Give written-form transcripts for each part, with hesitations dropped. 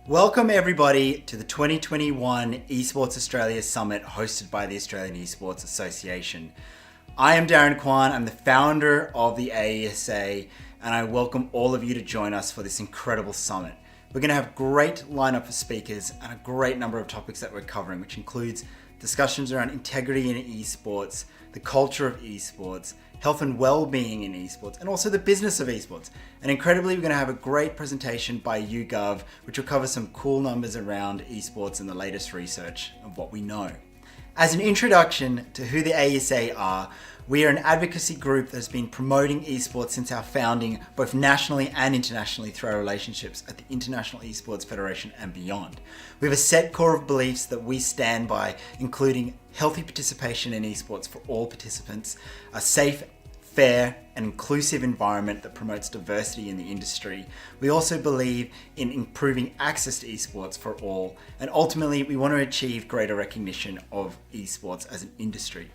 Welcome everybody to the 2021 Esports Australia Summit hosted by the Australian Esports Association. I am Darren Kwan, I'm the founder of the AESA, and I welcome all of you to join us for this incredible summit. We're going to have a great lineup of speakers and a great number of topics that we're covering, which includes discussions around integrity in esports, the culture of esports, health and well-being in esports, and also the business of esports. And incredibly, we're going to have a great presentation by YouGov, which will cover some cool numbers around esports and the latest research of what we know. As an introduction to who the AESA are, we are an advocacy group that has been promoting esports since our founding, both nationally and internationally through our relationships at the International Esports Federation and beyond. We have a set core of beliefs that we stand by, including healthy participation in esports for all participants, a safe, fair and inclusive environment that promotes diversity in the industry. We also believe in improving access to esports for all, and ultimately we want to achieve greater recognition of esports as an industry.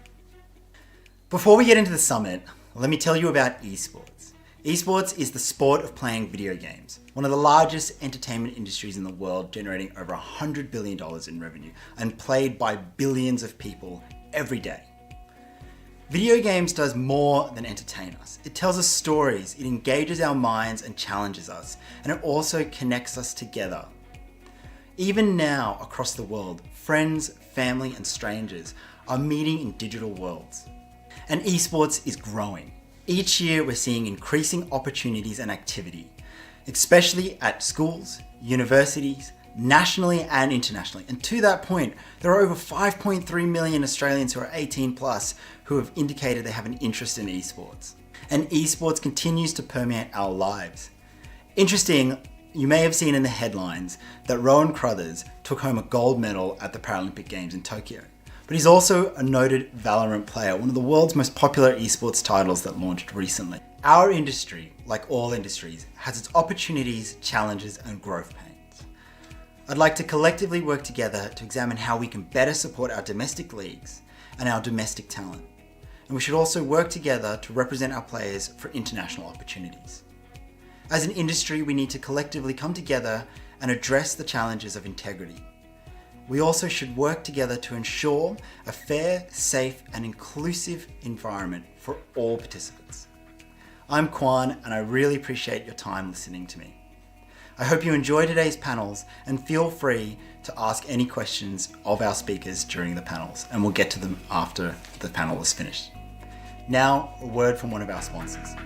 Before we get into the summit, let me tell you about esports. Esports is the sport of playing video games, one of the largest entertainment industries in the world, generating over $100 billion in revenue and played by billions of people every day. Video games does more than entertain us. It tells us stories, it engages our minds and challenges us, and it also connects us together. Even now, across the world, friends, family, and strangers are meeting in digital worlds. And esports is growing. Each year, we're seeing increasing opportunities and activity, especially at schools, universities, nationally and internationally. And to that point, there are over 5.3 million Australians who are 18 plus who have indicated they have an interest in esports. And esports continues to permeate our lives. Interesting, you may have seen in the headlines that Rowan Crothers took home a gold medal at the Paralympic Games in Tokyo. But he's also a noted Valorant player, one of the world's most popular esports titles that launched recently. Our industry, like all industries, has its opportunities, challenges, and growth pains. I'd like to collectively work together to examine how we can better support our domestic leagues and our domestic talent. And we should also work together to represent our players for international opportunities. As an industry, we need to collectively come together and address the challenges of integrity. We also should work together to ensure a fair, safe, and inclusive environment for all participants. I'm Kwan, and I really appreciate your time listening to me. I hope you enjoy today's panels and feel free to ask any questions of our speakers during the panels, and we'll get to them after the panel is finished. Now, a word from one of our sponsors.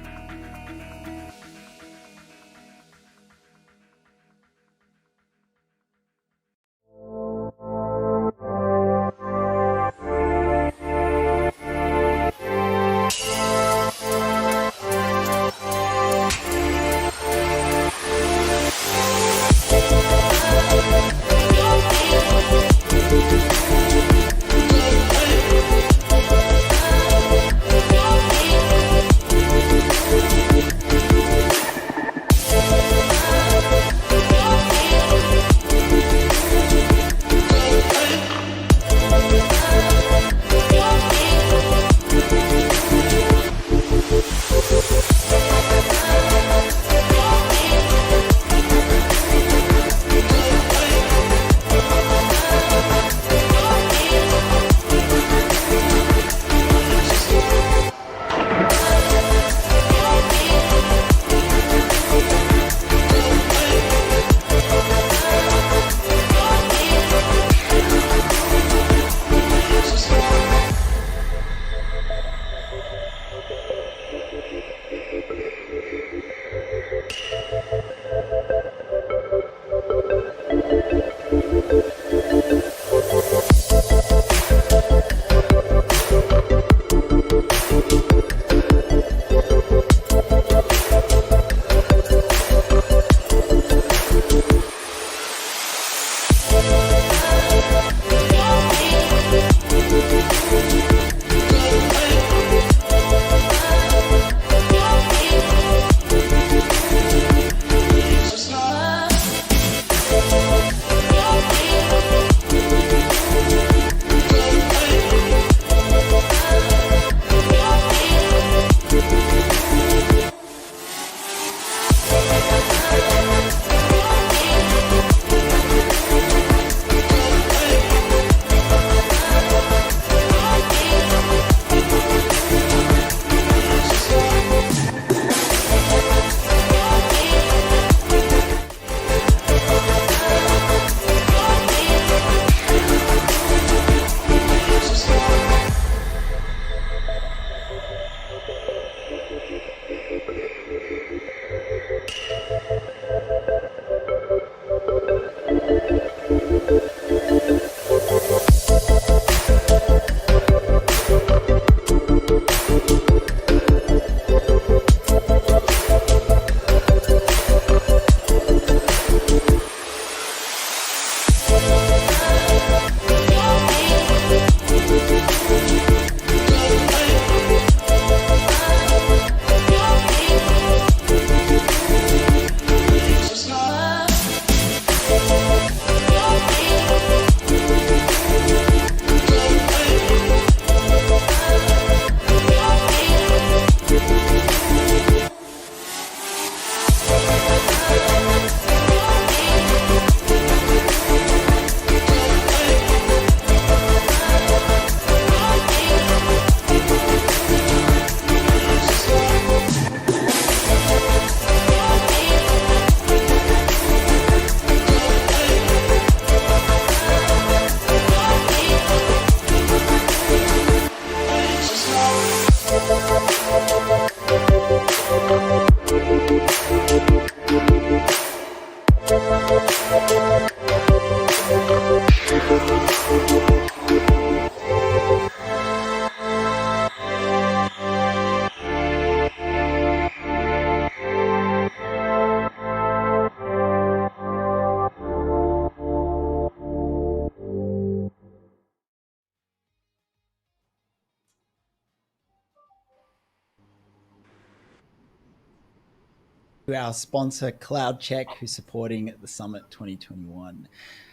Our sponsor, CloudCheck, who's supporting the Summit 2021.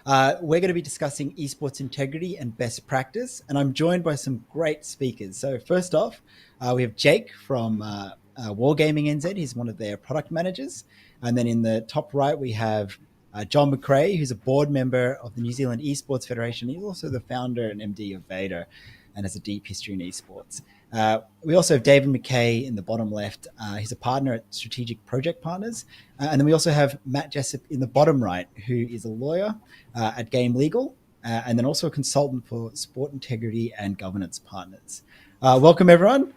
We're going to be discussing esports integrity and best practice, and I'm joined by some great speakers. So first off, we have Jake from Wargaming NZ. He's one of their product managers. And then in the top right, we have John McRae, who's a board member of the New Zealand Esports Federation. He's also the founder and MD of Vader and has a deep history in esports. We also have David McKay in the bottom left. He's a partner at Strategic Project Partners. And then we also have Matt Jessup in the bottom right, who is a lawyer at Game Legal, and then also a consultant for Sport Integrity and Governance Partners. Welcome, everyone.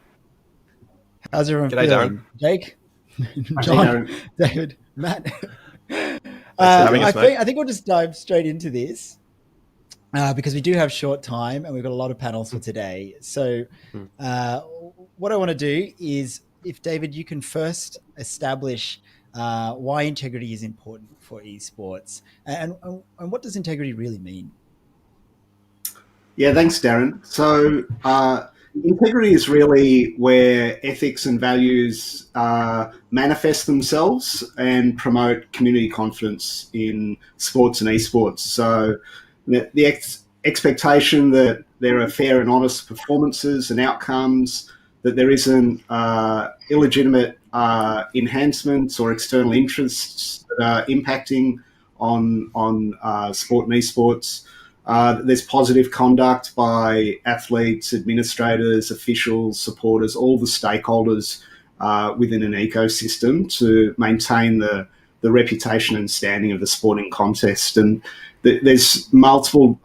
How's everyone G'day, feeling? Darren. Jake, John, David, Matt. I think we'll just dive straight into this. Because we do have short time and we've got a lot of panels for today. So what I want to do is, if David, you can first establish why integrity is important for esports and what does integrity really mean? Yeah, thanks, Darren. So integrity is really where ethics and values manifest themselves and promote community confidence in sports and esports. So the expectation that there are fair and honest performances and outcomes, that there isn't illegitimate enhancements or external interests that are impacting on sport and esports. There's positive conduct by athletes, administrators, officials, supporters, all the stakeholders within an ecosystem to maintain the reputation and standing of the sporting contest. And there's multiple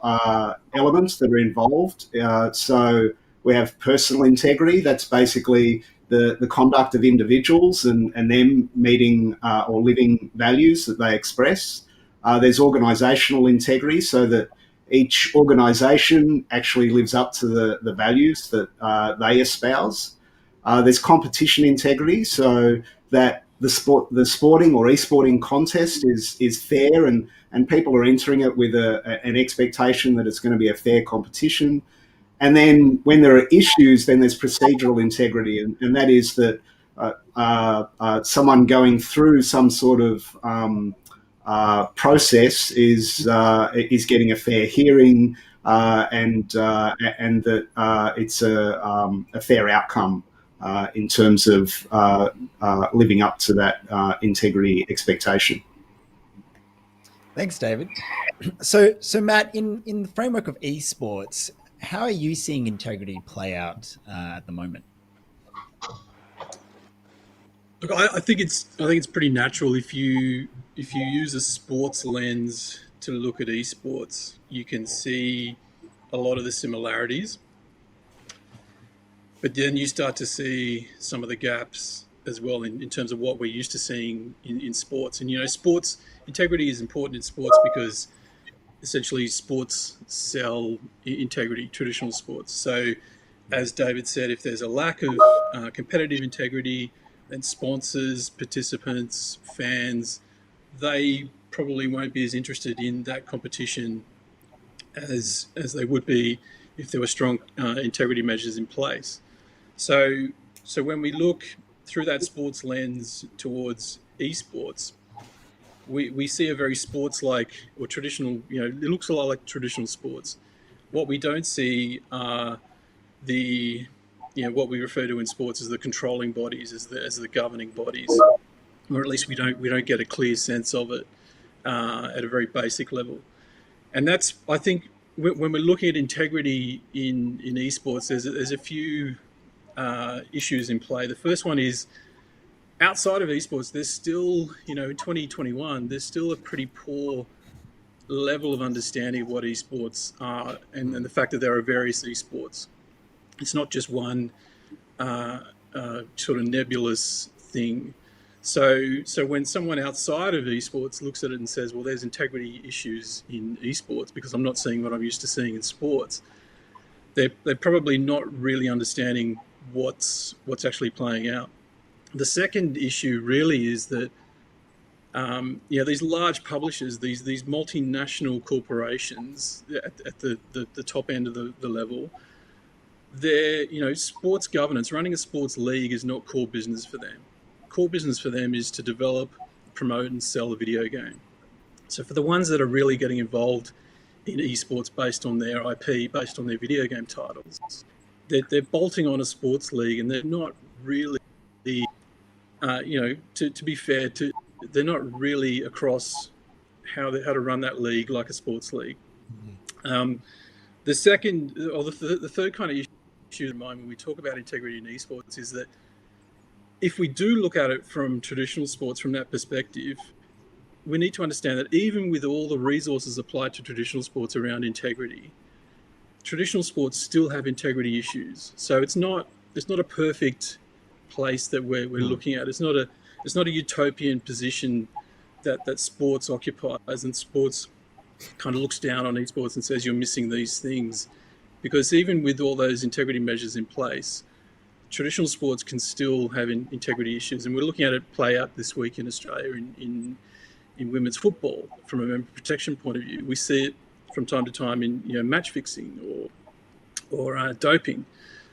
elements that are involved. So we have personal integrity. That's basically the conduct of individuals and them meeting or living values that they express. There's organisational integrity, so that each organisation actually lives up to the values that they espouse. There's competition integrity, so that the sporting or esporting contest is fair and people are entering it with an expectation that it's going to be a fair competition. And then when there are issues, then there's procedural integrity, and that is that someone going through some sort of process is getting a fair hearing and that it's a fair outcome in terms of living up to that integrity expectation. Thanks, David. So Matt, in the framework of esports, how are you seeing integrity play out at the moment? Look, I think it's pretty natural if you use a sports lens to look at esports, you can see a lot of the similarities, but then you start to see some of the gaps as well in terms of what we're used to seeing in sports. And sports integrity is important in sports because essentially sports sell integrity, traditional sports. So as David said, if there's a lack of competitive integrity, then sponsors, participants, fans, they probably won't be as interested in that competition as they would be if there were strong integrity measures in place. So when we look through that sports lens towards esports, we see a very sports-like or traditional, it looks a lot like traditional sports. What we don't see are what we refer to in sports as the controlling bodies, as the governing bodies, or at least we don't get a clear sense of it at a very basic level. And that's, I think, when we're looking at integrity in esports, there's a few issues in play. The first one is, outside of esports, there's still, in 2021, there's still a pretty poor level of understanding of what esports are and the fact that there are various esports. It's not just one sort of nebulous thing. So when someone outside of esports looks at it and says, well, there's integrity issues in esports because I'm not seeing what I'm used to seeing in sports, they're probably not really understanding what's actually playing out. The second issue really is that these large publishers, these multinational corporations at the top end of the level, sports governance, running a sports league is not core business for them. Core business for them is to develop, promote, and sell a video game. So for the ones that are really getting involved in esports based on their IP, based on their video game titles, they're bolting on a sports league, and they're not really, to be fair, they're not really across how to run that league like a sports league. The second, or the third kind of issue in mind when we talk about integrity in esports is that if we do look at it from traditional sports from that perspective, we need to understand that even with all the resources applied to traditional sports around integrity, traditional sports still have integrity issues. So it's not a perfect place that we're looking at. It's not a utopian position that sports occupies, and sports kind of looks down on esports and says you're missing these things, because even with all those integrity measures in place, traditional sports can still have integrity issues. And we're looking at it play out this week in Australia in women's football from a member protection point of view. We see it from time to time in match fixing or doping.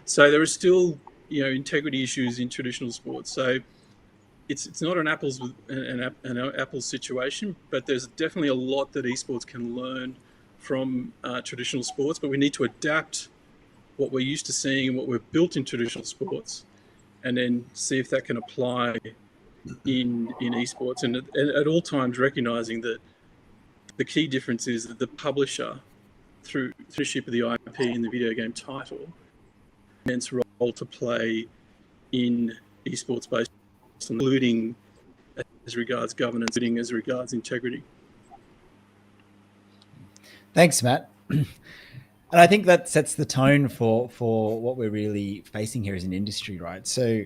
So there are still integrity issues in traditional sports. So it's not an apples situation, but there's definitely a lot that esports can learn from traditional sports. But we need to adapt what we're used to seeing and what we've built in traditional sports, and then see if that can apply in esports. And at all times recognizing that the key difference is that the publisher, through ownership of the IP in the video game title, immense role to play in esports based, including as regards governance, including as regards integrity. Thanks, Matt. And I think that sets the tone for what we're really facing here as an industry, right? So,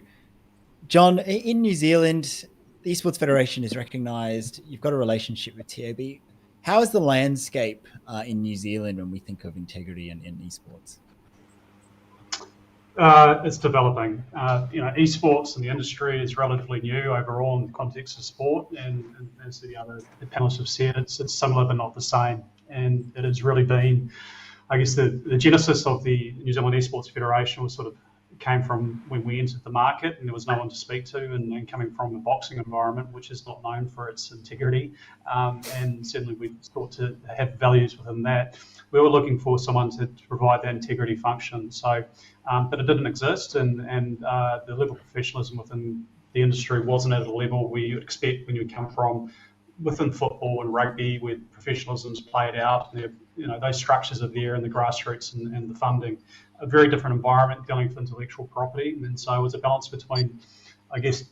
John, in New Zealand, the Esports Federation is recognised. You've got a relationship with TAB. How is the landscape in New Zealand when we think of integrity in esports? It's developing. Esports in the industry is relatively new overall in the context of sport, and as the other panelists have said, it's similar but not the same. And it has really been, I guess, the genesis of the New Zealand Esports Federation was sort of came from when we entered the market and there was no one to speak to, and coming from a boxing environment which is not known for its integrity, and certainly we thought to have values within that. We were looking for someone to provide that integrity function. So, but it didn't exist, and the level of professionalism within the industry wasn't at a level where you'd expect when you come from within football and rugby, where professionalism's played out, and those structures are there in the grassroots and the funding. A very different environment going for intellectual property, and so it was a balance between, I guess,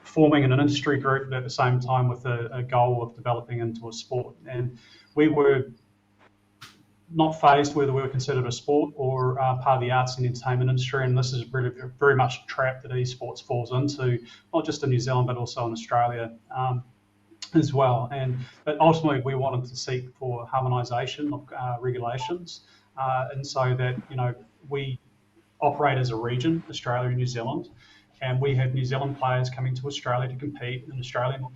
forming an industry group, but at the same time with a goal of developing into a sport. And we were not phased whether we were considered a sport or part of the arts and entertainment industry, and this is really very much a trap that esports falls into, not just in New Zealand but also in Australia as well. But ultimately, we wanted to seek for harmonisation of regulations, and so that we operate as a region, Australia and New Zealand, and we have New Zealand players coming to Australia to compete, and Australian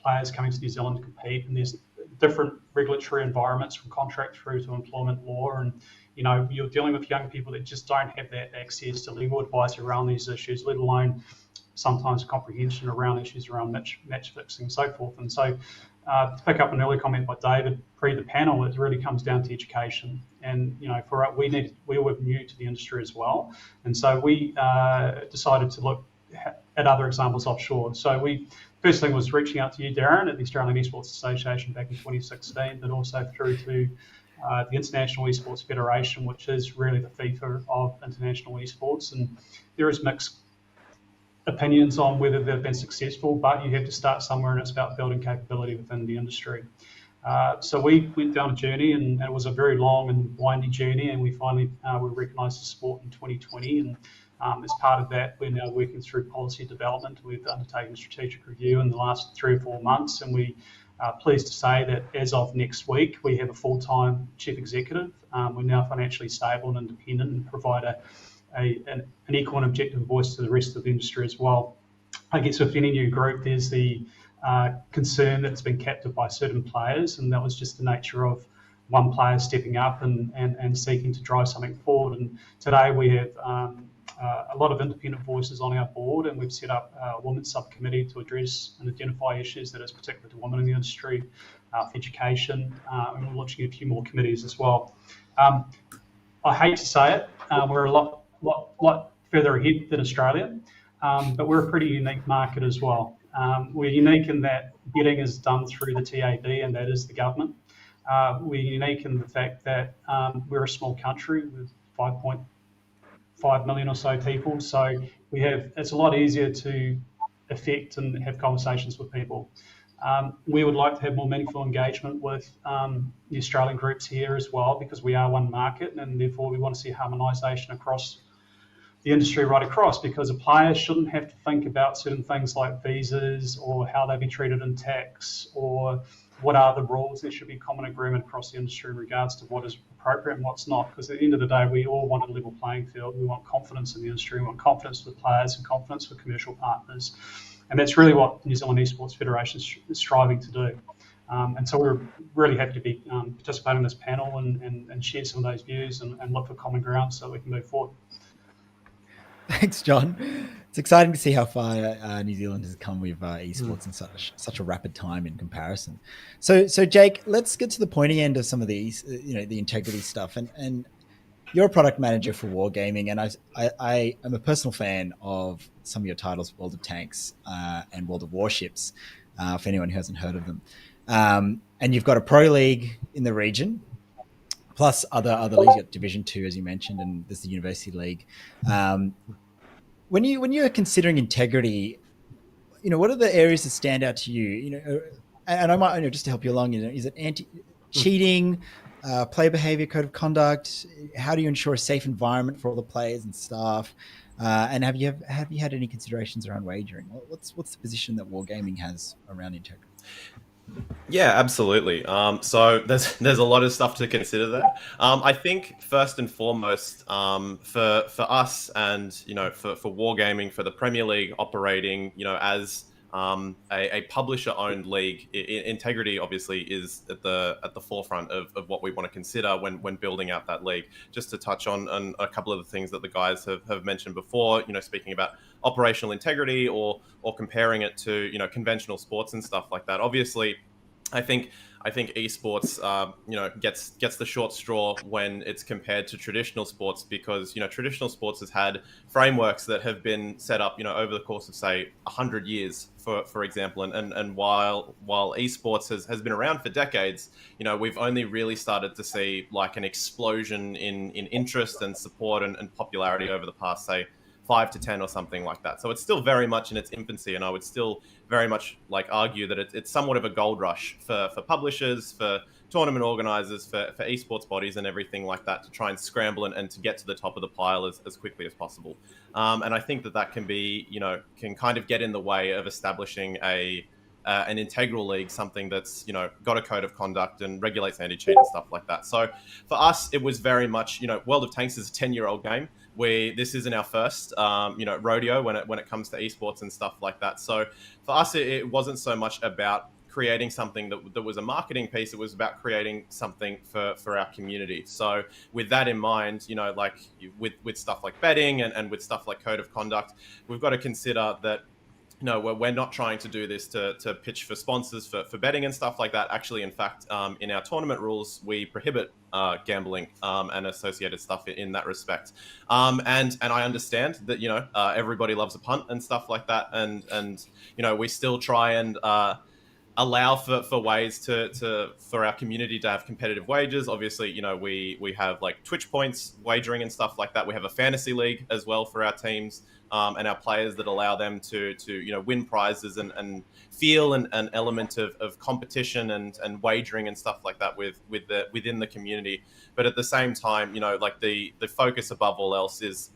players coming to New Zealand to compete, and there's different regulatory environments from contract through to employment law, and you're dealing with young people that just don't have that access to legal advice around these issues, let alone sometimes comprehension around issues around match fixing and so forth. And so to pick up an early comment by David pre the panel, it really comes down to education. And for us, we were new to the industry as well, and so we decided to look at other examples offshore. So first thing was reaching out to you, Darren, at the Australian Esports Association back in 2016, but also through to the International Esports Federation, which is really the FIFA of international esports. And there is mixed opinions on whether they've been successful, but you have to start somewhere, and it's about building capability within the industry. So we went down a journey, and it was a very long and windy journey, and we finally were recognised as sport in 2020. And as part of that, we're now working through policy development. We've undertaken a strategic review in the last 3 or 4 months, and we are pleased to say that as of next week, we have a full-time chief executive. We're now financially stable and independent, and provide an equal and objective voice to the rest of the industry as well. I guess with any new group, there's the concern that it's been captured by certain players, and that was just the nature of one player stepping up and seeking to drive something forward. And today we have a lot of independent voices on our board, and we've set up a women's subcommittee to address and identify issues that is particular to women in the industry, for education, and we're launching a few more committees as well. I hate to say it, we're a lot further ahead than Australia, but we're a pretty unique market as well. We're unique in that bidding is done through the TAB, and that is the government. We're unique in the fact that we're a small country with 5.5 million or so people, so it's a lot easier to affect and have conversations with people. We would like to have more meaningful engagement with the Australian groups here as well, because we are one market, and therefore we want to see harmonisation across the industry right across, because a player shouldn't have to think about certain things like visas or how they be treated in tax or what are the rules. There should be common agreement across the industry in regards to what is appropriate and what's not, because at the end of the day, we all want a level playing field. We want confidence in the industry, we want confidence with players and confidence with commercial partners. And that's really what the New Zealand Esports Federation is striving to do. And so we're really happy to be participating in this panel and share some of those views and look for common ground so we can move forward. Thanks, John. It's exciting to see how far New Zealand has come with esports in such a rapid time in comparison. So Jake, let's get to the pointy end of some of these, the integrity stuff. And you're a product manager for Wargaming, and I am a personal fan of some of your titles, World of Tanks and World of Warships, for anyone who hasn't heard of them. And you've got a pro league in the region, plus other leagues, like Division 2, as you mentioned, and there's the University League. When you're considering integrity, what are the areas that stand out to you? And I might, just to help you along, is it anti-cheating, player behavior, code of conduct? How do you ensure a safe environment for all the players and staff? And have you had any considerations around wagering? What's the position that Wargaming has around integrity? Yeah, absolutely. So there's a lot of stuff to consider there. I think first and foremost, for us and for Wargaming, for the Premier League operating as a publisher-owned league, integrity obviously is at the forefront of what we want to consider when building out that league. Just to touch on a couple of the things that the guys have mentioned before, speaking about operational integrity or comparing it to conventional sports and stuff like that. Obviously, I think esports gets the short straw when it's compared to traditional sports, because traditional sports has had frameworks that have been set up over the course of say 100 years for example, and while esports has been around for decades, we've only really started to see like an explosion in interest and support and popularity over the past say 5 to 10 or something like that. So it's still very much in its infancy, and I would still very much argue that it's somewhat of a gold rush for publishers, for tournament organizers, for esports bodies and everything like that to try and scramble and to get to the top of the pile as quickly as possible. And I think that can be, can kind of get in the way of establishing an integral league, something that's, got a code of conduct and regulates anti-cheat and stuff like that. So for us, it was very much, World of Tanks is a 10-year-old game. This isn't our first, rodeo when it comes to esports and stuff like that. So for us, it wasn't so much about creating something that was a marketing piece. It was about creating something for our community. So with that in mind, like with stuff like betting and with stuff like code of conduct, we've got to consider that we're not trying to do this to pitch for sponsors for betting and stuff like that. Actually, in fact, in our tournament rules, we prohibit gambling and associated stuff in that respect. And I understand that everybody loves a punt and stuff like that, and we still try and allow for ways for our community to have competitive wages. Obviously, we have like Twitch points, wagering and stuff like that. We have a fantasy league as well for our teams and our players that allow them to win prizes and feel an element of competition and wagering and stuff like that within the community. But at the same time, like the focus above all else is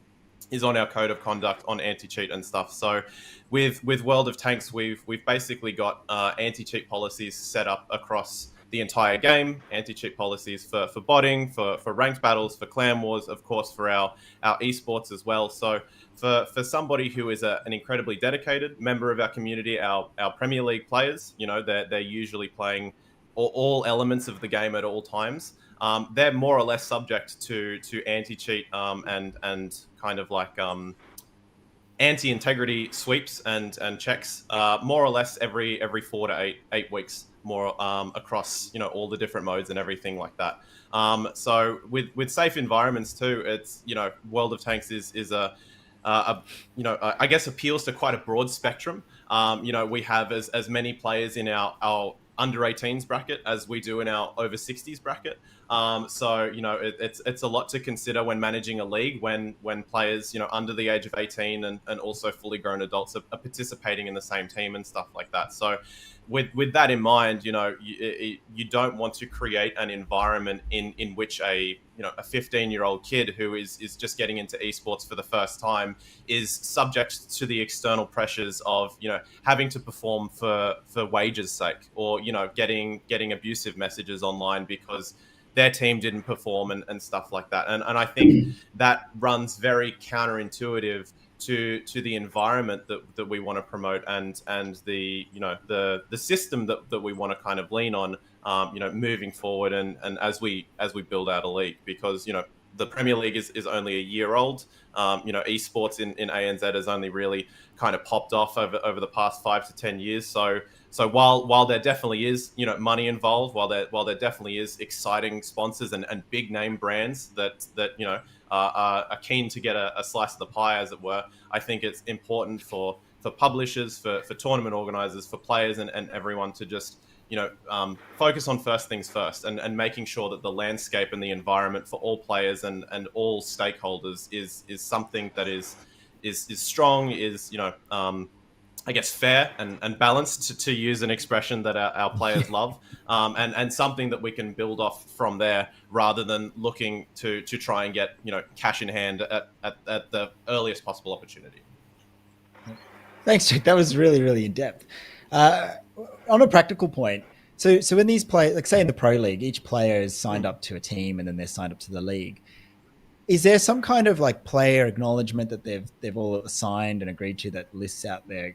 on our code of conduct, on anti-cheat and stuff. So with World of Tanks, we've basically got anti-cheat policies set up across the entire game, anti-cheat policies for botting, for ranked battles, for clan wars, of course, for our esports as well. So for somebody who is an incredibly dedicated member of our community, our Premier League players, they're usually playing all elements of the game at all times. They're more or less subject to anti-cheat and kind of like anti-integrity sweeps and checks more or less every 4 to 8 weeks, more across all the different modes and everything like that. So with safe environments too, it's World of Tanks is I guess appeals to quite a broad spectrum. We have as many players in our under 18s bracket as we do in our over 60s bracket. So it's a lot to consider when managing a league when players under the age of 18 and also fully grown adults are participating in the same team and stuff like that. So with that in mind, you don't want to create an environment in which a 15-year-old kid who is just getting into esports for the first time is subject to the external pressures of having to perform for wages' sake, or getting abusive messages online because their team didn't perform and stuff like that. And I think that runs very counterintuitive to the environment that we want to promote and the the system that we want to kind of lean on moving forward and as we build out a league, because the Premier League is only a year old. Esports in ANZ has only really kind of popped off over the past 5 to 10 years. So while there definitely is money involved, while there definitely is exciting sponsors and big name brands that are keen to get a slice of the pie, as it were, I think it's important for publishers, for tournament organizers, for players and everyone to just focus on first things first and making sure that the landscape and the environment for all players and all stakeholders is something that is strong, is I guess fair and balanced, to use an expression that our players love, and something that we can build off from there, rather than looking to try and get cash in hand at the earliest possible opportunity. Thanks, Jake. That was really, really in depth. On a practical point, so when these players, like say in the Pro League, each player is signed up to a team and then they're signed up to the league. Is there some kind of like player acknowledgement that they've all signed and agreed to that lists out their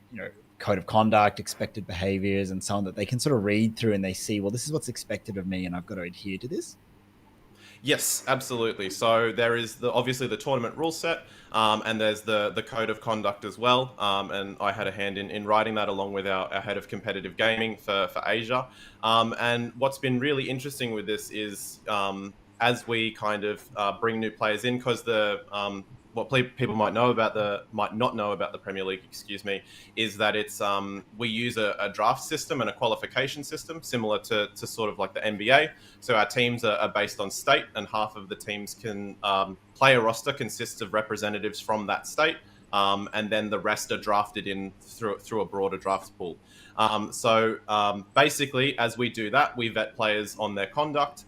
code of conduct, expected behaviors, and so on, that they can sort of read through and they see, well, this is what's expected of me and I've got to adhere to this? Yes, absolutely. So there is obviously the tournament rule set, and there's the code of conduct as well. And I had a hand in writing that along with our head of competitive gaming for Asia. And what's been really interesting with this is as we kind of bring new players in, because what people might not know about the Premier League, is that it's we use a draft system and a qualification system similar to sort of like the NBA. So our teams are based on state, and half of the teams can player roster consists of representatives from that state. and then the rest are drafted in through a broader draft pool. So basically, as we do that, we vet players on their conduct.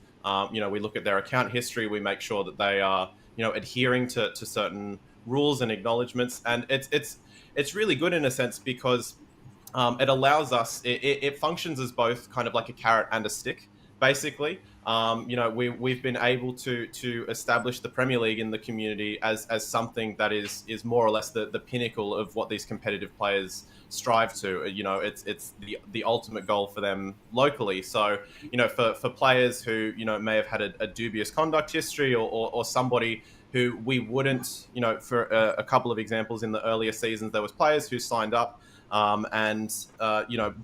We look at their account history. We make sure that they are, adhering to certain rules and acknowledgements. And it's really good in a sense because it allows us. It functions as both kind of like a carrot and a stick. Basically, we've been able to establish the Premier League in the community as something that is more or less the pinnacle of what these competitive players strive to. It's the ultimate goal for them locally. So, for players who may have had a dubious conduct history or somebody who we wouldn't, for a couple of examples in the earlier seasons, there was players who signed up.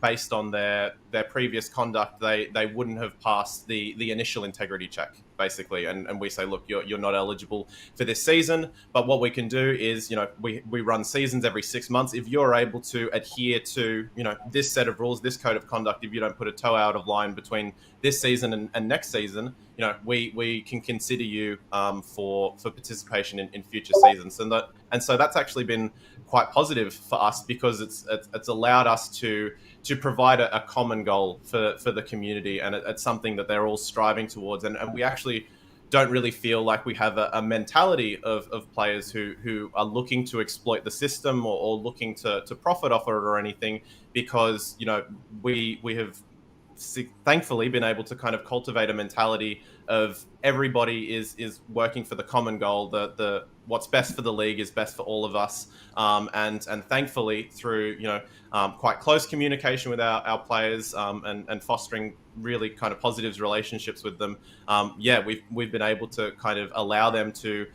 Based on their previous conduct, they wouldn't have passed the initial integrity check, basically. And we say, look, you're not eligible for this season. But what we can do is, we run seasons every 6 months. If you're able to adhere to, this set of rules, this code of conduct, if you don't put a toe out of line between this season and next season, we can consider you for participation in future seasons. And so that's actually been quite positive for us because it's allowed us to provide a common goal for the community, and it's something that they're all striving towards. And we actually don't really feel like we have a mentality of players who are looking to exploit the system or looking to profit off it or anything, because we have thankfully been able to kind of cultivate a mentality of everybody is working for the common goal. The what's best for the league is best for all of us, and thankfully through quite close communication with our players, and fostering really kind of positive relationships with them, we've been able to kind of allow them to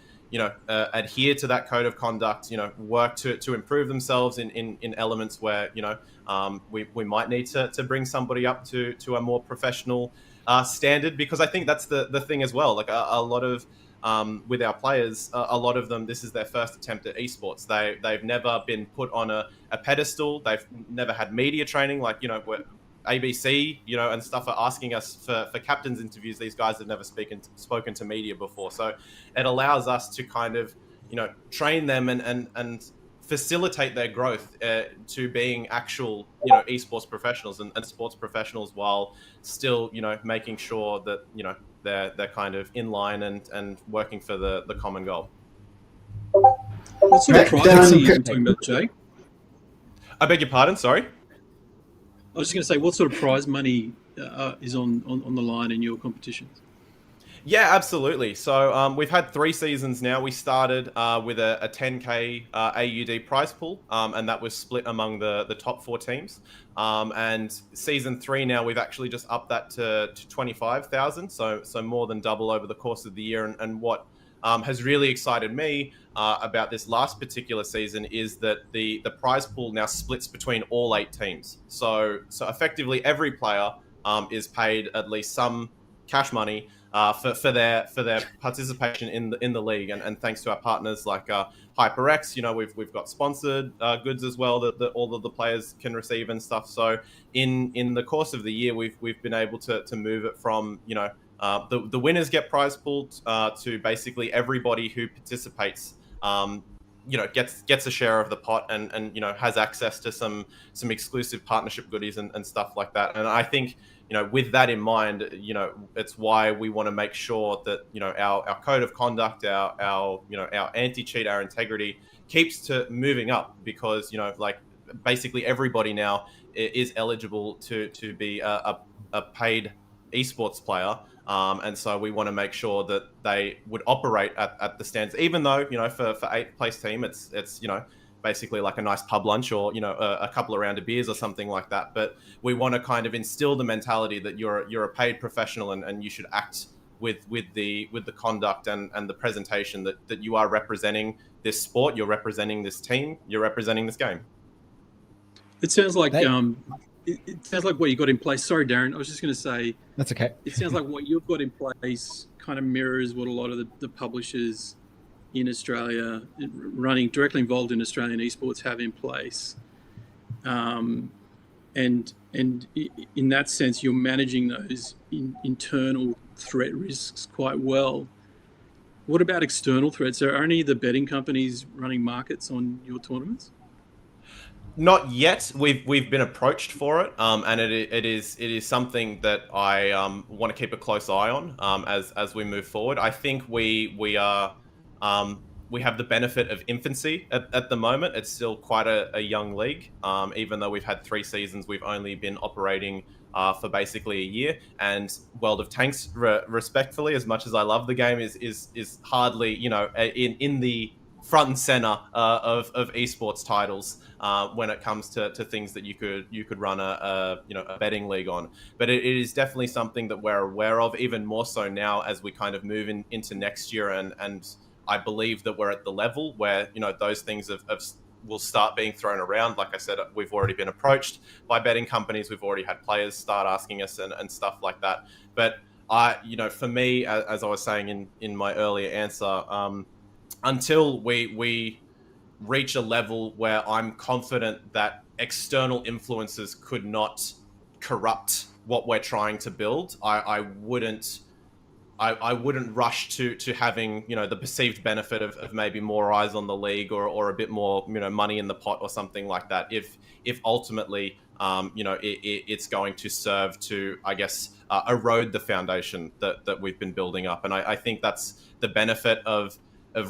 adhere to that code of conduct, work to improve themselves in elements where we might need to bring somebody up to a more professional standard, because I think that's the thing as well. Like a lot of with our players, a lot of them, this is their first attempt at esports. They've never been put on a pedestal. They've never had media training, like ABC, and stuff are asking us for captains interviews. These guys have never spoken to media before. So it allows us to kind of, train them and facilitate their growth to being actual, esports professionals and sports professionals, while still, making sure that, they're kind of in line and working for the common goal. What sort of prize are you talking about, Jay? I beg your pardon, sorry? I was just going to say, what sort of prize money is on the line in your competitions? Yeah, absolutely. So we've had 3 seasons now. We started with a 10K AUD prize pool, and that was split among the top 4 teams. And season 3 now, we've actually just upped that to 25,000, so more than double over the course of the year. And what has really excited me about this last particular season is that the prize pool now splits between all 8 teams. So effectively, every player is paid at least some cash money for their participation in the league, and thanks to our partners like HyperX, we've got sponsored goods as well that all of the players can receive and stuff. So in the course of the year, we've been able to move it from the winners get prize pooled to basically everybody who participates gets a share of the pot and has access to some exclusive partnership goodies and stuff like that. And I think with that in mind, it's why we want to make sure that our code of conduct, our anti-cheat, our integrity keeps to moving up, because like basically everybody now is eligible to be a paid esports player. And so we want to make sure that they would operate at the standards, even though, for 8th place team, it's basically like a nice pub lunch or, a couple of round of beers or something like that. But we want to kind of instill the mentality that you're a paid professional and you should act with the conduct and the presentation that you are representing this sport, you're representing this team, you're representing this game. It sounds like it sounds like what you got in place. Sorry, Darren, I was just going to say. That's okay. It sounds like what you've got in place kind of mirrors what a lot of the publishers in Australia, directly involved in Australian esports, have in place. And in that sense, you're managing those internal threat risks quite well. What about external threats? Are any of the betting companies running markets on your tournaments? Not yet. We've been approached for it, and it is something that I want to keep a close eye on as we move forward. I think we have the benefit of infancy at the moment. It's still quite a young league. Even though we've had 3 seasons, we've only been operating for basically a year. And World of Tanks, respectfully, as much as I love the game, is hardly in the front and center of esports titles when it comes to things that you could run a betting league on. But it is definitely something that we're aware of, even more so now as we kind of move into next year, and I believe that we're at the level where those things will start being thrown around. Like I said, we've already been approached by betting companies. We've already had players start asking us and stuff like that. But for me, as I was saying in my earlier answer, until we reach a level where I'm confident that external influences could not corrupt what we're trying to build, I wouldn't rush to having the perceived benefit of maybe more eyes on the league or a bit more money in the pot or something like that. If ultimately it's going to serve to, I guess, erode the foundation that we've been building up. And I think that's the benefit of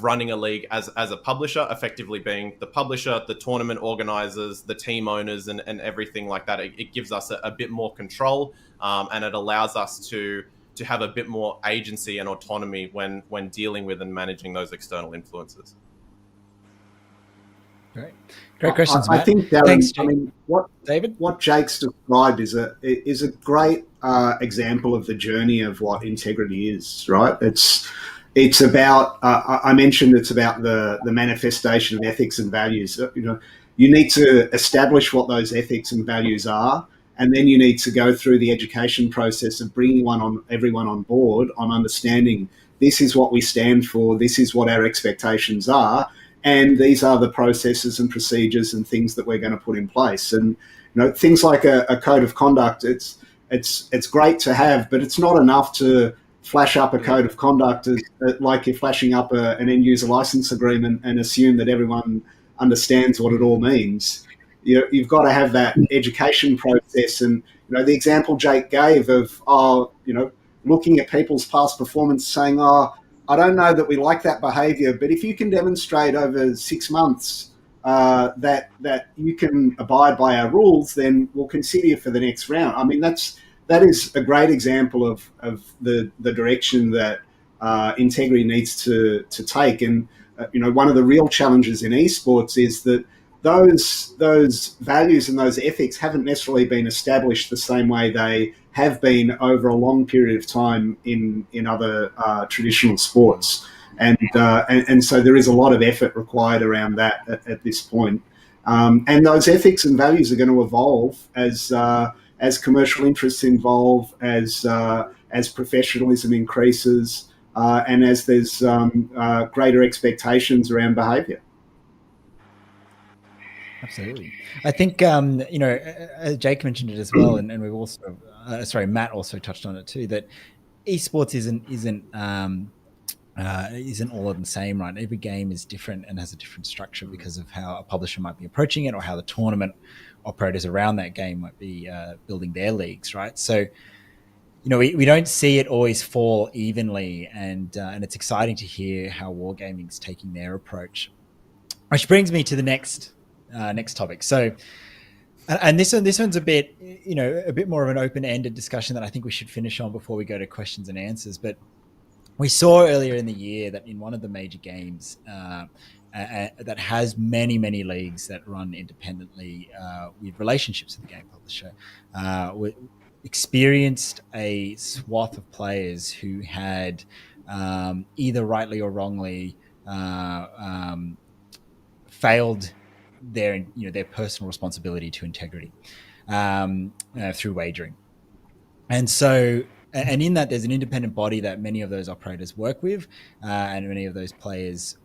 running a league as a publisher, effectively being the publisher, the tournament organizers, the team owners, and everything like that. It gives us a bit more control, and it allows us to have a bit more agency and autonomy when dealing with and managing those external influences. Great questions, I Matt. think, Darren, Thanks, Jake. David, what Jake's described is a great example of the journey of what integrity is. Right? It's about, I mentioned, it's about the manifestation of ethics and values. You need to establish what those ethics and values are, and then you need to go through the education process of bringing everyone on board on understanding this is what we stand for, this is what our expectations are, and these are the processes and procedures and things that we're going to put in place. And things like a code of conduct, it's great to have, but it's not enough to flash up a code of conduct like you're flashing up an end user license agreement and assume that everyone understands what it all means. You've got to have that education process. And the example Jake gave of looking at people's past performance, saying, I don't know that we like that behavior, but if you can demonstrate over 6 months that you can abide by our rules, then we'll consider you for the next round. I mean, that is a great example of the direction that integrity needs to take. And one of the real challenges in esports is that those values and those ethics haven't necessarily been established the same way they have been over a long period of time in other traditional sports. And so there is a lot of effort required around that at this point. And those ethics and values are going to evolve as commercial interests involve, as professionalism increases, and as there's greater expectations around behaviour. Absolutely. I think, Jake mentioned it as well, and we've also, Matt also touched on it too, that esports isn't all of the same, right? Every game is different and has a different structure because of how a publisher might be approaching it or how the tournament operators around that game might be building their leagues, right? So, we don't see it always fall evenly, and it's exciting to hear how Wargaming's taking their approach. Which brings me to the next topic. So, and this one's a bit more of an open-ended discussion that I think we should finish on before we go to questions and answers. But we saw earlier in the year that in one of the major games that has many leagues that run independently with relationships with the game publisher, we experienced a swath of players who had either rightly or wrongly failed their personal responsibility to integrity through wagering. And so, and in that, there's an independent body that many of those operators work with, and many of those players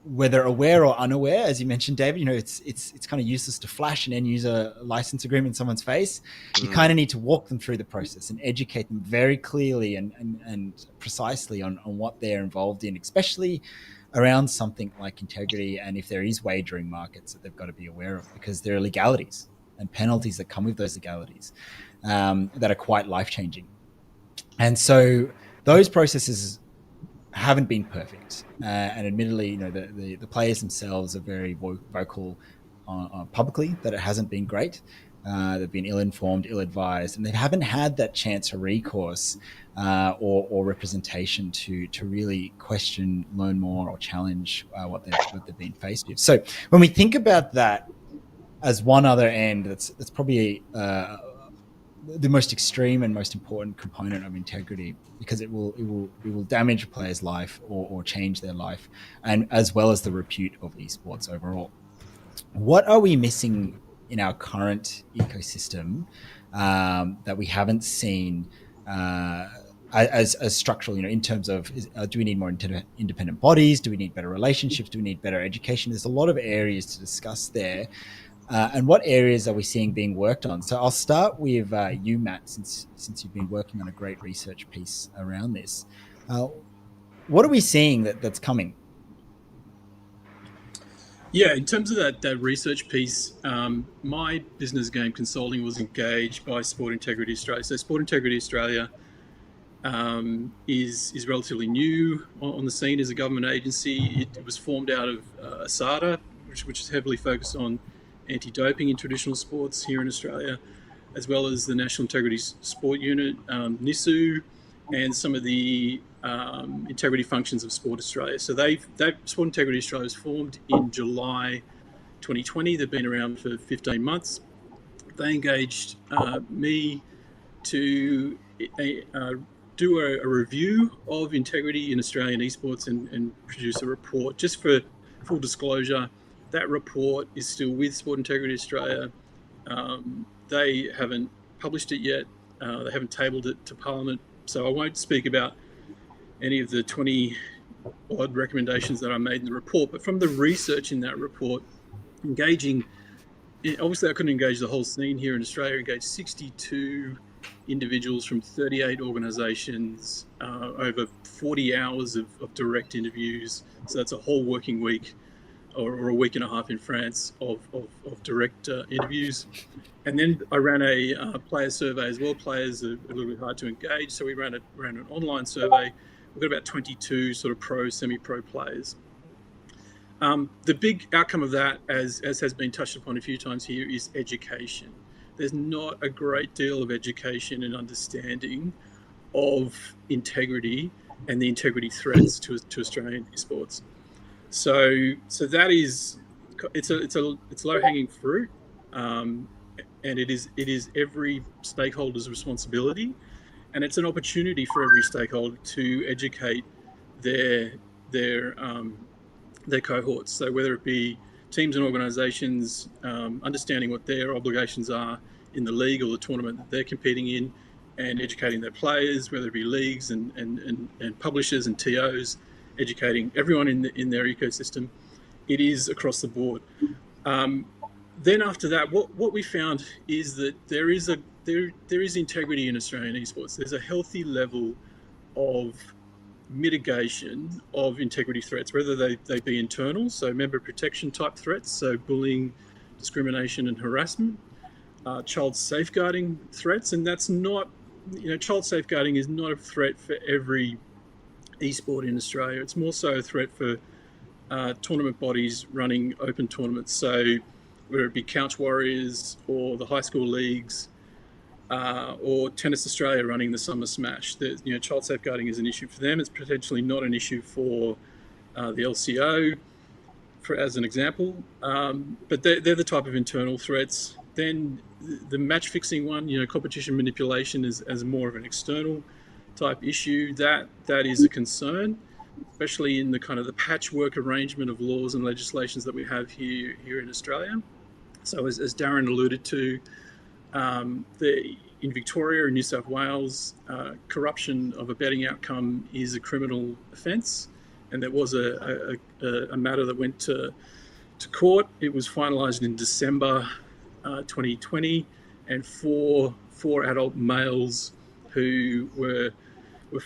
whether aware or unaware, as you mentioned, David, it's kind of useless to flash an end user license agreement in someone's face. You kind of need to walk them through the process and educate them very clearly and precisely on what they're involved in, especially around something like integrity, and if there is wagering markets that they've got to be aware of, because there are legalities and penalties that come with those legalities that are quite life-changing. And so those processes haven't been perfect, and admittedly, the players themselves are very vocal publicly that it hasn't been great. They've been ill-informed, ill-advised, and they haven't had that chance for recourse or representation to really question, learn more, or challenge what they've been faced with. So when we think about that as one other end, that's probably the most extreme and most important component of integrity, because it will damage a player's life or change their life, and as well as the repute of esports overall. What are we missing in our current ecosystem that we haven't seen as structural? In terms of do we need more independent bodies? Do we need better relationships? Do we need better education? There's a lot of areas to discuss there. And what areas are we seeing being worked on? So I'll start with you, Matt, since you've been working on a great research piece around this. What are we seeing that's coming? Yeah, in terms of that research piece, my business game consulting was engaged by Sport Integrity Australia. So Sport Integrity Australia is relatively new on the scene as a government agency. It was formed out of AESA, which is heavily focused on anti-doping in traditional sports here in Australia, as well as the National Integrity Sport Unit, NISU, and some of the integrity functions of Sport Australia. So Sport Integrity Australia was formed in July 2020. They've been around for 15 months. They engaged me to do a review of integrity in Australian esports and produce a report. Just for full disclosure, that report is still with Sport Integrity Australia. They haven't published it yet. They haven't tabled it to Parliament. So I won't speak about any of the 20 odd recommendations that I made in the report. But from the research in that report, obviously I couldn't engage the whole scene here in Australia, engaged 62 individuals from 38 organisations, over 40 hours of direct interviews. So that's a whole working week or a week and a half in France of direct interviews. And then I ran a player survey as well. Players are a little bit hard to engage, so we ran an online survey. We've got about 22 sort of pro, semi-pro players. The big outcome of that, as has been touched upon a few times here, is education. There's not a great deal of education and understanding of integrity and the integrity threats to Australian esports. So that is, it's low-hanging fruit, and it is every stakeholder's responsibility, and it's an opportunity for every stakeholder to educate their cohorts. So whether it be teams and organisations, understanding what their obligations are in the league or the tournament that they're competing in, and educating their players, whether it be leagues and publishers and TOs, educating everyone in their ecosystem. It is across the board. Then after that, what we found is that there is integrity in Australian esports. There's a healthy level of mitigation of integrity threats, whether they be internal, so member protection type threats, so bullying, discrimination and harassment, child safeguarding threats, and that's not, child safeguarding is not a threat for every esport in Australia. It's more so a threat for tournament bodies running open tournaments, so whether it be Couch Warriors or the high school leagues, or Tennis Australia running the Summer Smash. Child safeguarding is an issue for them. It's potentially not an issue for the LCO, as an example. But they're the type of internal threats. Then the match fixing one, competition manipulation is as more of an external type issue. That is a concern, especially in the kind of the patchwork arrangement of laws and legislations that we have here in Australia. So as Darren alluded to, in Victoria and New South Wales, corruption of a betting outcome is a criminal offence, and there was a matter that went to court. It was finalised in December 2020, and four adult males who were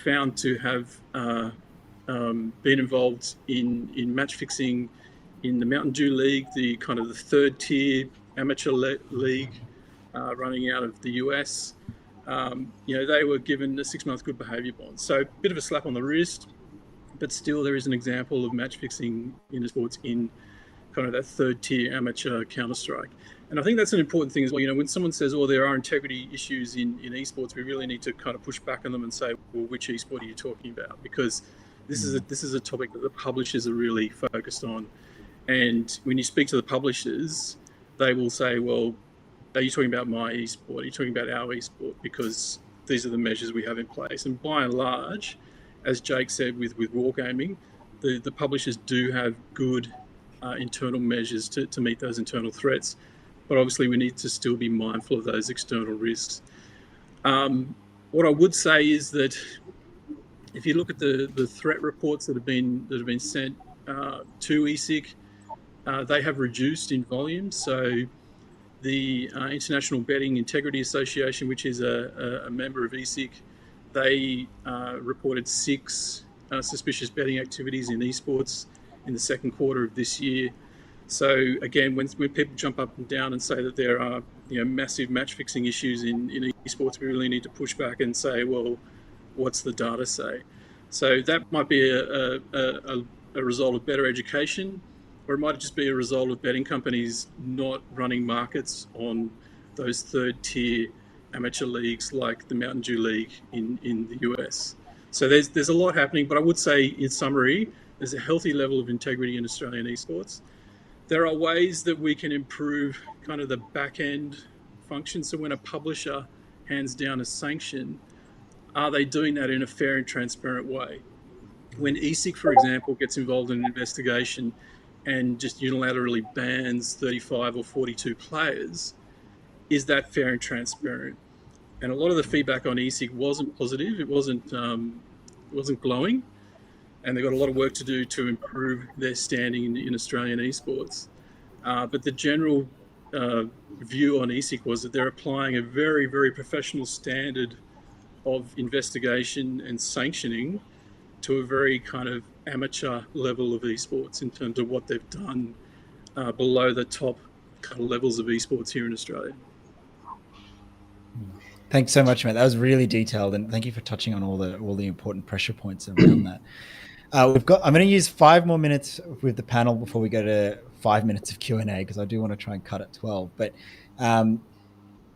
found to have been involved in match fixing in the Mountain Dew League, the kind of the third tier amateur league running out of the US. They were given a 6-month good behaviour bond. So a bit of a slap on the wrist, but still there is an example of match fixing in esports in kind of that third tier amateur Counter-Strike. And I think that's an important thing as well. When someone says, oh, there are integrity issues in esports, we really need to kind of push back on them and say, well, which esport are you talking about? Because this is a topic that the publishers are really focused on. And when you speak to the publishers, they will say, well, are you talking about my esport? Are you talking about our esport? Because these are the measures we have in place. And by and large, as Jake said with wargaming, the publishers do have good internal measures to meet those internal threats. But obviously we need to still be mindful of those external risks. What I would say is that if you look at the threat reports that have been sent to ESIC, they have reduced in volume. So the International Betting Integrity Association, which is a member of ESIC, they reported 6 suspicious betting activities in esports in the second quarter of this year. So again, when people jump up and down and say that there are massive match fixing issues in esports, we really need to push back and say, well, what's the data say? So that might be a result of better education, or it might just be a result of betting companies not running markets on those third tier amateur leagues like the Mountain Dew League in the US. So there's a lot happening, but I would say in summary, there's a healthy level of integrity in Australian esports. There are ways that we can improve kind of the back end function. So when a publisher hands down a sanction, are they doing that in a fair and transparent way? When ESIC, for example, gets involved in an investigation and just unilaterally bans 35 or 42 players, is that fair and transparent? And a lot of the feedback on ESIC wasn't positive. It wasn't glowing. And they've got a lot of work to do to improve their standing in Australian esports. But the general view on ESIC was that they're applying a very, very professional standard of investigation and sanctioning to a very kind of amateur level of esports in terms of what they've done below the top kind of levels of esports here in Australia. Thanks so much, Matt. That was really detailed, and thank you for touching on all the important pressure points around that. I'm going to use 5 more minutes with the panel before we go to 5 minutes of Q&A, because I do want to try and cut at 12. But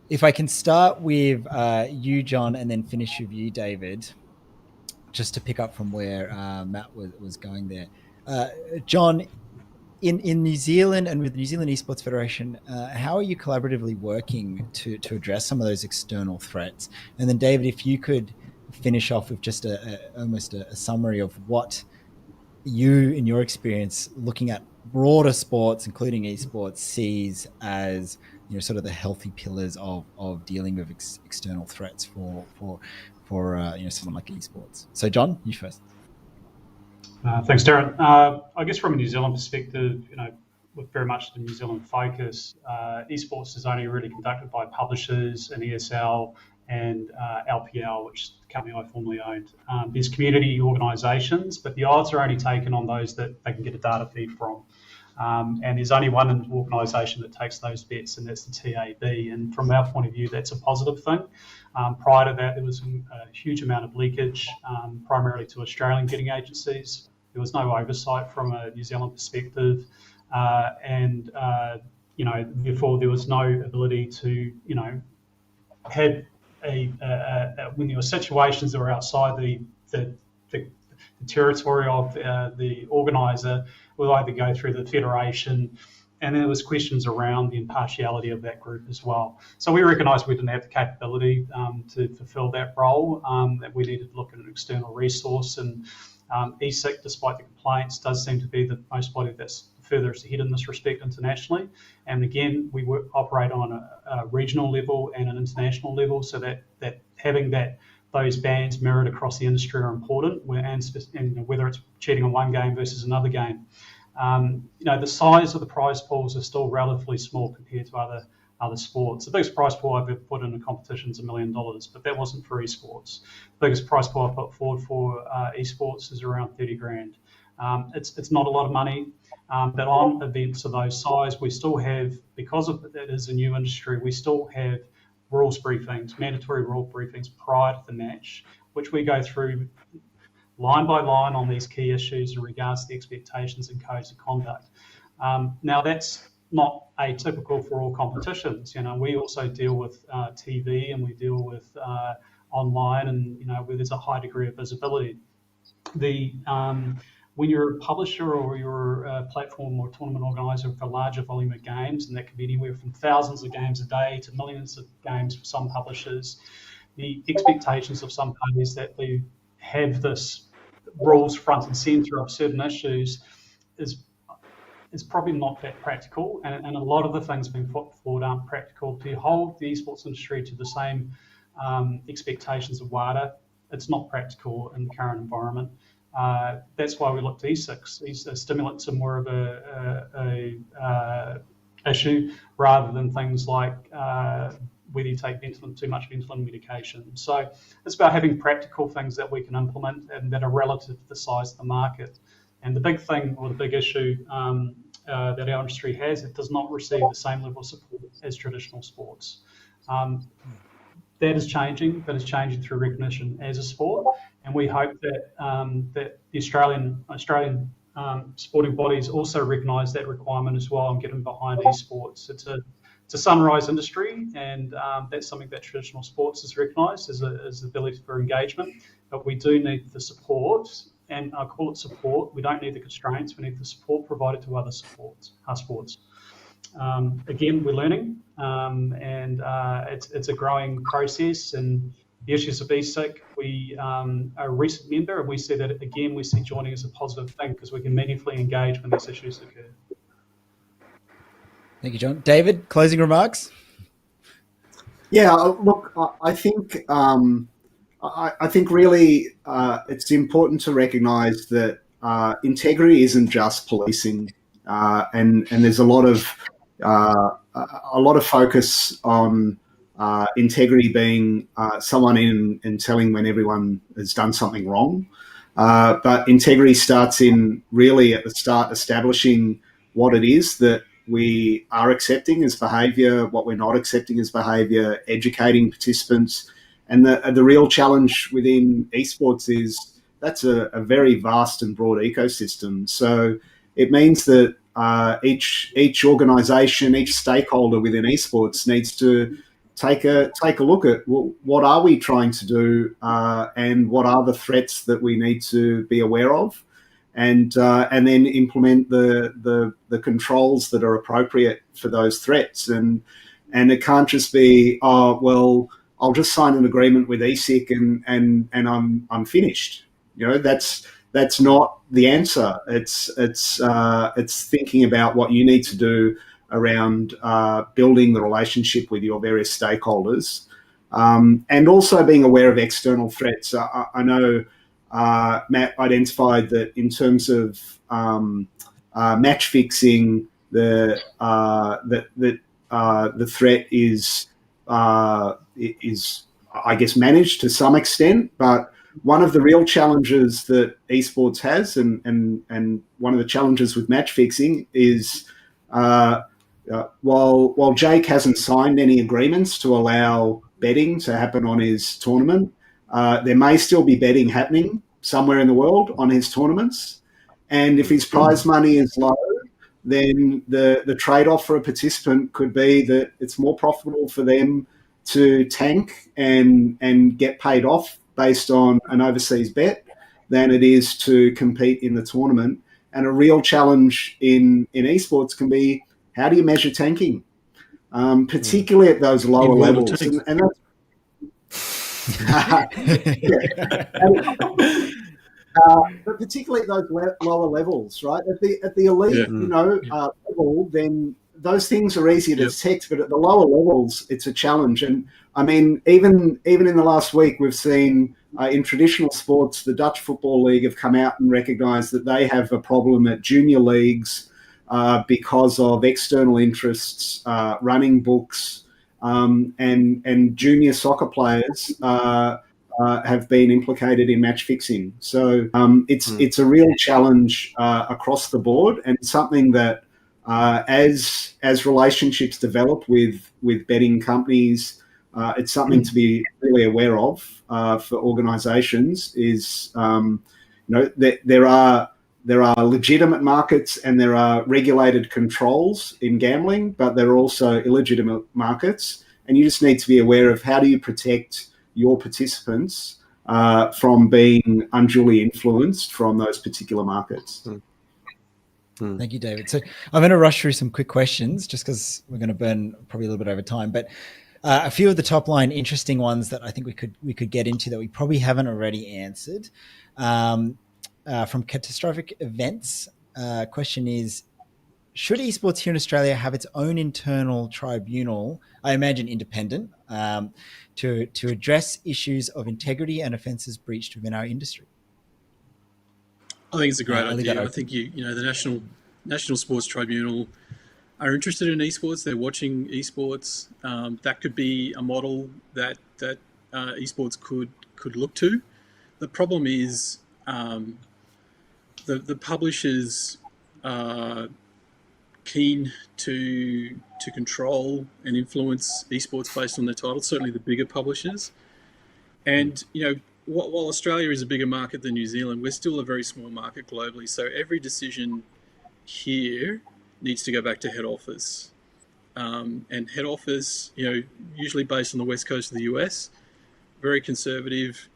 if I can start with you, John, and then finish with you, David, just to pick up from where Matt was going there. John, in New Zealand and with the New Zealand Esports Federation, how are you collaboratively working to address some of those external threats? And then David, if you could finish off with just almost a summary of what you, in your experience, looking at broader sports, including esports, sees as sort of the healthy pillars of dealing with external threats for something like esports. So, John, you first. Thanks, Darren. I guess from a New Zealand perspective, with very much the New Zealand focus, esports is only really conducted by publishers and ESL and LPL, which is the company I formerly owned. There's community organisations, but the odds are only taken on those that they can get a data feed from. And there's only one organisation that takes those bets, and that's the TAB. And from our point of view, that's a positive thing. Prior to that, there was a huge amount of leakage, primarily to Australian betting agencies. There was no oversight from a New Zealand perspective, and therefore there was no ability to, have when there were situations that were outside the territory of the organiser, will either go through the federation, and there was questions around the impartiality of that group as well. So we recognised we didn't have the capability to fulfil that role, that we needed to look at an external resource, and ESIC, despite the complaints, does seem to be the most body that's furthest ahead in this respect internationally. And again, we operate on a regional level and an international level, so that having that those bans mirrored across the industry are important, and whether it's cheating on one game versus another game. The size of the prize pools are still relatively small compared to other sports. The biggest prize pool I've ever put in a competition is $1 million, but that wasn't for esports. The biggest prize pool I put forward for esports is around 30 grand. It's not a lot of money, but on events of those size, we still have, because of that is a new industry, we still have rules briefings, mandatory rule briefings prior to the match, which we go through line by line on these key issues in regards to the expectations and codes of conduct. Now, that's not atypical for all competitions. We also deal with TV, and we deal with online, and where there's a high degree of visibility. When you're a publisher or you're a platform or tournament organizer for a larger volume of games, and that can be anywhere from thousands of games a day to millions of games for some publishers, the expectations of some parties that they have this rules front and centre of certain issues is probably not that practical, and a lot of the things being put forward aren't practical. To hold the esports industry to the same expectations of WADA, it's not practical in the current environment. That's why we look to E6. Stimulants are more of a issue rather than things like whether you take too much Ventolin medication. So it's about having practical things that we can implement and that are relative to the size of the market. And the big thing, or the big issue that our industry has, it does not receive the same level of support as traditional sports. That is changing, but it's changing through recognition as a sport. And we hope that that the Australian sporting bodies also recognise that requirement as well and get them behind esports. It's a sunrise industry, and that's something that traditional sports has recognised as the ability for engagement. But we do need the support, and I call it support. We don't need the constraints. We need the support provided to other sports. Again, we're learning, and it's a growing process. And the issues of ESIC, we are a recent member, and we see that, again, we see joining as a positive thing because we can meaningfully engage when these issues occur. Thank you, John. David, closing remarks? Yeah, look, I think really it's important to recognise that integrity isn't just policing, and there's a lot of focus on integrity being someone in and telling when everyone has done something wrong. But integrity starts in really at the start establishing what it is that we are accepting as behaviour, what we're not accepting as behaviour, educating participants. And the real challenge within esports is that's a very vast and broad ecosystem. So it means that each organisation, each stakeholder within esports needs to take a look at what are we trying to do, and what are the threats that we need to be aware of, and then implement the controls that are appropriate for those threats. And it can't just be, oh well, I'll just sign an agreement with ESIC and I'm finished. That's not the answer. It's thinking about what you need to do around building the relationship with your various stakeholders, and also being aware of external threats. I know Matt identified that in terms of match fixing, the threat is I guess managed to some extent, but one of the real challenges that esports has, and one of the challenges with match fixing is while Jake hasn't signed any agreements to allow betting to happen on his tournament, there may still be betting happening somewhere in the world on his tournaments. And if his prize money is low, then the trade-off for a participant could be that it's more profitable for them to tank and get paid off based on an overseas bet than it is to compete in the tournament. And a real challenge in esports can be, how do you measure tanking, particularly at those lower levels? And but particularly at those lower levels, right? At the elite, level, then those things are easy to Yep. detect, but at the lower levels, it's a challenge. And I mean, even in the last week, we've seen in traditional sports, the Dutch Football League have come out and recognised that they have a problem at junior leagues because of external interests, running books, and junior soccer players have been implicated in match fixing. So it's a real challenge across the board, and something that as relationships develop with betting companies, it's something to be really aware of for organisations. Is there are legitimate markets and there are regulated controls in gambling, but there are also illegitimate markets, and you just need to be aware of how do you protect your participants from being unduly influenced from those particular markets. Thank you, David. So I'm going to rush through some quick questions just because we're going to burn probably a little bit over time. But a few of the top line interesting ones that I think we could get into that we probably haven't already answered. From Catastrophic Events, question is, should esports here in Australia have its own internal tribunal, I imagine independent, to address issues of integrity and offences breached within our industry? I think it's a great idea. I think the National Sports Tribunal are interested in esports. They're watching esports. That could be a model that esports could look to. The problem is the publishers are keen to control and influence esports based on their titles. Certainly, the bigger publishers, and while Australia is a bigger market than New Zealand, we're still a very small market globally. So every decision here needs to go back to head office. And head office, usually based on the west coast of the US, very conservative.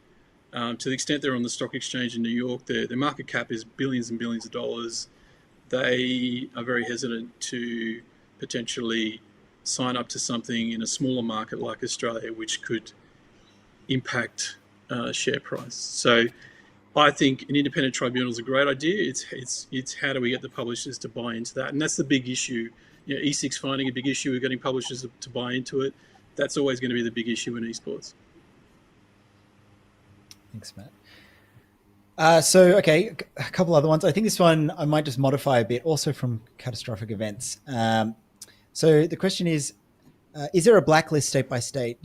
To the extent they're on the stock exchange in New York, their market cap is billions and billions of dollars. They are very hesitant to potentially sign up to something in a smaller market like Australia, which could impact share price. So I think an independent tribunal is a great idea. It's how do we get the publishers to buy into that, and that's the big issue. E6 finding a big issue with getting publishers to buy into it. That's always going to be the big issue in esports. Thanks, Matt. So, okay, a couple other ones. I think this one I might just modify a bit, also from Catastrophic Events. So the question is there a blacklist state by state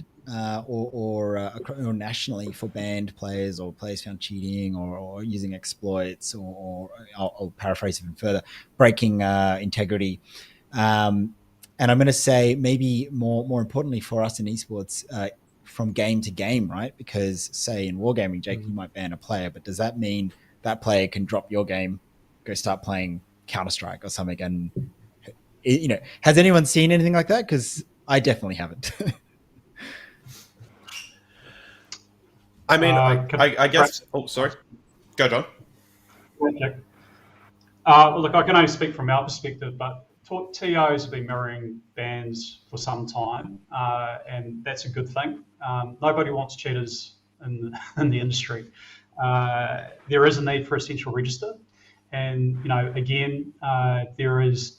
or nationally for banned players or players found cheating or using exploits or I'll paraphrase even further, breaking integrity? And I'm going to say maybe more importantly for us in esports, from game to game, right? Because say in wargaming, Jake, you might ban a player, but does that mean that player can drop your game, go start playing Counter-Strike or something? And has anyone seen anything like that? Because I definitely haven't. I mean, I guess. Oh, sorry. Go, John. Okay. Look, I can only speak from our perspective, but TOs have been mirroring bans for some time, and that's a good thing. Nobody wants cheaters in the industry. There is a need for a central register, and again, there is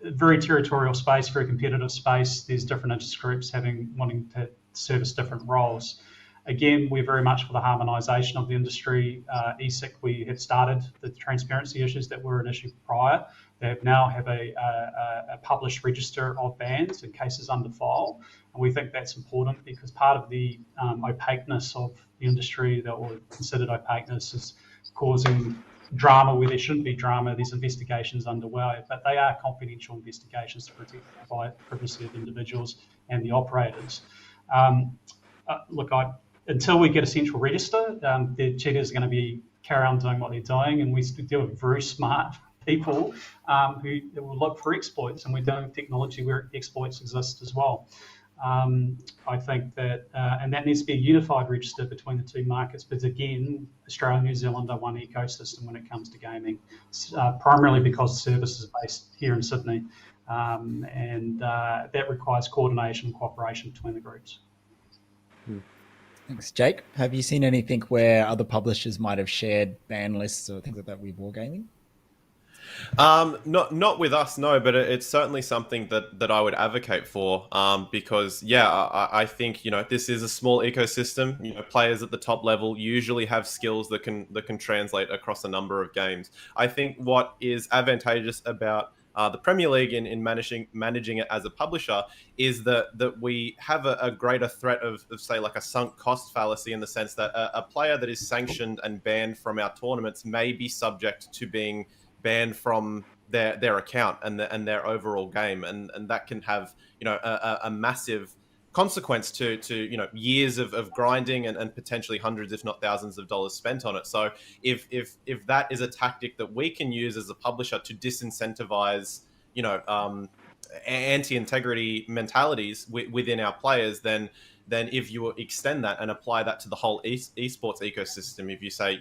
very territorial space, very competitive space. There's different interest groups wanting to service different roles. Again, we're very much for the harmonisation of the industry. ESIC, we have started the transparency issues that were an issue prior. They now have a published register of bans and cases under file. And we think that's important because part of the opaqueness of the industry, or considered opaqueness, is causing drama where there shouldn't be drama. There's investigations underway, but they are confidential investigations to protect the privacy of individuals and the operators. Until we get a central register, the cheaters are going to be carry on doing what they're doing, and we deal with very smart people who will look for exploits, and we're dealing with technology where exploits exist as well. I think that, and that needs to be a unified register between the two markets, but again, Australia and New Zealand are one ecosystem when it comes to gaming, primarily because the service is based here in Sydney, and that requires coordination and cooperation between the groups. Thanks, Jake. Have you seen anything where other publishers might have shared ban lists or things like that with wargaming? Not with us, no, but it's certainly something that I would advocate for, because I think this is a small ecosystem. Players at the top level usually have skills that can translate across a number of games. I think what is advantageous about the Premier League in managing it as a publisher is that we have a greater threat of say like a sunk cost fallacy, in the sense that a player that is sanctioned and banned from our tournaments may be subject to being banned from their account and their overall game, and that can have a massive consequence to years of grinding and potentially hundreds if not thousands of dollars spent on it. So if that is a tactic that we can use as a publisher to disincentivize anti-integrity mentalities within our players, then if you extend that and apply that to the whole esports ecosystem, if you say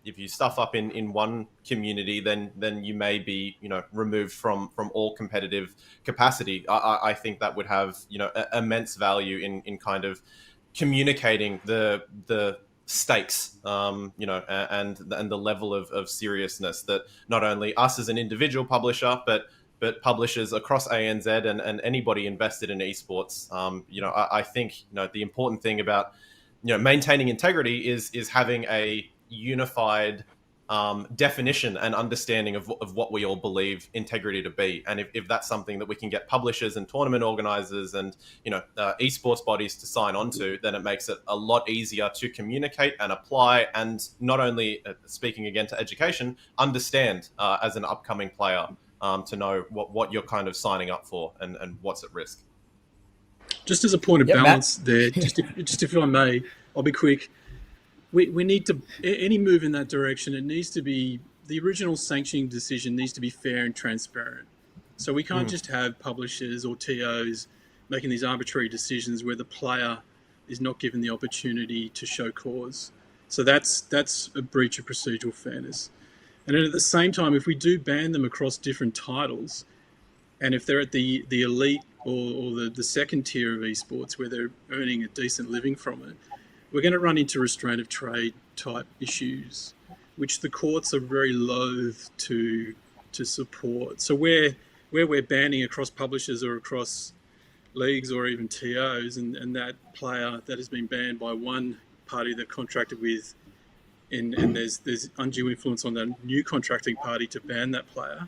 if you stuff up in one community, then you may be removed from all competitive capacity. I think that would have immense value in kind of communicating the stakes, and the level of seriousness that not only us as an individual publisher, but publishers across ANZ and anybody invested in esports. I think the important thing about maintaining integrity is having a unified definition and understanding of what we all believe integrity to be. And if that's something that we can get publishers and tournament organizers and esports bodies to sign on to, then it makes it a lot easier to communicate and apply, and not only speaking again to education, understand as an upcoming player, to know what you're kind of signing up for and what's at risk. Just as a point of balance Matt. there, just if I may, I'll be quick. We need to, any move in that direction, it needs to be, the original sanctioning decision needs to be fair and transparent. So we can't just have publishers or TOs making these arbitrary decisions where the player is not given the opportunity to show cause. So that's a breach of procedural fairness. And then at the same time, if we do ban them across different titles, and if they're at the elite or the second tier of esports where they're earning a decent living from it, we're going to run into restraint of trade type issues, which the courts are very loath to support. So where we're banning across publishers or across leagues or even TOs, and that player that has been banned by one party they're contracted with, and there's undue influence on that new contracting party to ban that player,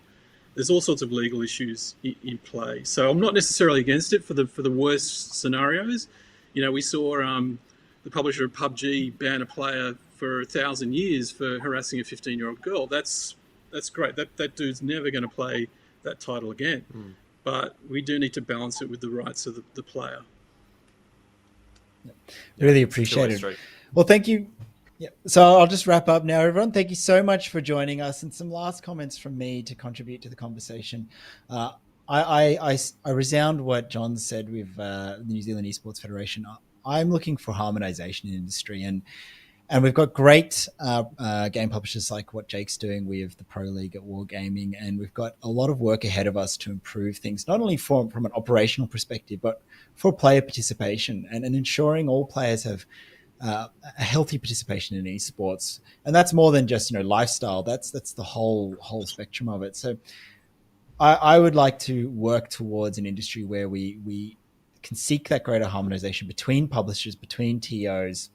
there's all sorts of legal issues in play. So I'm not necessarily against it for the worst scenarios. We saw the publisher of PUBG ban a player for 1,000 years for harassing a 15-year-old girl. That's great. That dude's never going to play that title again. But we do need to balance it with the rights of the player. Really appreciate it. Well, thank you. Yeah. So I'll just wrap up now, everyone. Thank you so much for joining us, and some last comments from me to contribute to the conversation. I resound what John said with the New Zealand Esports Federation. I'm looking for harmonization in industry, and we've got great game publishers like what Jake's doing with the Pro League at Wargaming, and we've got a lot of work ahead of us to improve things, not only from an operational perspective, but for player participation and ensuring all players have a healthy participation in esports. And that's more than just lifestyle. That's the whole spectrum of it. So I would like to work towards an industry where we can seek that greater harmonization between publishers, between TOs,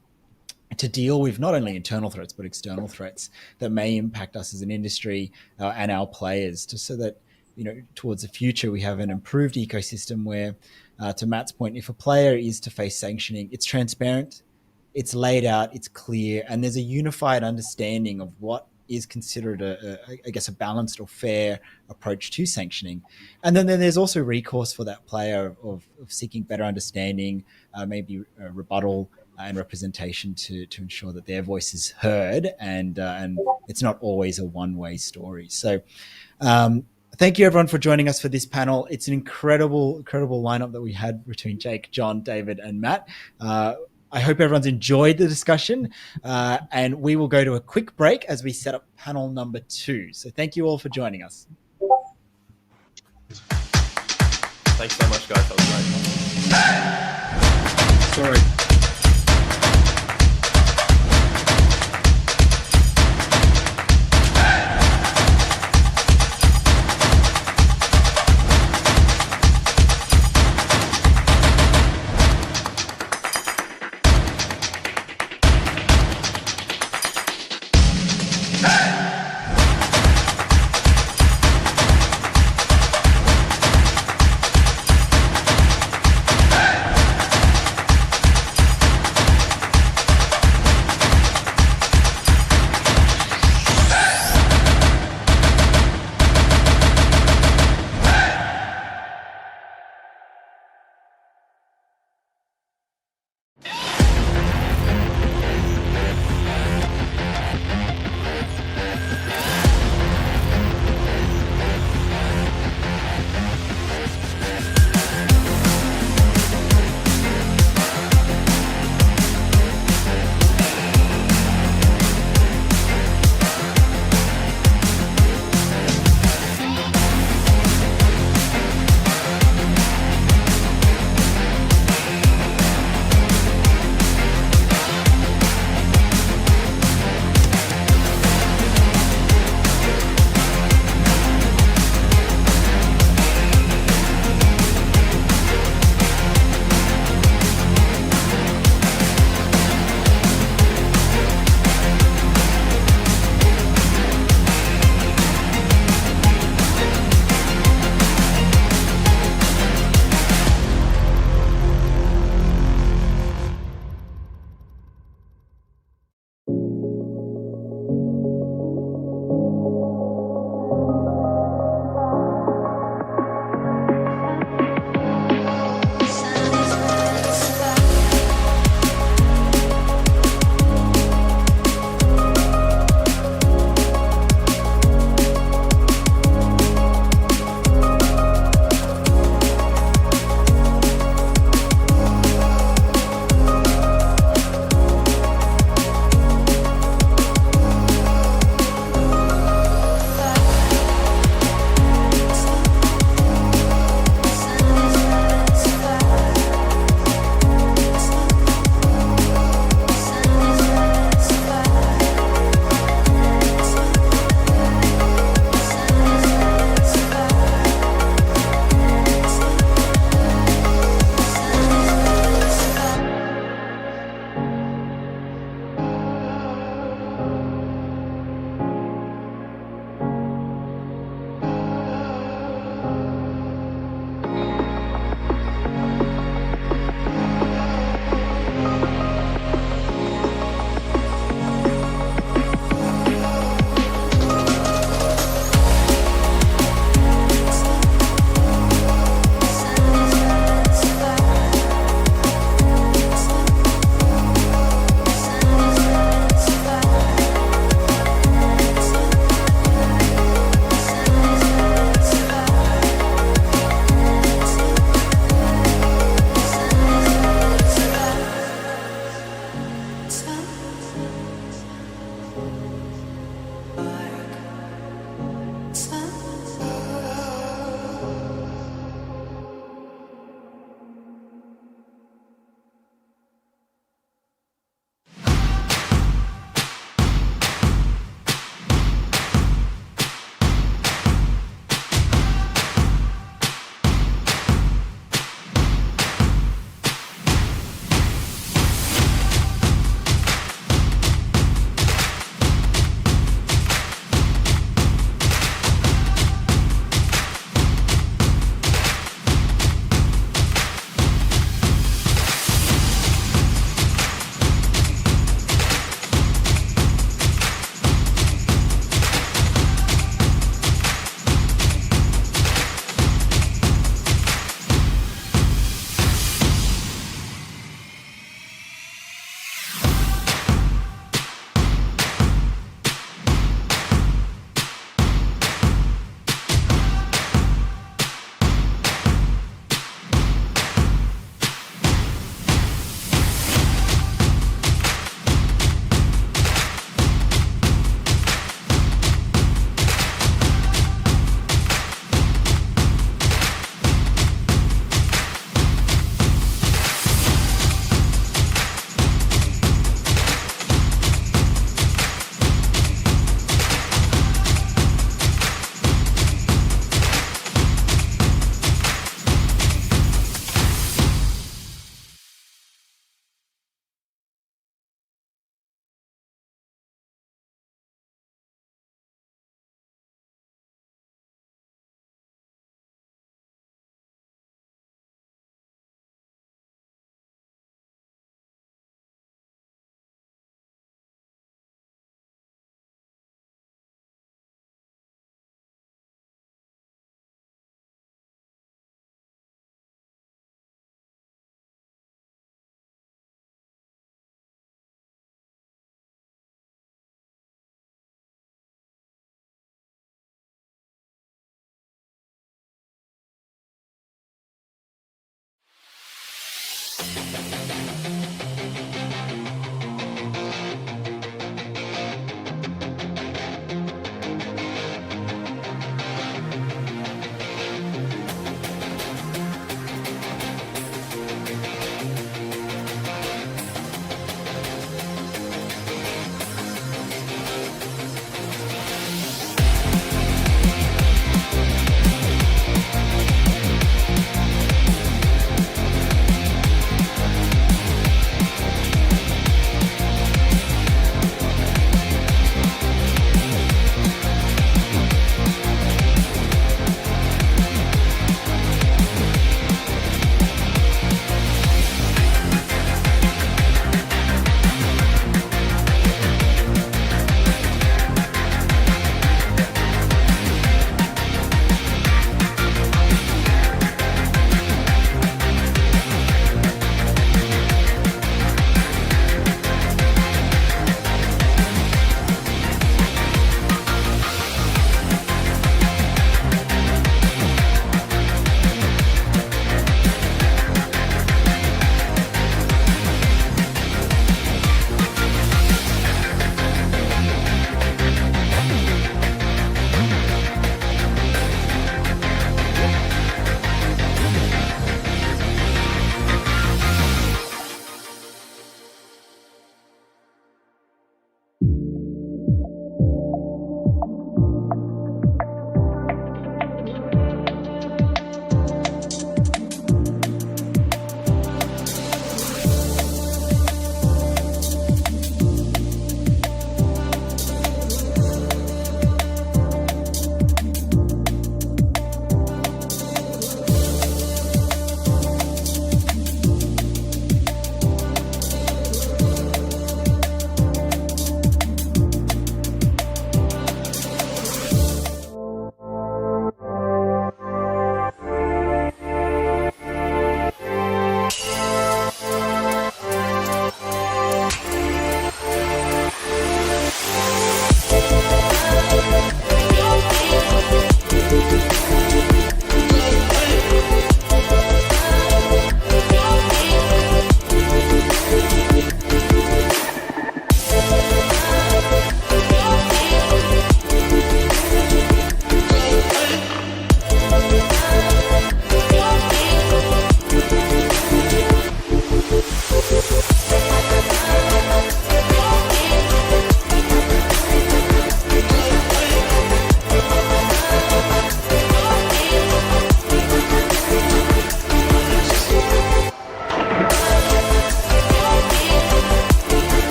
to deal with not only internal threats but external threats that may impact us as an industry and our players, just so that towards the future we have an improved ecosystem where, to Matt's point, if a player is to face sanctioning, it's transparent, it's laid out, it's clear, and there's a unified understanding of what is considered a balanced or fair approach to sanctioning. And then there's also recourse for that player of seeking better understanding, maybe a rebuttal and representation to ensure that their voice is heard, and it's not always a one-way story. So thank you everyone for joining us for this panel. It's an incredible lineup that we had between Jake, John, David, and Matt. I hope everyone's enjoyed the discussion, and we will go to a quick break as we set up panel number 2. So thank you all for joining us. Thanks so much, guys. That was great. Sorry.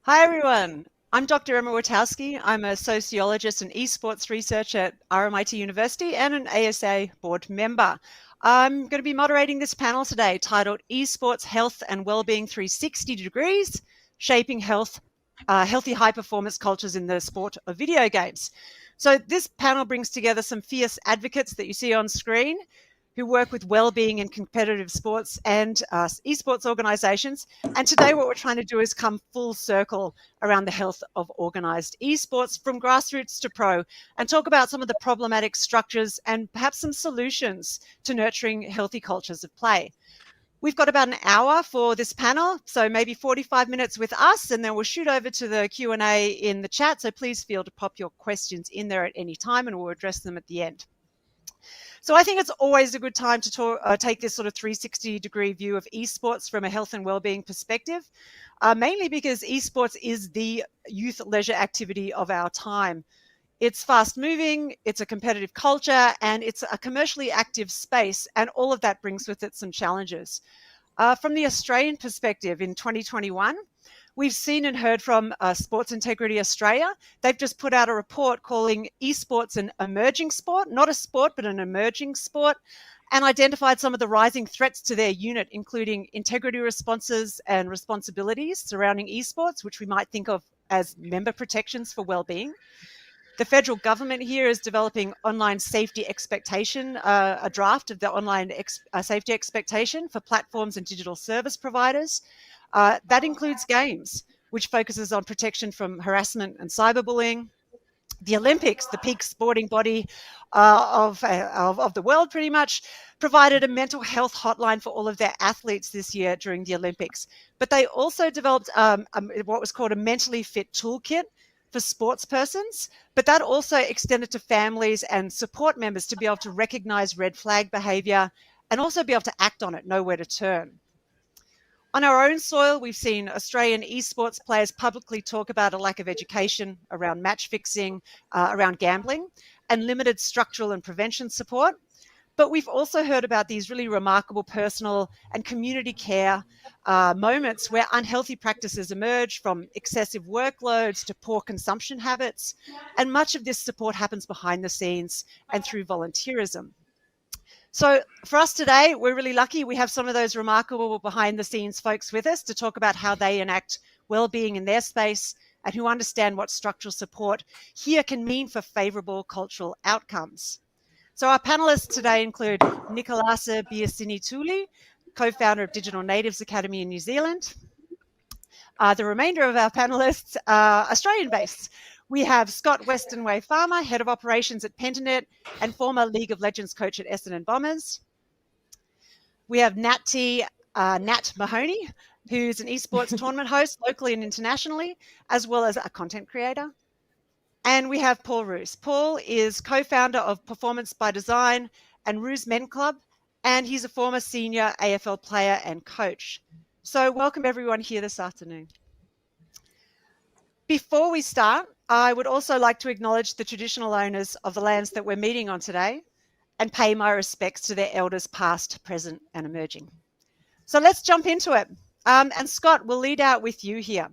Hi, everyone. I'm Dr. Emma Witowski. I'm a sociologist and esports researcher at RMIT University and an AESA board member. I'm going to be moderating this panel today titled Esports Health and Wellbeing 360 Degrees, Shaping Healthy High-Performance Cultures in the Sport of Video Games. So this panel brings together some fierce advocates that you see on screen who work with well-being in competitive sports and esports organizations. And today what we're trying to do is come full circle around the health of organized esports from grassroots to pro and talk about some of the problematic structures and perhaps some solutions to nurturing healthy cultures of play. We've got about an hour for this panel, so maybe 45 minutes with us, and then we'll shoot over to the Q&A in the chat. So please feel to pop your questions in there at any time and we'll address them at the end. So I think it's always a good time to take this sort of 360-degree view of esports from a health and wellbeing perspective, mainly because esports is the youth leisure activity of our time. It's fast-moving, it's a competitive culture, and it's a commercially active space, and all of that brings with it some challenges. From the Australian perspective in 2021, we've seen and heard from Sports Integrity Australia. They've just put out a report calling esports an emerging sport, not a sport, but an emerging sport, and identified some of the rising threats to their unit, including integrity responses and responsibilities surrounding esports, which we might think of as member protections for well-being. The federal government here is developing online safety expectation, a draft of the online safety expectation for platforms and digital service providers. That includes games, which focuses on protection from harassment and cyberbullying. The Olympics, the peak sporting body of the world pretty much, provided a mental health hotline for all of their athletes this year during the Olympics. But they also developed what was called a mentally fit toolkit for sports persons, but that also extended to families and support members to be able to recognize red flag behavior and also be able to act on it, know where to turn. On our own soil, we've seen Australian esports players publicly talk about a lack of education around match fixing, around gambling, and limited structural and prevention support. But we've also heard about these really remarkable personal and community care moments where unhealthy practices emerge, from excessive workloads to poor consumption habits. And much of this support happens behind the scenes and through volunteerism. So for us today, we're really lucky. We have some of those remarkable behind the scenes folks with us to talk about how they enact well-being in their space and who understand what structural support here can mean for favorable cultural outcomes. So our panelists today include Nicolasa Biasini-Tuli, co-founder of Digital Natives Academy in New Zealand. The remainder of our panelists are Australian-based. We have Scott Westonway Farmer, Head of Operations at Pentanet and former League of Legends coach at Essendon Bombers. We have Nat Mahoney, who's an esports tournament host locally and internationally, as well as a content creator. And we have Paul Roos. Paul is co-founder of Performance by Design and Roos Men Club, and he's a former senior AFL player and coach. So welcome everyone here this afternoon. Before we start, I would also like to acknowledge the traditional owners of the lands that we're meeting on today and pay my respects to their elders past, present, and emerging. So let's jump into it. And Scott, we'll lead out with you here.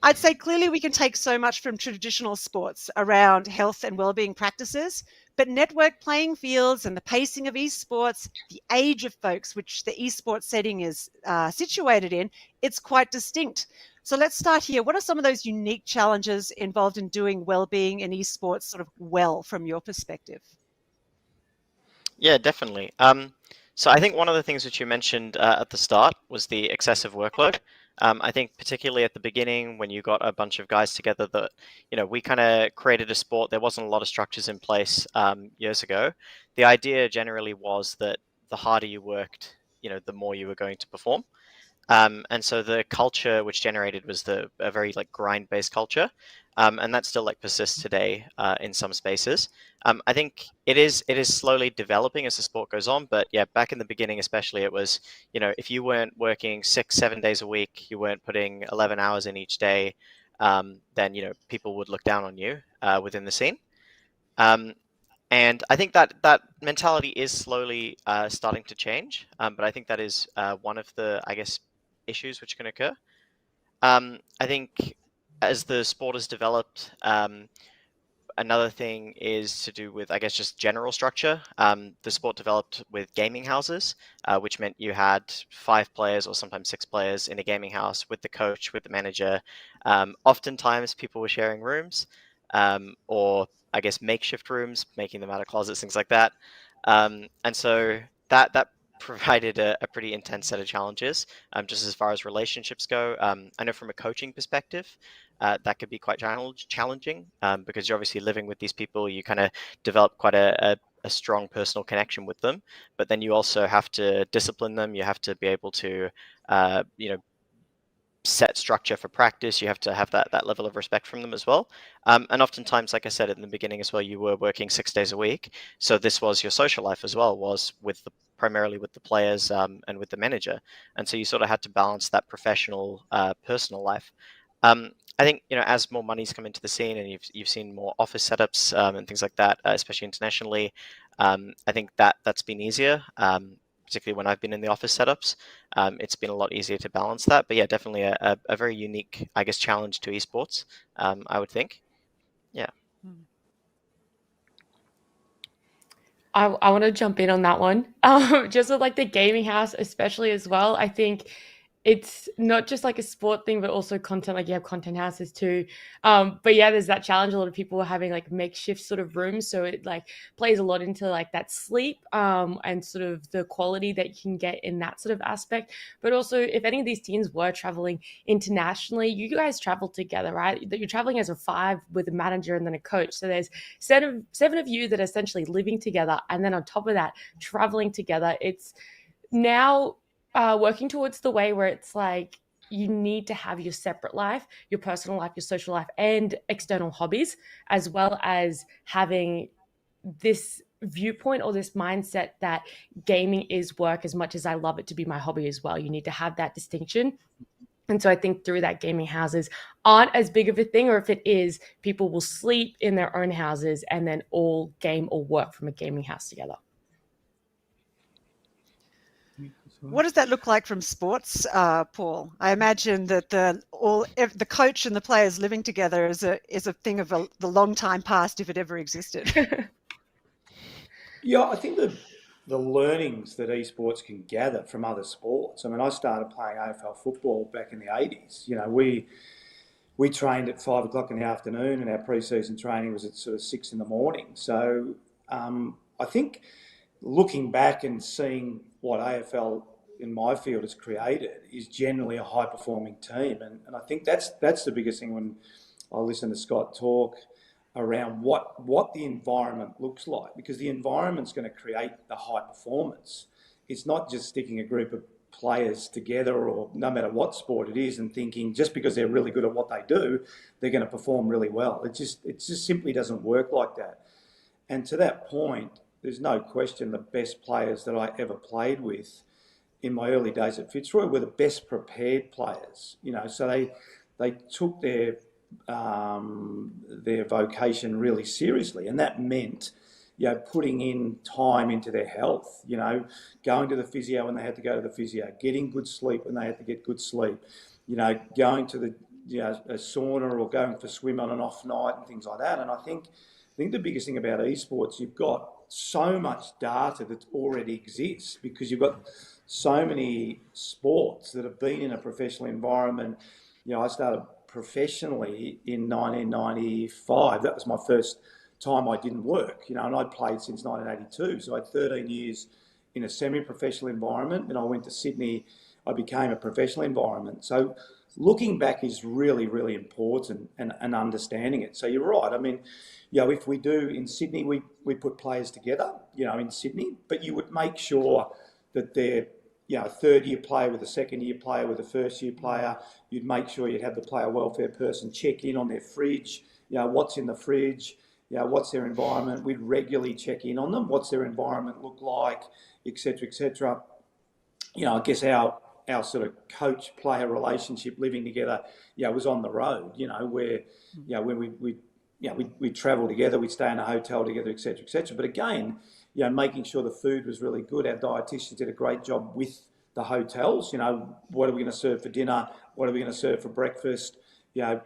I'd say clearly we can take so much from traditional sports around health and wellbeing practices, but network playing fields and the pacing of esports, the age of folks which the esports setting is situated in, it's quite distinct. So let's start here. What are some of those unique challenges involved in doing wellbeing in esports sort of well from your perspective? Yeah, definitely. So I think one of the things that you mentioned at the start was the excessive workload. I think particularly at the beginning when you got a bunch of guys together that, we kind of created a sport. There wasn't a lot of structures in place years ago. The idea generally was that the harder you worked, the more you were going to perform. And so the culture which generated was a very grind-based culture. and that still like persists today in some spaces. I think it is slowly developing as the sport goes on, but yeah, back in the beginning especially, it was, if you weren't working 6-7 days a week, you weren't putting 11 hours in each day, then people would look down on you within the scene. And I think that mentality is slowly starting to change, but I think that is one of the, I guess, issues which can occur. I think as the sport has developed, another thing is to do with, I guess, just general structure. The sport developed with gaming houses, which meant you had 5 players or sometimes 6 players in a gaming house with the coach, with the manager. Oftentimes people were sharing rooms, or I guess makeshift rooms, making them out of closets, things like that. And so that provided a pretty intense set of challenges, just as far as relationships go. I know from a coaching perspective, that could be quite challenging, because you're obviously living with these people. You kind of develop quite a strong personal connection with them, but then you also have to discipline them. You have to be able to, set structure for practice. You have to have that level of respect from them as well. And oftentimes, like I said in the beginning as well, you were working 6 days a week. So this was your social life as well, was primarily with the players and with the manager. And so you sort of had to balance that professional, personal life. I think, as more money's come into the scene and you've seen more office setups and things like that, especially internationally, I think that's been easier. Particularly when I've been in the office setups, it's been a lot easier to balance that. But yeah, definitely a very unique, I guess, challenge to esports, I would think. Yeah. I want to jump in on that one. Just with like the gaming house, especially as well. I think it's not just like a sport thing, but also content. Like you have content houses too. But yeah, there's that challenge. A lot of people are having like makeshift sort of rooms, so it like plays a lot into like that sleep and sort of the quality that you can get in that sort of aspect. But also, if any of these teams were traveling internationally, you guys travel together, right? That you're traveling as a 5 with a manager and then a coach. So there's seven of you that are essentially living together, and then on top of that, traveling together. It's now working towards the way where it's like you need to have your separate life, your personal life, your social life, and external hobbies, as well as having this viewpoint or this mindset that gaming is work as much as I love it to be my hobby as well. You need to have that distinction. And so I think through that, gaming houses aren't as big of a thing, or if it is, people will sleep in their own houses and then all game or work from a gaming house together. What does that look like from sports, Paul? I imagine that the coach and the players living together is a thing of the long time past, if it ever existed. Yeah, I think the learnings that esports can gather from other sports. I mean, I started playing AFL football back in the 80s. We trained at 5 o'clock in the afternoon, and our pre-season training was at sort of 6 in the morning. So I think looking back and seeing what AFL in my field has created is generally a high-performing team, and I think that's the biggest thing when I listen to Scott talk around what the environment looks like, because the environment's going to create the high performance. It's not just sticking a group of players together, or no matter what sport it is, and thinking just because they're really good at what they do, they're going to perform really well. It just simply doesn't work like that. And to that point, there's no question the best players that I ever played with in my early days at Fitzroy were the best prepared players. So they took their vocation really seriously, and that meant putting in time into their health, going to the physio when they had to go to the physio, getting good sleep when they had to get good sleep, going to the a sauna or going for swim on an off night and things like that. And I think the biggest thing about esports, you've got so much data that already exists, because you've got so many sports that have been in a professional environment. I started professionally in 1995. That was my first time I didn't work, and I'd played since 1982. So I had 13 years in a semi-professional environment, and I went to Sydney. I became a professional environment. So looking back is really, really important, and understanding it. So you're right. I mean, if we do in Sydney, we put players together, in Sydney, but you would make sure that they're a third-year player with a second-year player with a first-year player. You'd make sure you'd have the player welfare person check in on their fridge. What's in the fridge? What's their environment? We'd regularly check in on them. What's their environment look like, etc., etc. I guess our sort of coach-player relationship living together, was on the road. Where, when we'd travel together, we'd stay in a hotel together, etc., etc. But again, making sure the food was really good. Our dietitians did a great job with the hotels. What are we going to serve for dinner? What are we going to serve for breakfast?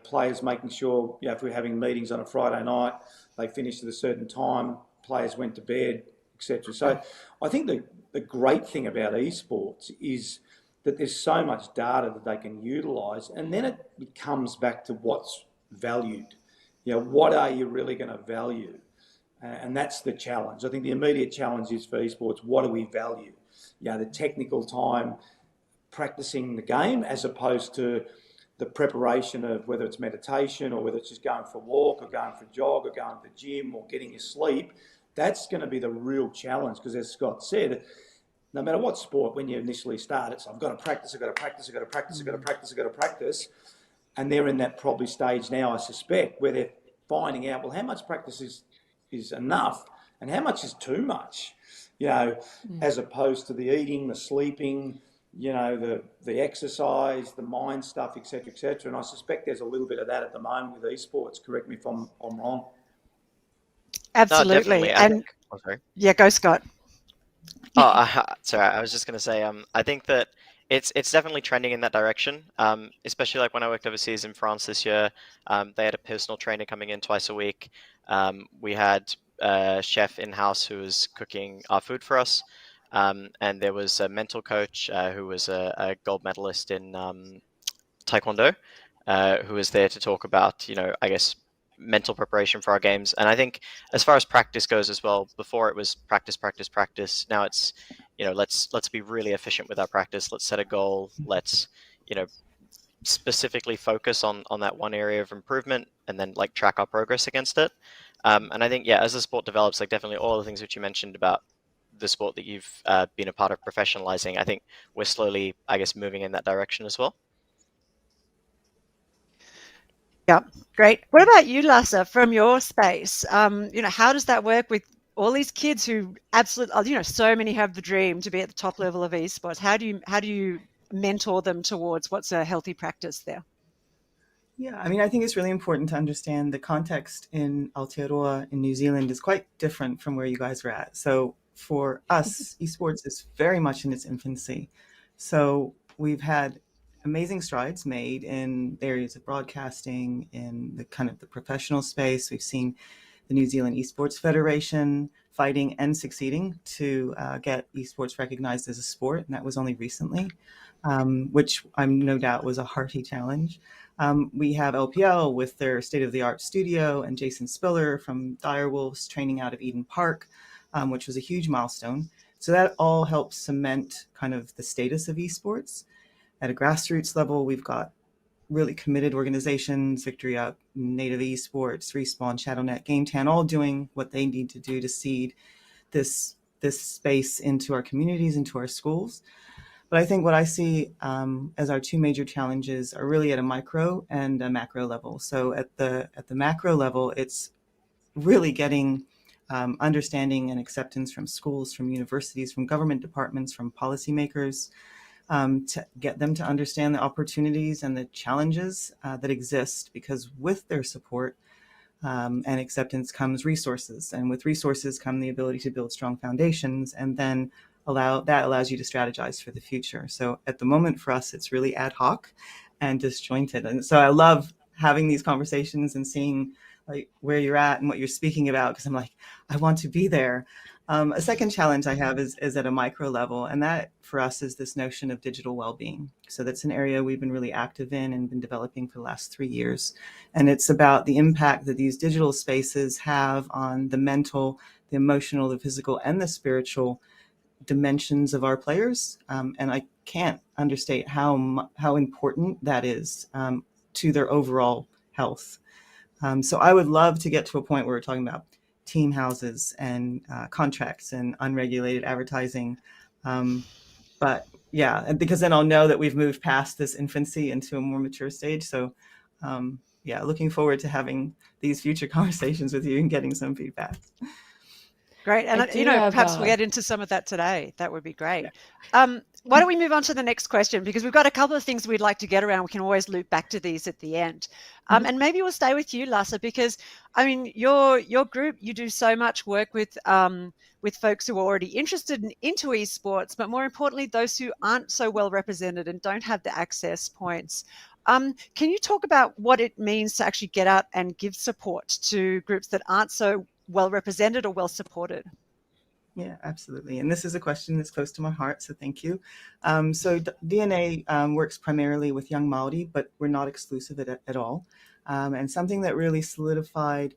Players making sure, if we're having meetings on a Friday night, they finished at a certain time, players went to bed, etc. So I think the great thing about esports is that there's so much data that they can utilise, and then it comes back to what's valued. What are you really going to value? And that's the challenge. I think the immediate challenge is for esports, what do we value? The technical time practicing the game, as opposed to the preparation of whether it's meditation or whether it's just going for a walk or going for a jog or going to the gym or getting your sleep. That's going to be the real challenge, because as Scott said, no matter what sport, when you initially start, it's I've got to practice, I've got to practice, I've got to practice, I've got to practice, I've got to practice. And they're in that probably stage now, I suspect, where they're finding out, well, how much practice is enough and how much is too much, as opposed to the eating, the sleeping, the exercise, the mind stuff, etc., etc. And I suspect there's a little bit of that at the moment with esports. Correct me if I'm wrong. Absolutely. No, and sorry. Yeah, go Scott. Sorry, I was just going to say, I think that it's definitely trending in that direction, especially like when I worked overseas in France this year. They had a personal trainer coming in twice a week. We had a chef in-house who was cooking our food for us. And there was a mental coach who was a gold medalist in Taekwondo, who was there to talk about, I guess, mental preparation for our games. And I think as far as practice goes as well, before it was practice, practice, practice. Now it's, let's be really efficient with our practice. Let's set a goal. Let's, specifically focus on that one area of improvement and then like track our progress against it. And I think, as the sport develops, like definitely all the things which you mentioned about the sport that you've been a part of professionalizing, I think we're slowly, I guess, moving in that direction as well. Yeah, great. What about you, Lassa, from your space? How does that work with all these kids who absolutely, so many have the dream to be at the top level of esports? How do you mentor them towards what's a healthy practice there? Yeah, I think it's really important to understand the context in Aotearoa in New Zealand is quite different from where you guys are at. So for us, esports is very much in its infancy. So we've had amazing strides made in areas of broadcasting, in the kind of the professional space. We've seen the New Zealand Esports Federation fighting and succeeding to get esports recognized as a sport, and that was only recently, which I'm no doubt was a hearty challenge. We have LPL with their state-of-the-art studio, and Jason Spiller from Direwolves training out of Eden Park, which was a huge milestone. So that all helps cement kind of the status of esports. At a grassroots level, we've got really committed organizations, Victory Up, Native Esports, Respawn, ShadowNet, GameTan, all doing what they need to do to seed this space into our communities, into our schools. But I think what I see as our two major challenges are really at a micro and a macro level. So at the macro level, it's really getting understanding and acceptance from schools, from universities, from government departments, from policymakers, to get them to understand the opportunities and the challenges that exist, because with their support and acceptance comes resources, and with resources come the ability to build strong foundations, and then allows you to strategize for the future. So at the moment for us, it's really ad hoc and disjointed. And so I love having these conversations and seeing like where you're at and what you're speaking about, because I'm like, I want to be there. A second challenge I have is at a micro level, and that for us is this notion of digital well-being. So that's an area we've been really active in and been developing for the last 3 years. And it's about the impact that these digital spaces have on the mental, the emotional, the physical, and the spiritual dimensions of our players. And I can't understate how important that is to their overall health. So I would love to get to a point where we're talking about team houses and contracts and unregulated advertising. But yeah, and because then I'll know that we've moved past this infancy into a more mature stage. So, yeah, looking forward to having these future conversations with you and getting some feedback. Great. And, perhaps we'll get into some of that today. That would be great. Why don't we move on to the next question? Because we've got a couple of things we'd like to get around. We can always loop back to these at the end. And maybe we'll stay with you, Lasse, because, I mean, your group, you do so much work with folks who are already interested into esports, but more importantly, those who aren't so well represented and don't have the access points. Can you talk about what it means to actually get out and give support to groups that aren't so well represented or well supported? Yeah, absolutely. And this is a question that's close to my heart, so thank you. So DNA works primarily with young Maori, but we're not exclusive at all. And something that really solidified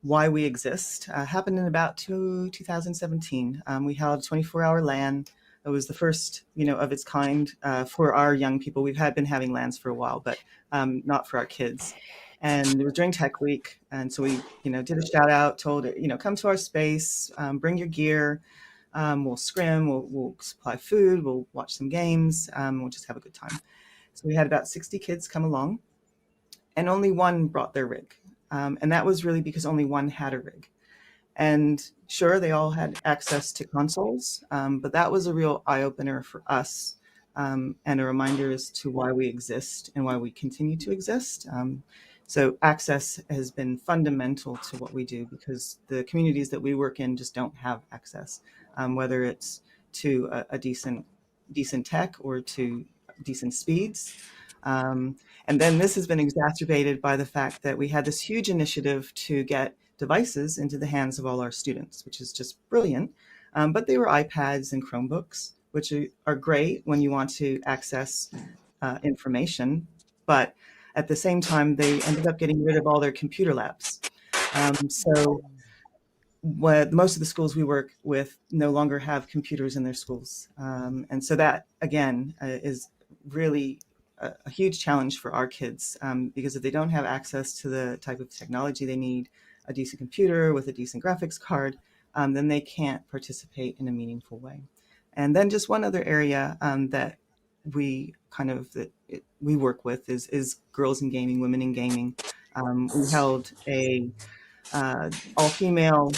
why we exist happened in about 2017. We held a 24-hour LAN. It was the first, of its kind for our young people. We've been having LANs for a while, but not for our kids. And it was during Tech Week. And so we, did a shout out, told it, come to our space, bring your gear. We'll scrim, we'll supply food, we'll watch some games, we'll just have a good time. So we had about 60 kids come along, and only one brought their rig. And that was really because only one had a rig. And sure, they all had access to consoles, but that was a real eye-opener for us, and a reminder as to why we exist and why we continue to exist. So access has been fundamental to what we do, because the communities that we work in just don't have access, whether it's to a decent tech or to decent speeds. And then this has been exacerbated by the fact that we had this huge initiative to get devices into the hands of all our students, which is just brilliant. But they were iPads and Chromebooks, which are great when you want to access information. But at the same time, they ended up getting rid of all their computer labs. So most of the schools we work with no longer have computers in their schools. And so that, again, is really a huge challenge for our kids, because if they don't have access to the type of technology they need, a decent computer with a decent graphics card, then they can't participate in a meaningful way. And then just one other area that we we work with is girls in gaming, women in gaming. We held a all-female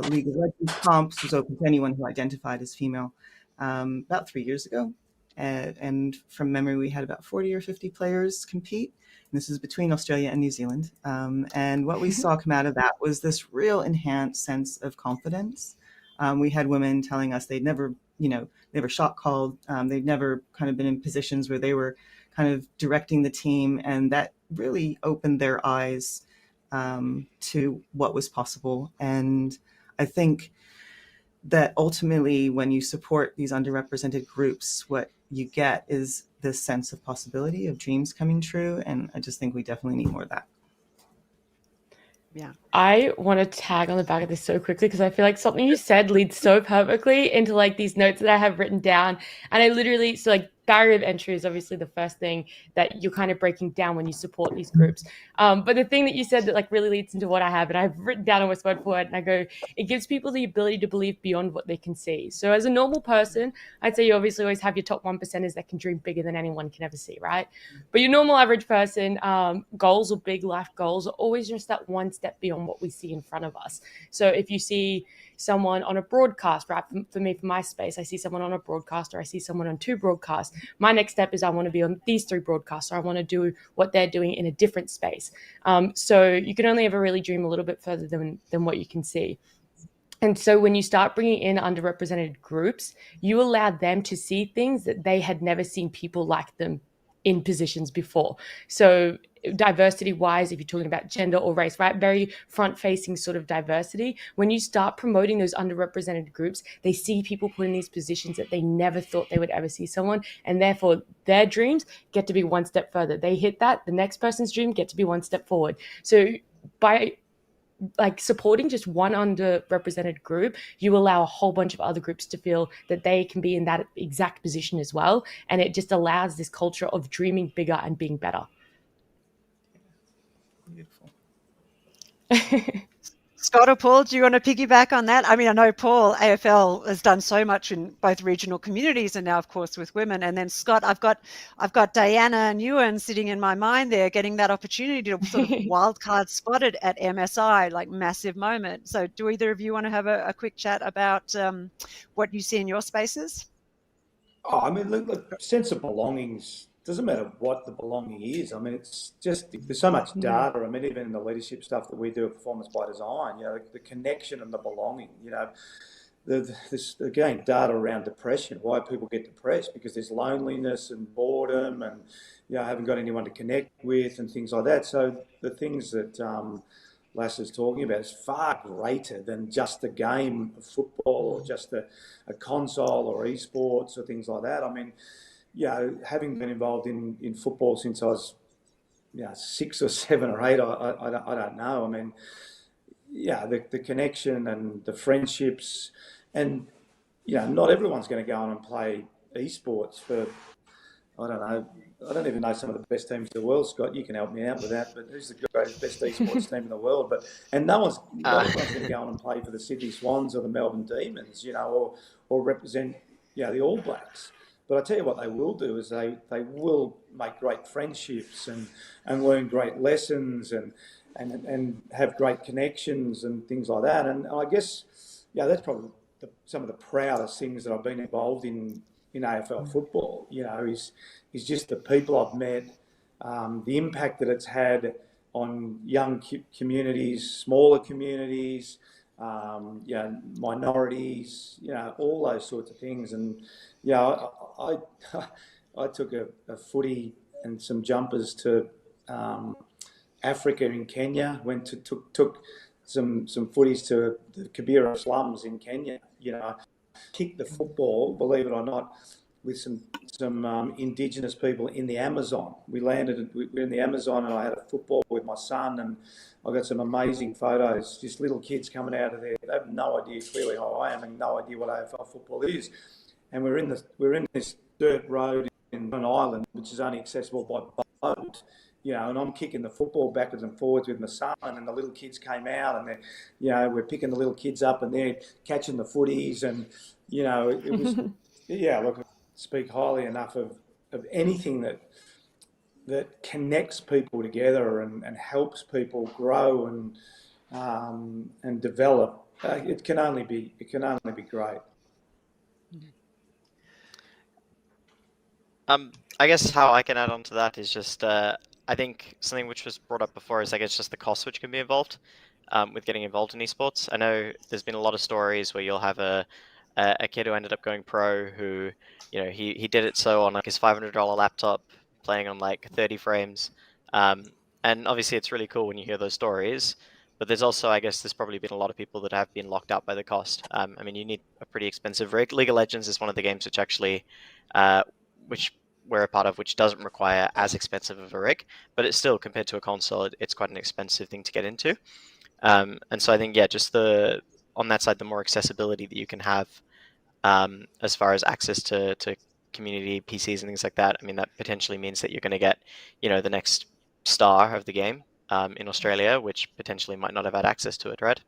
League of Legends comps, was open to anyone who identified as female, about 3 years ago. And from memory, we had about 40 or 50 players compete. And this is between Australia and New Zealand. And what we saw come out of that was this real enhanced sense of confidence. We had women telling us they'd never, never shot called. They'd never kind of been in positions where they were kind of directing the team. And that really opened their eyes to what was possible. And I think that ultimately, when you support these underrepresented groups, what you get is this sense of possibility, of dreams coming true. And I just think we definitely need more of that. Yeah. I want to tag on the back of this so quickly, because I feel like something you said leads so perfectly into like these notes that I have written down. And I literally, so like barrier of entry is obviously the first thing that you're kind of breaking down when you support these groups. But the thing that you said that like really leads into what I have, and I've written down almost word for word, and I go, it gives people the ability to believe beyond what they can see. So as a normal person, I'd say you obviously always have your top 1%ers that can dream bigger than anyone can ever see, right? But your normal average person, goals or big life goals are always just that one step beyond what we see in front of us. So if you see someone on a broadcast, right? For me, for my space, I see someone on a broadcast, or I see someone on 2 broadcasts. My next step is I want to be on these 3 broadcasts, or I want to do what they're doing in a different space. So you can only ever really dream a little bit further than what you can see. And so when you start bringing in underrepresented groups, you allow them to see things that they had never seen people like them in positions before. So diversity wise, if you're talking about gender or race, right? Very front facing sort of diversity. When you start promoting those underrepresented groups, they see people put in these positions that they never thought they would ever see someone. And therefore their dreams get to be one step further. They hit that, the next person's dream get to be one step forward. So by like supporting just one underrepresented group, you allow a whole bunch of other groups to feel that they can be in that exact position as well. And it just allows this culture of dreaming bigger and being better. Beautiful. Scott or Paul, do you want to piggyback on that? I mean, I know Paul, AFL has done so much in both regional communities and now, of course, with women. And then Scott, I've got Diana and Ewan sitting in my mind there, getting that opportunity to sort of wildcard spotted at MSI, like massive moment. So do either of you want to have a quick chat about what you see in your spaces? Oh, I mean, look, sense of belongings, doesn't matter what the belonging is. I mean, it's just, there's so much data. I mean, even in the leadership stuff that we do at Performance by Design, the connection and the belonging, this, again, data around depression, why people get depressed, because there's loneliness and boredom and, haven't got anyone to connect with and things like that. So the things that Lass is talking about is far greater than just a game of football or just a console or esports or things like that. I mean, having been involved in football since I was 6 or 7 or 8, I don't know. I mean, the connection and the friendships, and not everyone's going to go on and play esports for, I don't know. I don't even know some of the best teams in the world, Scott. You can help me out with that. But who's the greatest, best esports team in the world? And not everyone's going to go on and play for the Sydney Swans or the Melbourne Demons, or represent the All Blacks. But I tell you what they will do is they will make great friendships and learn great lessons and have great connections and things like that. And I guess that's probably some of the proudest things that I've been involved in AFL football. Is just the people I've met, the impact that it's had on young communities, smaller communities, minorities, all those sorts of things. And I took a footy and some jumpers to Africa in Kenya. Took some footies to the Kibera slums in Kenya. Kicked the football, believe it or not, with some indigenous people in the Amazon. We were in the Amazon, and I had a football with my son, and I got some amazing photos. Just little kids coming out of there. They have no idea clearly how I am, and no idea what AFL football is. And we're in this dirt road in an island, which is only accessible by boat. And I'm kicking the football backwards and forwards with my son, and the little kids came out, and we're picking the little kids up, and they're catching the footies, and it was look, I speak highly enough of anything that connects people together and helps people grow and develop. It can only be great. I guess how I can add on to that is just I think something which was brought up before is, I guess, just the cost which can be involved with getting involved in esports. I know there's been a lot of stories where you'll have a kid who ended up going pro who, he did it so on like his $500 laptop, playing on like 30 frames. And obviously it's really cool when you hear those stories. But there's also, I guess, there's probably been a lot of people that have been locked up by the cost. I mean, you need a pretty expensive rig. League of Legends is one of the games which actually, which we're a part of, which doesn't require as expensive of a rig, but it's still, compared to a console, it's quite an expensive thing to get into. And so I think, just on that side, the more accessibility that you can have as far as access to community PCs and things like that, I mean, that potentially means that you're going to get, the next star of the game in Australia, which potentially might not have had access to it, right?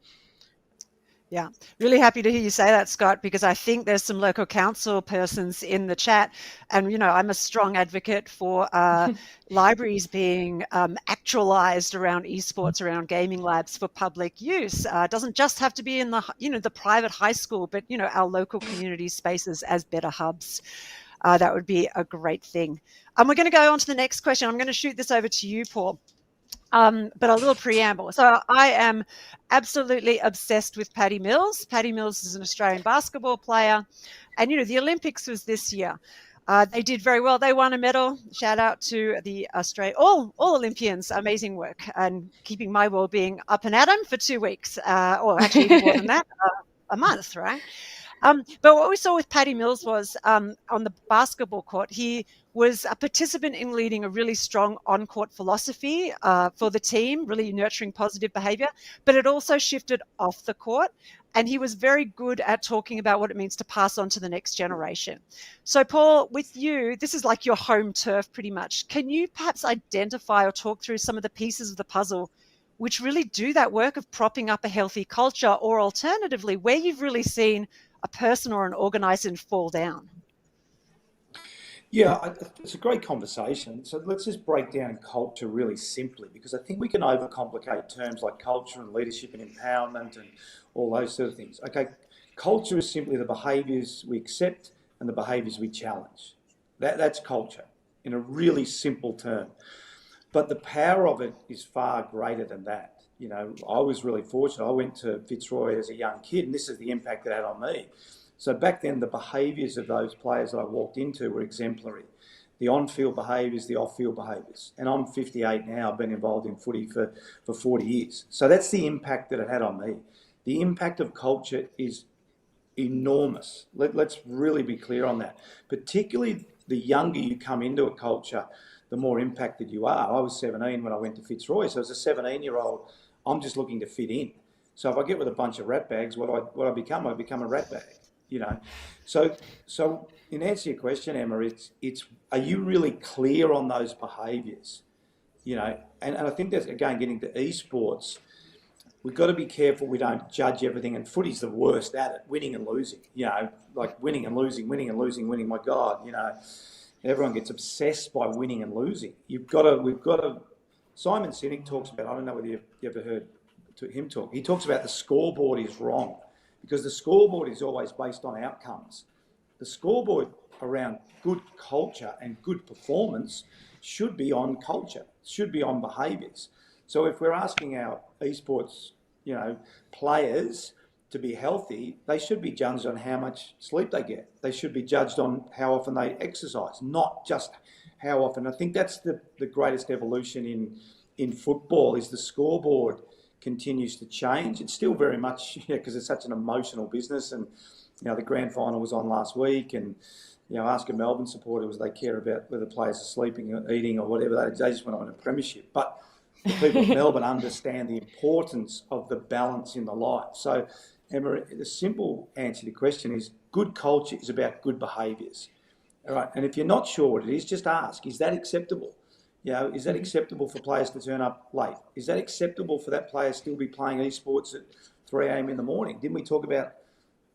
Yeah, really happy to hear you say that, Scott, because I think there's some local council persons in the chat. And, I'm a strong advocate for libraries being actualized around esports, around gaming labs for public use. It doesn't just have to be in the, the private high school, but, our local community spaces as better hubs. That would be a great thing. We're going to go on to the next question. I'm going to shoot this over to you, Paul. But a little preamble. So I am absolutely obsessed with Paddy Mills. Paddy Mills is an Australian basketball player. And, the Olympics was this year. They did very well. They won a medal. Shout out to the all Olympians. Amazing work and keeping my well-being up and at 'em for 2 weeks, or actually even more than that, a month, right? But what we saw with Paddy Mills was on the basketball court, he was a participant in leading a really strong on-court philosophy for the team, really nurturing positive behavior, but it also shifted off the court. And he was very good at talking about what it means to pass on to the next generation. So, Paul, with you, this is like your home turf pretty much. Can you perhaps identify or talk through some of the pieces of the puzzle which really do that work of propping up a healthy culture, or alternatively, where you've really seen a person or an organisation fall down? Yeah, it's a great conversation. So let's just break down culture really simply, because I think we can overcomplicate terms like culture and leadership and empowerment and all those sort of things. Okay, culture is simply the behaviours we accept and the behaviours we challenge. That's culture in a really simple term. But the power of it is far greater than that. You know, I was really fortunate. I went to Fitzroy as a young kid, and this is the impact it had on me. So back then, the behaviours of those players that I walked into were exemplary. The on-field behaviours, the off-field behaviours. And I'm 58 now. I've been involved in footy for 40 years. So that's the impact that it had on me. The impact of culture is enormous. Let's really be clear on that. Particularly the younger you come into a culture, the more impacted you are. I was 17 when I went to Fitzroy. So as a 17-year-old, I'm just looking to fit in. So if I get with a bunch of rat bags, what I become? I become a rat bag. You know, so in answer to your question, Emma, it's are you really clear on those behaviours? You know, and I think that's, again, getting to esports, we've got to be careful we don't judge everything, and footy's the worst at it, winning and losing. You know, like winning and losing. My God, you know, everyone gets obsessed by winning and losing. We've got to. Simon Sinek talks about, I don't know whether you've ever heard him talk. He talks about the scoreboard is wrong, because the scoreboard is always based on outcomes. The scoreboard around good culture and good performance should be on culture, should be on behaviours. So if we're asking our esports, you know, players to be healthy, they should be judged on how much sleep they get. They should be judged on how often they exercise, not just how often. I think that's the greatest evolution in football, is the scoreboard continues to change. It's still very much, because it's such an emotional business, and you know, the grand final was on last week, and you know, ask a Melbourne supporter, was they care about whether players are sleeping or eating or whatever. They just want to win a premiership. But the people of Melbourne understand the importance of the balance in the life. So, Emma, the simple answer to the question is, good culture is about good behaviours. All right, and if you're not sure what it is, just ask, is that acceptable? You know, is that acceptable for players to turn up late? Is that acceptable for that player still be playing esports at 3 a.m. in the morning? Didn't we talk about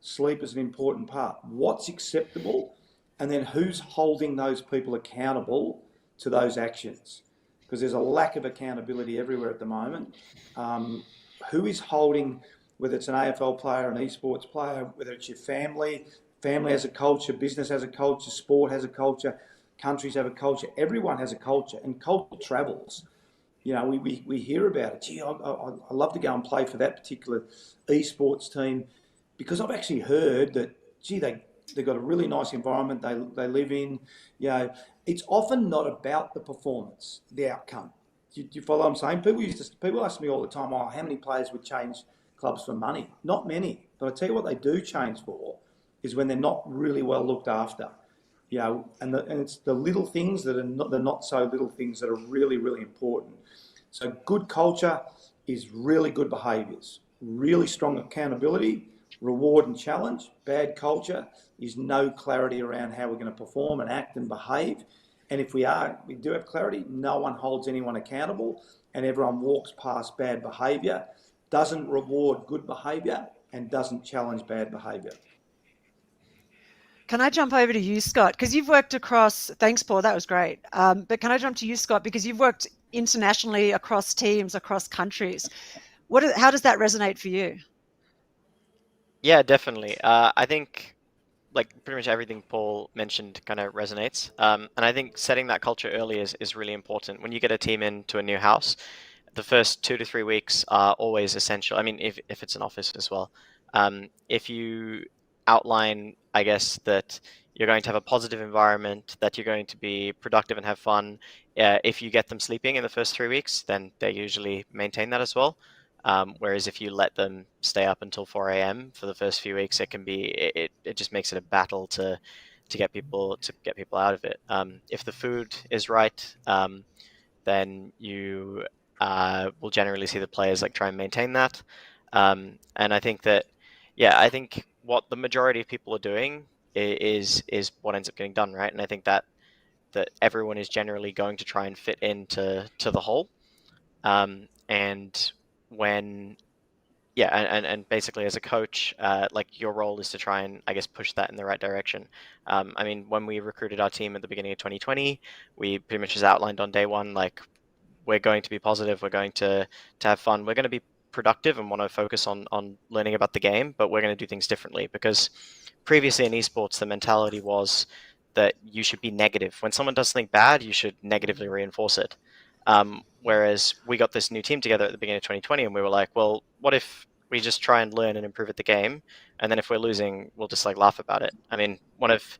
sleep as an important part? What's acceptable? And then who's holding those people accountable to those actions? Because there's a lack of accountability everywhere at the moment. Who is holding, whether it's an AFL player, an esports player, whether it's your family has a culture, business has a culture, sport has a culture, countries have a culture, everyone has a culture, and culture travels. You know, we hear about it. Gee, I love to go and play for that particular esports team, because I've actually heard that, gee, they've got a really nice environment they live in. You know, it's often not about the performance, the outcome. Do you follow what I'm saying? People ask me all the time, how many players would change clubs for money? Not many. But I tell you what they do change for is when they're not really well looked after. You know, and it's the little things that are not the not so little things that are really, really important. So good culture is really good behaviours, really strong accountability, reward and challenge. Bad culture is no clarity around how we're going to perform and act and behave. And if we do have clarity, no one holds anyone accountable, and everyone walks past bad behaviour, doesn't reward good behaviour, and doesn't challenge bad behaviour. Can I jump over to you, Scott? Because you've worked across, thanks, Paul, that was great. But can I jump to you, Scott? Because you've worked internationally across teams, across countries. How does that resonate for you? Yeah, definitely. I think like pretty much everything Paul mentioned kind of resonates. And I think setting that culture early is really important. When you get a team into a new house, the first 2 to 3 weeks are always essential. I mean, if it's an office as well. If you outline, I guess, that you're going to have a positive environment, that you're going to be productive and have fun, if you get them sleeping in the first 3 weeks, then they usually maintain that as well. Whereas if you let them stay up until 4 a.m. for the first few weeks, it just makes it a battle to get people out of it. If the food is right, then you will generally see the players like try and maintain that. And I think that, I think what the majority of people are doing is what ends up getting done, right? And I think that everyone is generally going to try and fit into the whole. and when and basically as a coach, like your role is to try and, I guess, push that in the right direction. I mean, when we recruited our team at the beginning of 2020, we pretty much just outlined on day one, like, we're going to be positive, we're going to have fun, we're going to be productive and want to focus on learning about the game, but we're going to do things differently, because previously in esports, the mentality was that you should be negative. When someone does something bad, you should negatively reinforce it. Whereas we got this new team together at the beginning of 2020, and we were like, well, what if we just try and learn and improve at the game, and then if we're losing, we'll just like laugh about it. I mean, one of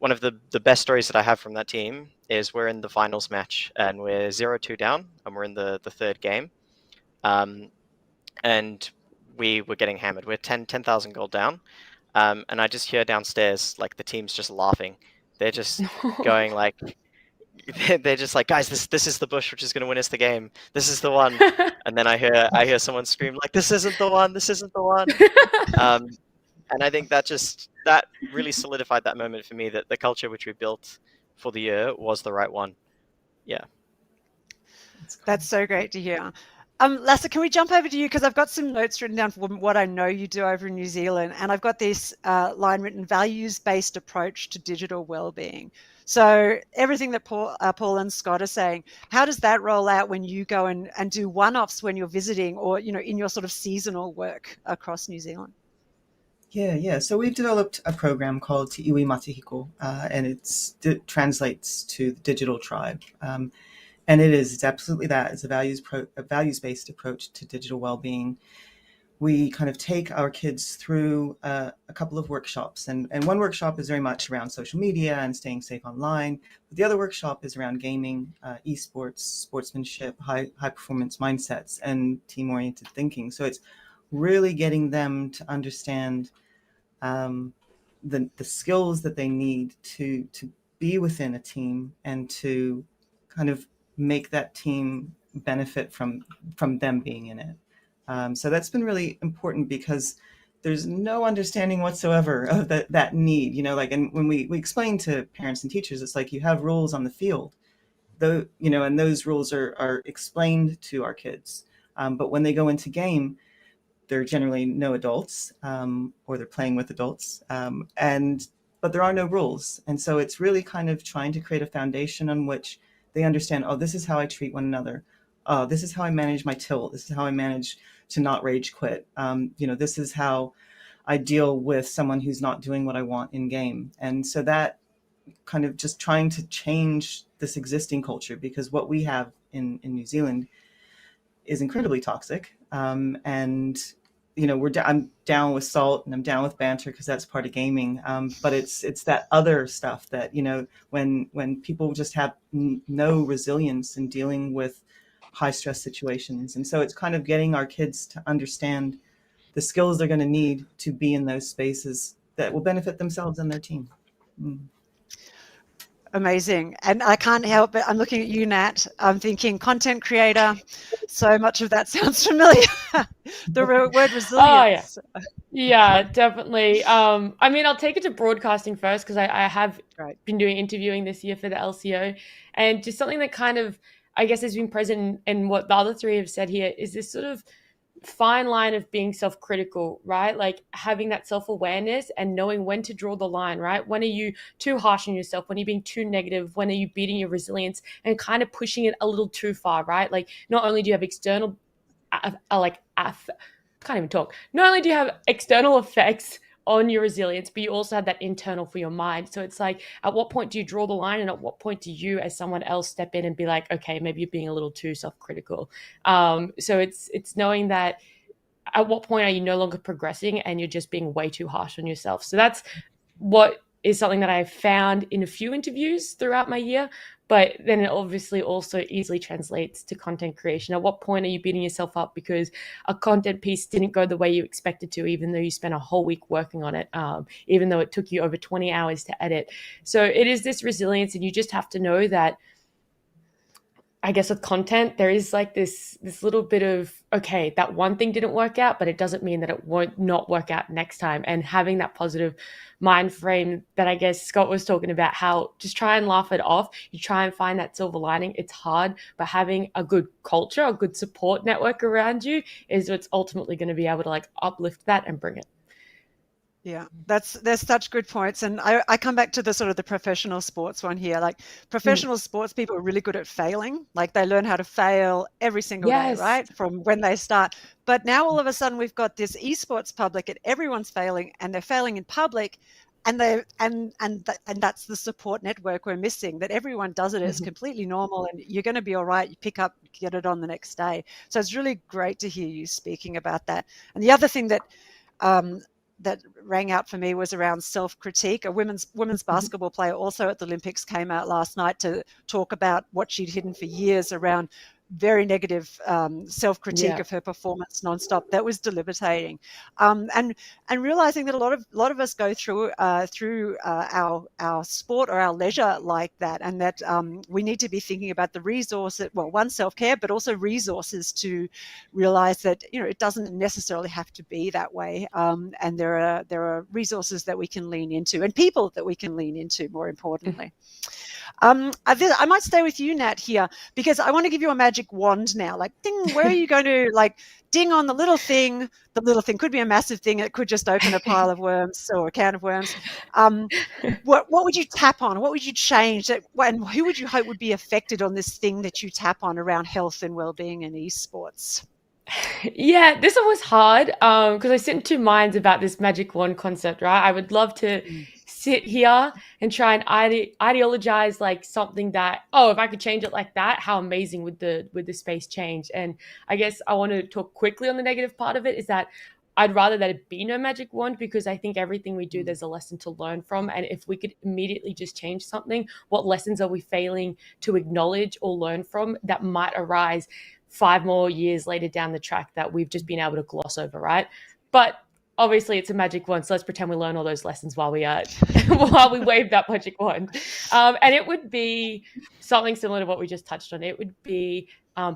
the best stories that I have from that team is we're in the finals match and we're 0-2 down, and we're in the third game, and we were getting hammered. We're 10,000 gold down, and I just hear downstairs like the team's just laughing. They're just going like, they're just like, guys, this is the bush which is going to win us the game. This is the one. And then I hear someone scream like, this isn't the one. This isn't the one. And I think that really solidified that moment for me, that the culture which we built for the year was the right one. Yeah. That's so great to hear. Lasse, can we jump over to you? Because I've got some notes written down for what I know you do over in New Zealand. And I've got this line written, values-based approach to digital well-being. So everything that Paul and Scott are saying, how does that roll out when you go and do one-offs when you're visiting, or, in your sort of seasonal work across New Zealand? Yeah. So we've developed a program called Te Iwi Matihiko, and it translates to the digital tribe. And it's absolutely that. It's a values-based approach to digital well-being. We kind of take our kids through a couple of workshops, and one workshop is very much around social media and staying safe online. But the other workshop is around gaming, esports, sportsmanship, high performance mindsets, and team-oriented thinking. So it's really getting them to understand the skills that they need to be within a team and to kind of make that team benefit from them being in it. So that's been really important, because there's no understanding whatsoever of that need, and when we explain to parents and teachers, it's like, you have rules on the field, though, and those rules are explained to our kids. But when they go into game, there are generally no adults, or they're playing with adults, but there are no rules. And so it's really kind of trying to create a foundation on which they understand, this is how I treat one another. This is how I manage my tilt. This is how I manage to not rage quit. This is how I deal with someone who's not doing what I want in game. And so that kind of just trying to change this existing culture, because what we have in New Zealand is incredibly toxic. And I'm down with salt and I'm down with banter, because that's part of gaming. But it's that other stuff that, when people just have no resilience in dealing with high stress situations. And so it's kind of getting our kids to understand the skills they're going to need to be in those spaces that will benefit themselves and their team. Amazing. And I can't help but I'm looking at you, Nat. I'm thinking content creator. So much of that sounds familiar. The word resilience. Oh, yeah, definitely. I mean, I'll take it to broadcasting first, because I have been doing interviewing this year for the LCO, and just something that kind of, I guess, has been present in what the other three have said here is this sort of fine line of being self-critical, right? Like having that self-awareness and knowing when to draw the line, right? When are you too harsh on yourself? When are you being too negative? When are you beating your resilience and kind of pushing it a little too far, right? Like, not only do you have external, can't even talk. Not only do you have external effects on your resilience, but you also have that internal for your mind. So it's like, at what point do you draw the line, and at what point do you as someone else step in and be like, okay, maybe you're being a little too self-critical. So it's knowing that at what point are you no longer progressing and you're just being way too harsh on yourself. So that's what is something that I've found in a few interviews throughout my year, but then it obviously also easily translates to content creation. At what point are you beating yourself up because a content piece didn't go the way you expected to, even though you spent a whole week working on it, even though it took you over 20 hours to edit? So it is this resilience, and you just have to know that I guess with content, there is like this little bit of, okay, that one thing didn't work out, but it doesn't mean that it won't not work out next time. And having that positive mind frame that I guess Scott was talking about, how just try and laugh it off. You try and find that silver lining. It's hard, but having a good culture, a good support network around you is what's ultimately going to be able to like uplift that and bring it. Yeah, there's such good points. And I come back to the sort of the professional sports one here. Like professional sports people are really good at failing. Like they learn how to fail every single day, right? From when they start. But now all of a sudden we've got this esports public and everyone's failing and they're failing in public. And that's the support network we're missing, that everyone does it. It's completely normal and you're going to be all right. You pick up, get it on the next day. So it's really great to hear you speaking about that. And the other thing that that rang out for me was around self-critique. A women's basketball player also at the Olympics came out last night to talk about what she'd hidden for years around very negative self-critique of her performance nonstop. That was debilitating, and realizing that a lot of us go through our sport or our leisure like that, and that we need to be thinking about the resources. Well, one, self-care, but also resources to realize that it doesn't necessarily have to be that way, and there are resources that we can lean into and people that we can lean into. More importantly. I might stay with you, Nat, here, because I want to give you a magic wand now. Like, ding, where are you going to, like, ding on the little thing? The little thing could be a massive thing. It could just open a pile of worms or a can of worms. What would you tap on? What would you change? And who would you hope would be affected on this thing that you tap on around health and well-being and esports? Yeah, this one was hard because I sit in two minds about this magic wand concept, right? I would love to sit here and try and ideologize like something that, if I could change it like that, how amazing would the space change? And I guess I want to talk quickly on the negative part of it, is that I'd rather that it be no magic wand, because I think everything we do, there's a lesson to learn from. And if we could immediately just change something, what lessons are we failing to acknowledge or learn from that might arise 5 more years later down the track that we've just been able to gloss over, right? But obviously it's a magic wand, so let's pretend we learn all those lessons while we wave that magic wand. And it would be something similar to what we just touched on. It would be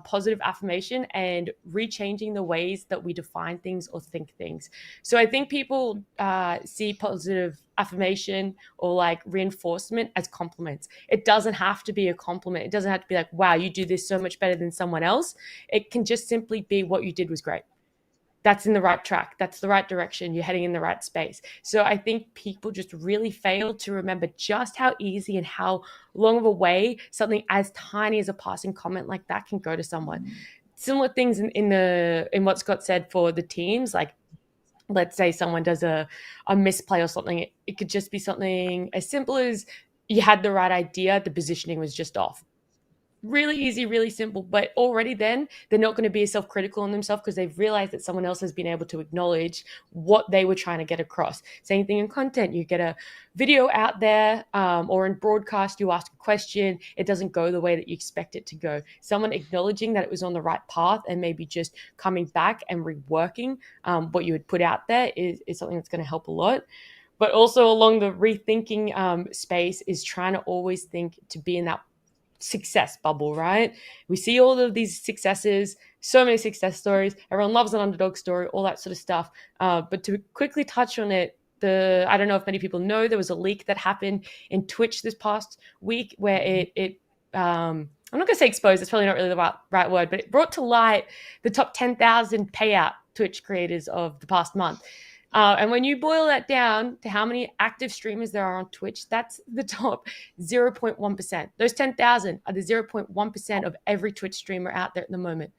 positive affirmation and rechanging the ways that we define things or think things. So I think people see positive affirmation or like reinforcement as compliments. It doesn't have to be a compliment. It doesn't have to be like, wow, you do this so much better than someone else. It can just simply be what you did was great. That's in the right track. That's the right direction. You're heading in the right space. So I think people just really fail to remember just how easy and how long of a way something as tiny as a passing comment like that can go to someone. Similar things in what Scott said for the teams, like let's say someone does a misplay or something. It could just be something as simple as you had the right idea, the positioning was just off. Really easy, really simple, but already then they're not going to be self-critical on themselves because they've realized that someone else has been able to acknowledge what they were trying to get across. Same thing in content. You get a video out there or in broadcast, you ask a question, it doesn't go the way that you expect it to go. Someone acknowledging that it was on the right path and maybe just coming back and reworking what you had put out there is something that's going to help a lot. But also along the rethinking space is trying to always think to be in that success bubble, right? We see all of these successes, so many success stories. Everyone loves an underdog story, all that sort of stuff. But to quickly touch on it, I don't know if many people know, there was a leak that happened in Twitch this past week where it I'm not going to say exposed, it's probably not really the right word, but it brought to light the top 10,000 payout Twitch creators of the past month. And when you boil that down to how many active streamers there are on Twitch, that's the top 0.1%. Those 10,000 are the 0.1% of every Twitch streamer out there at the moment.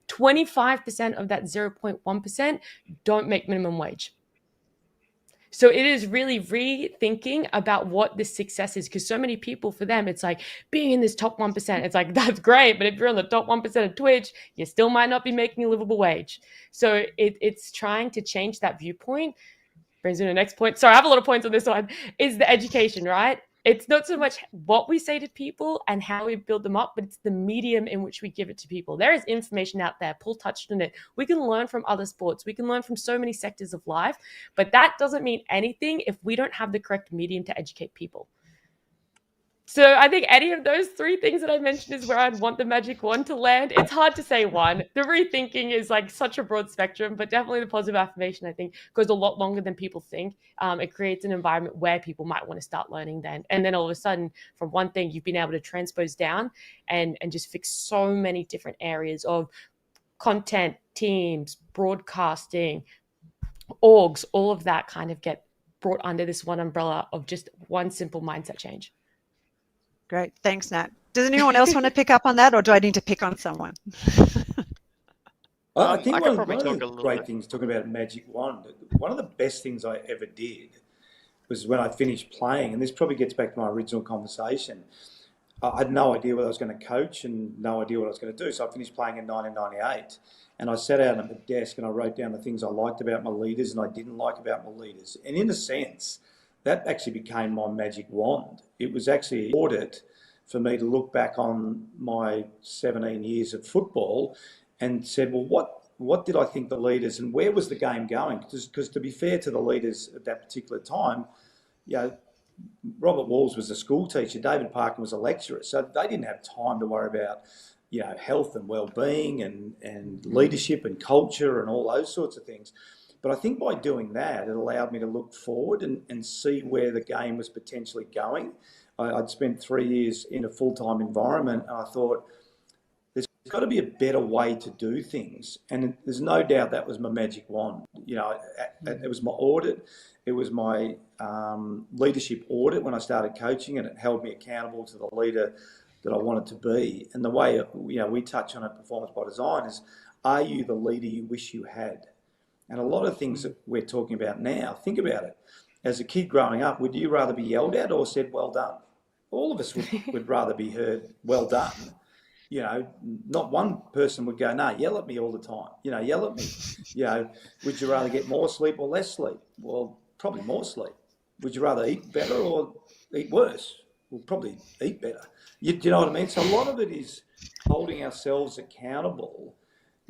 25% of that 0.1% don't make minimum wage. So it is really rethinking about what this success is, because so many people, for them, it's like being in this top 1%. It's like, that's great, but if you're on the top 1% of Twitch, you still might not be making a livable wage. So it's trying to change that viewpoint. Brings me to the next point. Sorry, I have a lot of points on this one, is the education, right? It's not so much what we say to people and how we build them up, but it's the medium in which we give it to people. There is information out there. Paul touched on it. We can learn from other sports. We can learn from so many sectors of life, but that doesn't mean anything if we don't have the correct medium to educate people. So I think any of those three things that I mentioned is where I'd want the magic wand to land. It's hard to say one. The rethinking is like such a broad spectrum, but definitely the positive affirmation, I think, goes a lot longer than people think. It creates an environment where people might want to start learning then. And then all of a sudden, from one thing, you've been able to transpose down and just fix so many different areas of content, teams, broadcasting, orgs, all of that kind of get brought under this one umbrella of just one simple mindset change. Great. Thanks, Nat. Does anyone else want to pick up on that, or do I need to pick on someone? I think I one could probably of talk a the little great bit. things, talking about magic wand, one of the best things I ever did was when I finished playing, and this probably gets back to my original conversation. I had no idea what I was going to coach and no idea what I was going to do. So I finished playing in 1998, and I sat out at the desk and I wrote down the things I liked about my leaders and I didn't like about my leaders. And in a sense, that actually became my magic wand. It was actually an audit for me to look back on my 17 years of football and said, well, what did I think the leaders, and where was the game going? Because to be fair to the leaders at that particular time, you know, Robert Walls was a school teacher, David Parkin was a lecturer, so they didn't have time to worry about, you know, health and well-being and leadership and culture and all those sorts of things. But I think by doing that, it allowed me to look forward and see where the game was potentially going. I'd spent 3 years in a full-time environment, and I thought, there's got to be a better way to do things. And there's no doubt that was my magic wand. You know, it was my audit. It was my leadership audit when I started coaching, and it held me accountable to the leader that I wanted to be. And the way, you know, we touch on it, performance by design, is, are you the leader you wish you had? And a lot of things that we're talking about now, think about it. As a kid growing up, would you rather be yelled at or said, well done? All of us would rather be heard, well done. You know, not one person would go, no, yell at me all the time. You know, yell at me. You know, would you rather get more sleep or less sleep? Well, probably more sleep. Would you rather eat better or eat worse? Well, probably eat better. Do you know what I mean? So a lot of it is holding ourselves accountable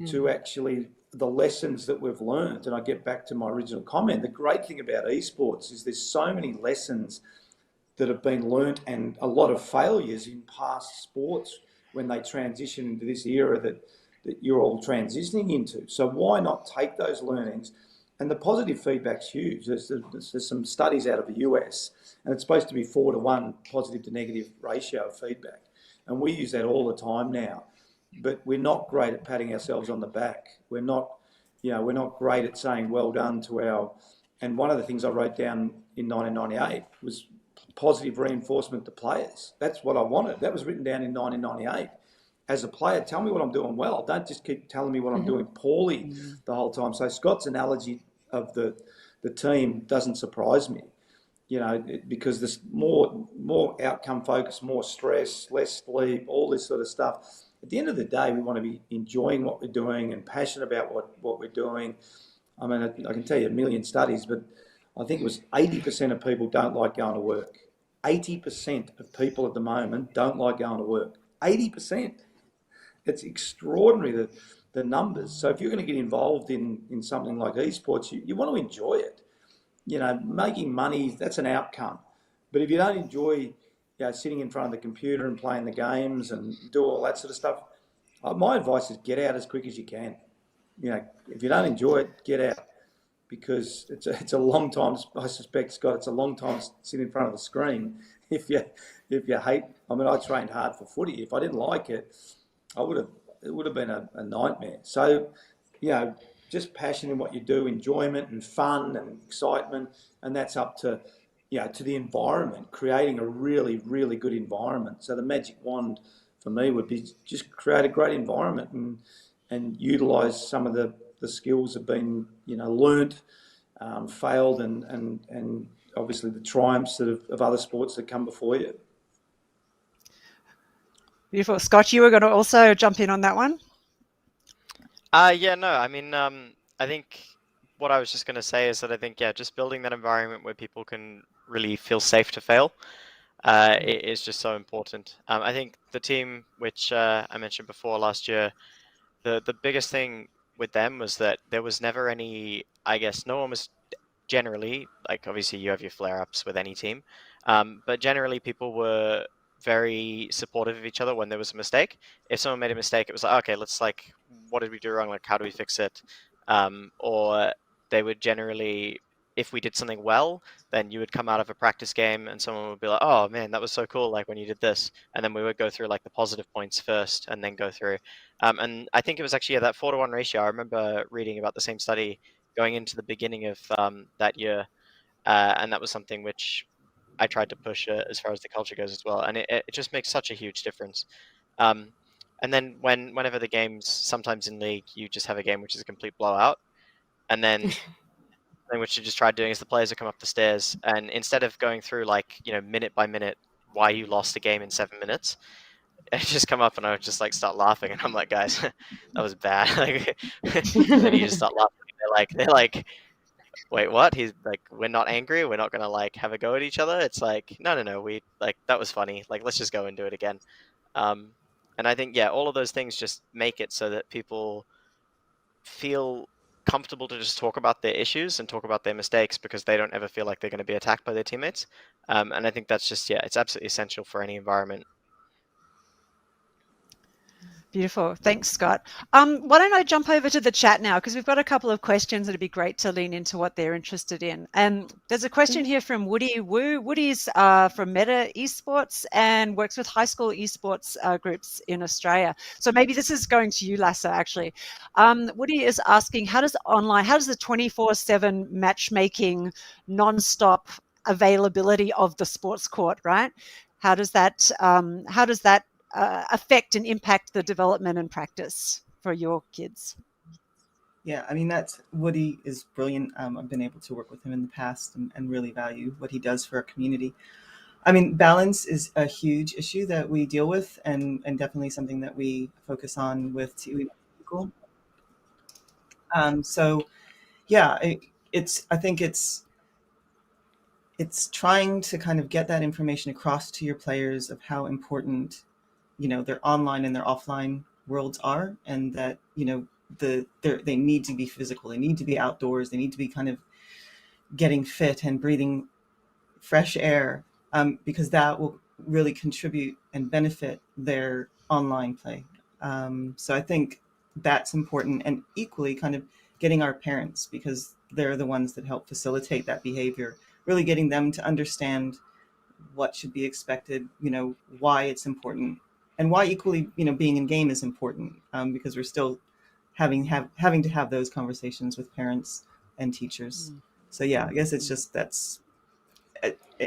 to actually the lessons that we've learned. And I get back to my original comment. The great thing about esports is there's so many lessons that have been learnt and a lot of failures in past sports when they transition into this era that you're all transitioning into. So why not take those learnings? And the positive feedback's huge. There's some studies out of the US, and it's supposed to be 4-to-1 positive to negative ratio of feedback. And we use that all the time now. But we're not great at patting ourselves on the back. We're not great at saying well done to our. And one of the things I wrote down in 1998 was positive reinforcement to players. That's what I wanted. That was written down in 1998. As a player, tell me what I'm doing well. Don't just keep telling me what I'm doing poorly the whole time. So Scott's analogy of the team doesn't surprise me, you know, because there's more outcome focus, more stress, less sleep, all this sort of stuff. At the end of the day, we want to be enjoying what we're doing and passionate about what we're doing. I mean, I can tell you a million studies, but I think it was 80% of people don't like going to work. 80% of people at the moment don't like going to work. 80%. It's extraordinary, the numbers. So if you're going to get involved in something like esports, you want to enjoy it. You know, making money, that's an outcome. But if you don't enjoy, you know, sitting in front of the computer and playing the games and do all that sort of stuff, my advice is get out as quick as you can. You know, if you don't enjoy it, get out. Because it's a long time, I suspect, Scott, it's a long time sitting in front of the screen. If you hate, I mean, I trained hard for footy. If I didn't like it, it would have been a nightmare. So, you know, just passion in what you do, enjoyment and fun and excitement, and that's up to, you know, to the environment, creating a really, really good environment. So the magic wand for me would be just create a great environment and utilise some of the skills have been, you know, learnt, failed, and obviously the triumphs of other sports that come before you. Beautiful. Scott, you were going to also jump in on that one? Yeah, no, I mean, I think what I was just going to say is that I think, yeah, just building that environment where people can really feel safe to fail is just so important. I think the team, which I mentioned before last year, the biggest thing with them was that there was never any, I guess, no one was generally, like, obviously you have your flare-ups with any team, but generally people were very supportive of each other when there was a mistake. If someone made a mistake, it was like, okay, let's like, what did we do wrong? Like, how do we fix it? Or they would generally, if we did something well, then you would come out of a practice game and someone would be like, oh man, that was so cool, like when you did this. And then we would go through like the positive points first and then go through. And I think it was actually that 4-to-1 ratio. I remember reading about the same study going into the beginning of that year. And that was something which I tried to push as far as the culture goes as well. And it just makes such a huge difference. And then whenever the games, sometimes in league, you just have a game which is a complete blowout. And then thing which you just tried doing is the players would come up the stairs, and instead of going through like, minute by minute why you lost a game in 7 minutes, I just come up and I would just like start laughing, and I'm like, guys, that was bad. Like, and then you just start laughing. They're like, wait, what? He's like, we're not angry. We're not gonna like have a go at each other. It's like, no. We like, that was funny. Like, let's just go and do it again. And I think, yeah, all of those things just make it so that people feel comfortable to just talk about their issues and talk about their mistakes, because they don't ever feel like they're going to be attacked by their teammates. And I think that's just, yeah, it's absolutely essential for any environment. Beautiful. Thanks, Scott. Why don't I jump over to the chat now, because we've got a couple of questions. It'd be great to lean into what they're interested in. And there's a question here from Woody Wu. Woody's from Meta Esports and works with high school esports groups in Australia. So maybe this is going to you, Lasse, actually. Woody is asking, how does the 24/7 matchmaking, non-stop availability of the sports court, right? How does that affect and impact the development and practice for your kids? Yeah, I mean, Woody is brilliant. I've been able to work with him in the past and really value what he does for our community. I mean, balance is a huge issue that we deal with, and definitely something that we focus on with TUE School. So yeah, I think it's trying to kind of get that information across to your players of how important, their online and their offline worlds are, and that, they need to be physical, they need to be outdoors, they need to be kind of getting fit and breathing fresh air, because that will really contribute and benefit their online play. So I think that's important, and equally kind of getting our parents, because they're the ones that help facilitate that behavior, really getting them to understand what should be expected, why it's important, and why equally, being in game is important, because we're still having to have those conversations with parents and teachers. So yeah, I guess it's just, that's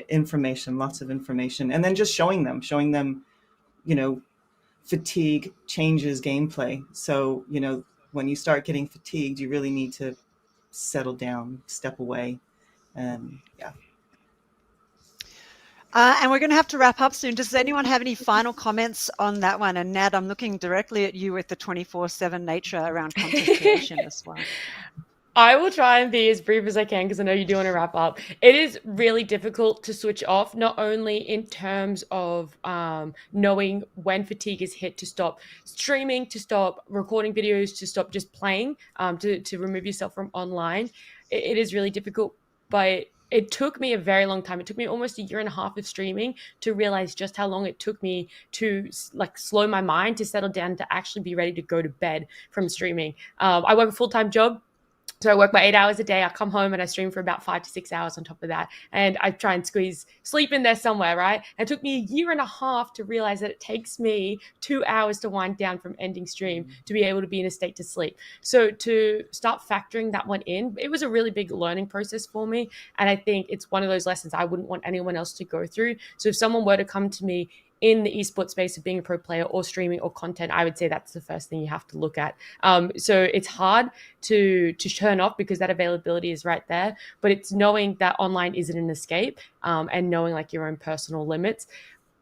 information, lots of information, and then just showing them, fatigue changes gameplay. So, when you start getting fatigued, you really need to settle down, step away, and yeah. And we're going to have to wrap up soon. Does anyone have any final comments on that one? And Nad, I'm looking directly at you with the 24/7 nature around content creation as well. I will try and be as brief as I can, because I know you do want to wrap up. It is really difficult to switch off, not only in terms of knowing when fatigue is hit, to stop streaming, to stop recording videos, to stop just playing, to remove yourself from online. It is really difficult, but it took me a very long time. It took me almost 1.5 years of streaming to realize just how long it took me to slow my mind, to settle down, to actually be ready to go to bed from streaming. I work a full-time job. So I work by 8 hours a day. I come home and I stream for about 5 to 6 hours on top of that. And I try and squeeze sleep in there somewhere, right? And it took me 1.5 years to realize that it takes me 2 hours to wind down from ending stream to be able to be in a state to sleep. So to start factoring that one in, it was a really big learning process for me. And I think it's one of those lessons I wouldn't want anyone else to go through. So if someone were to come to me in the esports space of being a pro player or streaming or content, I would say that's the first thing you have to look at. So it's hard to turn off, because that availability is right there, but it's knowing that online isn't an escape, and knowing like your own personal limits.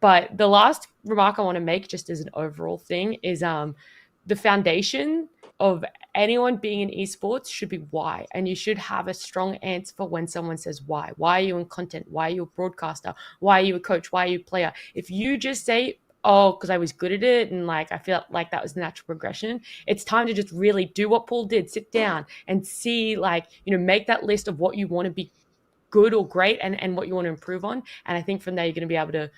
But the last remark I want to make, just as an overall thing, is the foundation of anyone being in esports should be why. And you should have a strong answer for when someone says why. Why are you in content? Why are you a broadcaster? Why are you a coach? Why are you a player? If you just say, oh, because I was good at it and like I felt like that was the natural progression, it's time to just really do what Paul did. Sit down and see, make that list of what you want to be good or great and what you want to improve on. And I think from there, you're going to be able to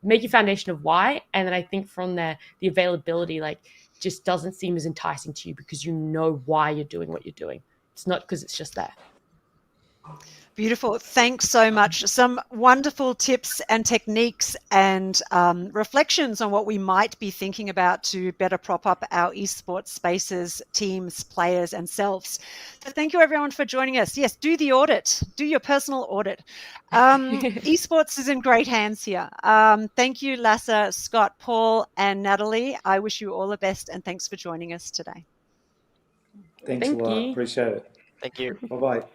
make your foundation of why, and then I think from there the availability like just doesn't seem as enticing to you because you know why you're doing what you're doing. It's not because it's just there. Beautiful. Thanks so much. Some wonderful tips and techniques and reflections on what we might be thinking about to better prop up our esports spaces, teams, players, and selves. So thank you everyone for joining us. Yes, do the audit. Do your personal audit. Esports is in great hands here. Thank you, Lasse, Scott, Paul, and Natalie. I wish you all the best and thanks for joining us today. Thanks a lot. you. Appreciate it. Thank you. Bye-bye.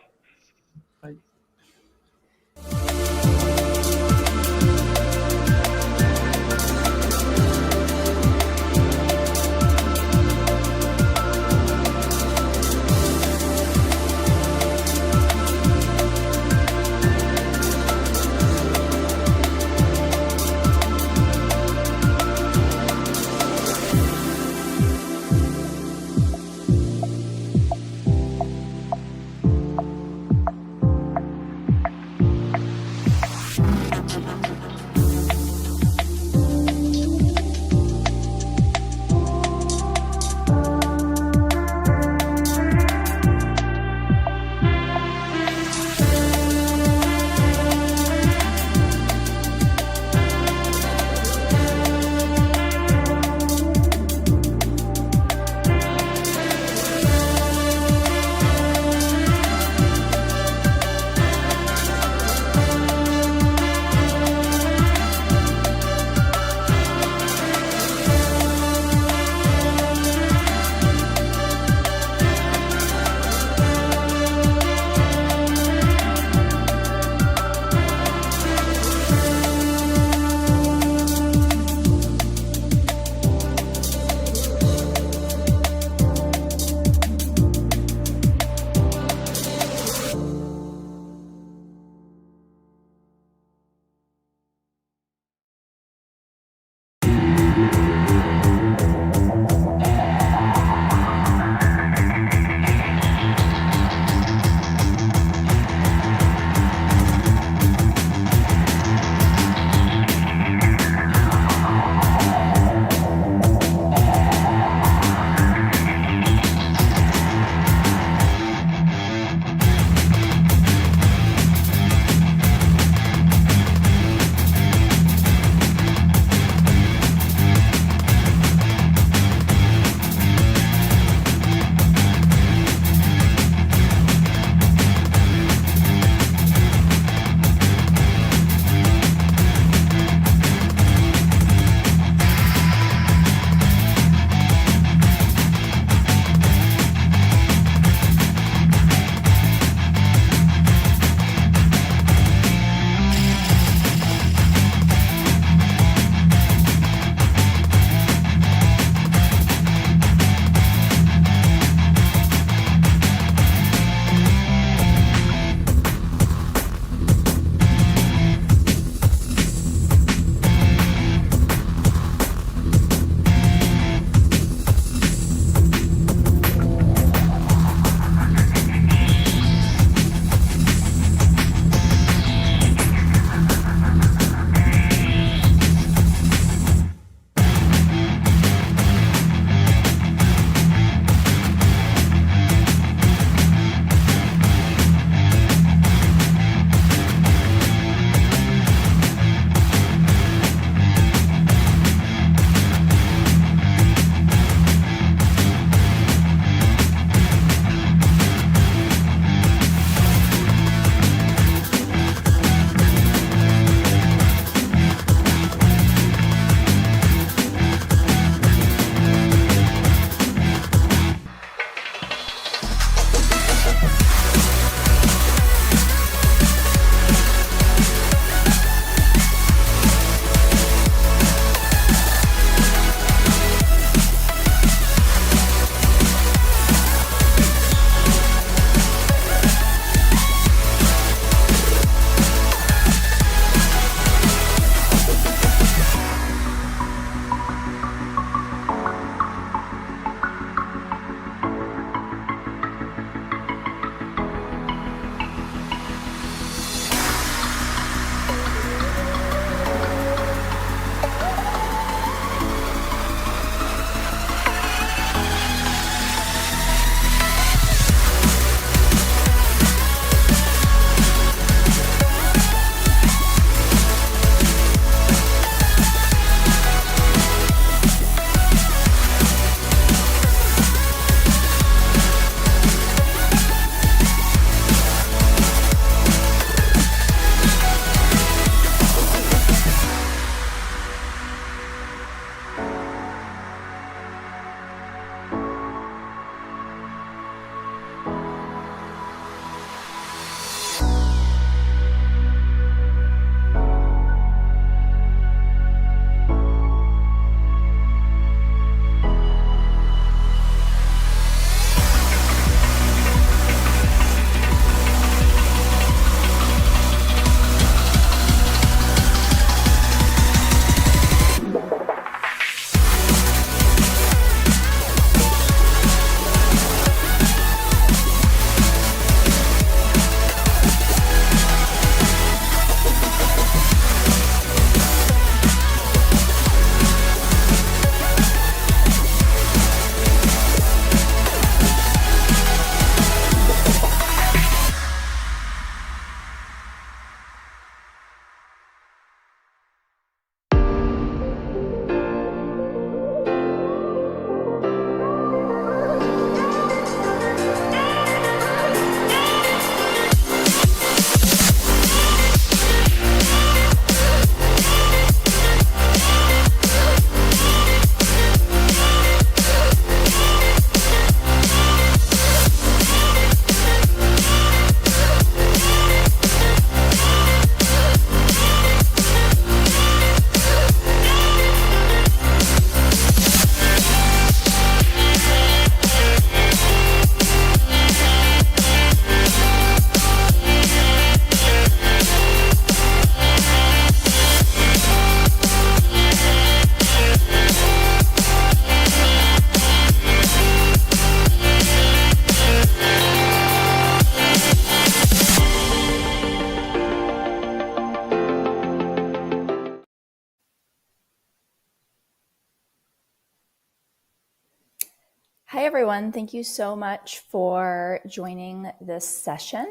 Hi, everyone. Thank you so much for joining this session.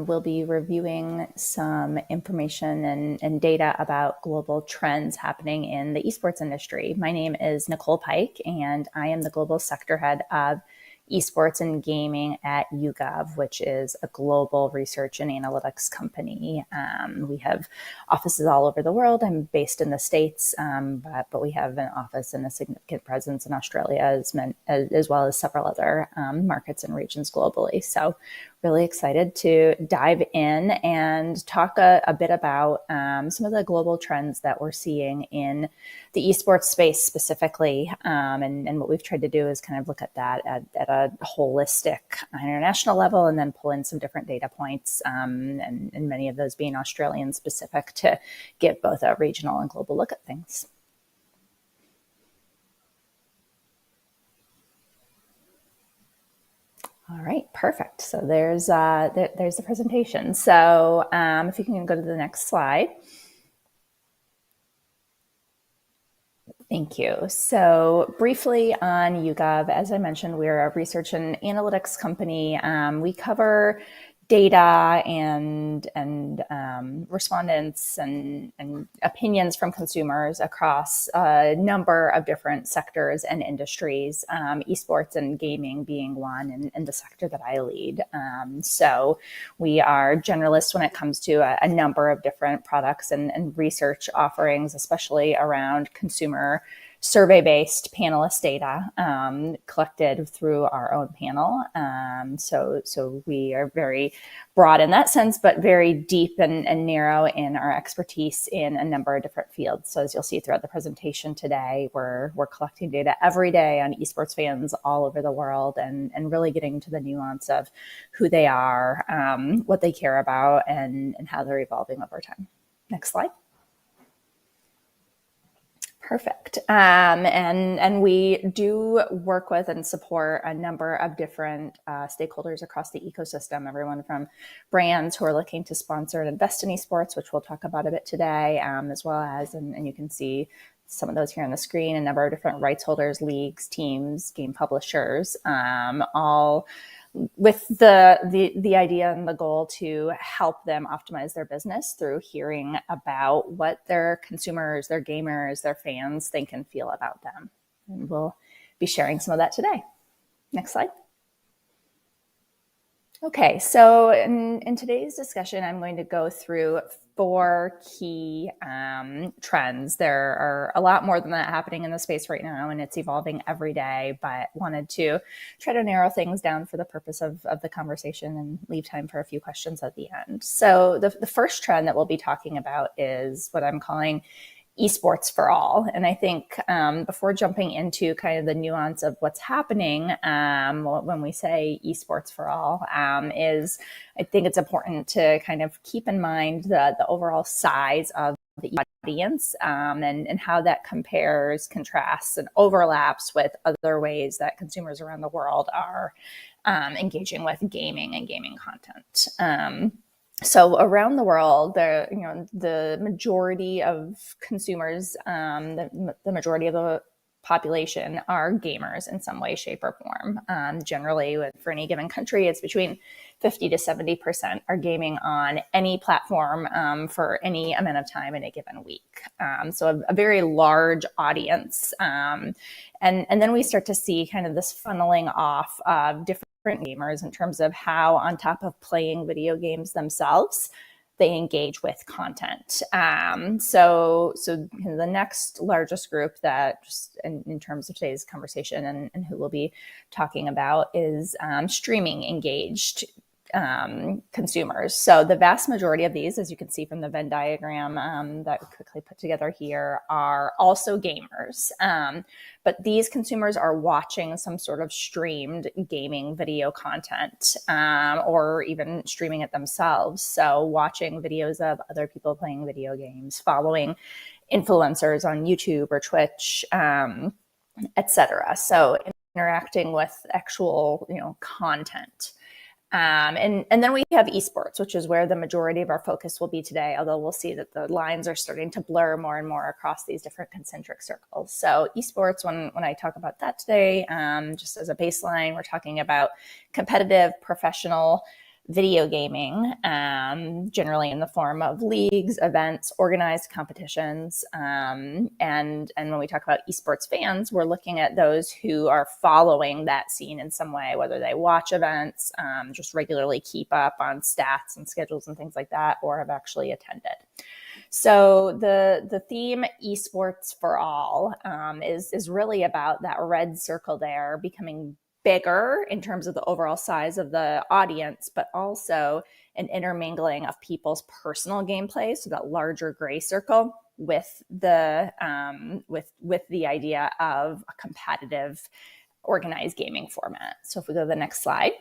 We'll be reviewing some information and data about global trends happening in the esports industry. My name is Nicole Pike, and I am the Global Sector Head of Esports and Gaming at YouGov, which is a global research and analytics company. We have offices all over the world. I'm based in the States, but we have an office and a significant presence in Australia as well as several other markets and regions globally. So really excited to dive in and talk a bit about some of the global trends that we're seeing in the esports space specifically. And what we've tried to do is kind of look at that at a holistic international level, and then pull in some different data points, and many of those being Australian specific, to give both a regional and global look at things. All right, perfect. So there's the presentation. So if you can go to the next slide. Thank you. So briefly on YouGov, as I mentioned, we're a research and analytics company. We cover data and respondents and opinions from consumers across a number of different sectors and industries, esports and gaming being one, and the sector that I lead. So we are generalists when it comes to a number of different products and research offerings, especially around consumer survey-based panelist data collected through our own panel. So we are very broad in that sense, but very deep and narrow in our expertise in a number of different fields. So as you'll see throughout the presentation today, we're collecting data every day on esports fans all over the world, and really getting to the nuance of who they are, what they care about, and how they're evolving over time. Next slide. Perfect. And we do work with and support a number of different stakeholders across the ecosystem, everyone from brands who are looking to sponsor and invest in esports, which we'll talk about a bit today, as well as, and you can see some of those here on the screen, a number of different rights holders, leagues, teams, game publishers, all with the idea and the goal to help them optimize their business through hearing about what their consumers, their gamers, their fans think and feel about them. And we'll be sharing some of that today. Next slide. Okay, so in today's discussion, I'm going to go through 4 key trends. There are a lot more than that happening in the space right now, and it's evolving every day, but wanted to try to narrow things down for the purpose of the conversation and leave time for a few questions at the end. So the first trend that we'll be talking about is what I'm calling esports for all. And I think before jumping into kind of the nuance of what's happening when we say esports for all, is I think it's important to kind of keep in mind the overall size of the audience, and how that compares, contrasts, and overlaps with other ways that consumers around the world are engaging with gaming and gaming content. So around the world, the majority of consumers, the majority of the population are gamers in some way, shape, or form. Generally, for any given country, it's between 50 to 70% are gaming on any platform for any amount of time in a given week. So a very large audience. And then we start to see kind of this funneling off of different gamers in terms of how, on top of playing video games themselves, they engage with content. So the next largest group that, just in terms of today's conversation and who we'll be talking about, is streaming engaged consumers. So the vast majority of these, as you can see from the Venn diagram that we quickly put together here, are also gamers. But these consumers are watching some sort of streamed gaming video content, or even streaming it themselves. So watching videos of other people playing video games, following influencers on YouTube or Twitch, etc. So interacting with actual, content. And then we have esports, which is where the majority of our focus will be today, although we'll see that the lines are starting to blur more and more across these different concentric circles. So esports, when I talk about that today, just as a baseline, we're talking about competitive professional video gaming, generally in the form of leagues, events, organized competitions. And when we talk about esports fans, we're looking at those who are following that scene in some way, whether they watch events, just regularly keep up on stats and schedules and things like that, or have actually attended. So the theme esports for all is really about that red circle there becoming bigger in terms of the overall size of the audience, but also an intermingling of people's personal gameplay, so that larger gray circle with the idea of a competitive organized gaming format. So if we go to the next slide.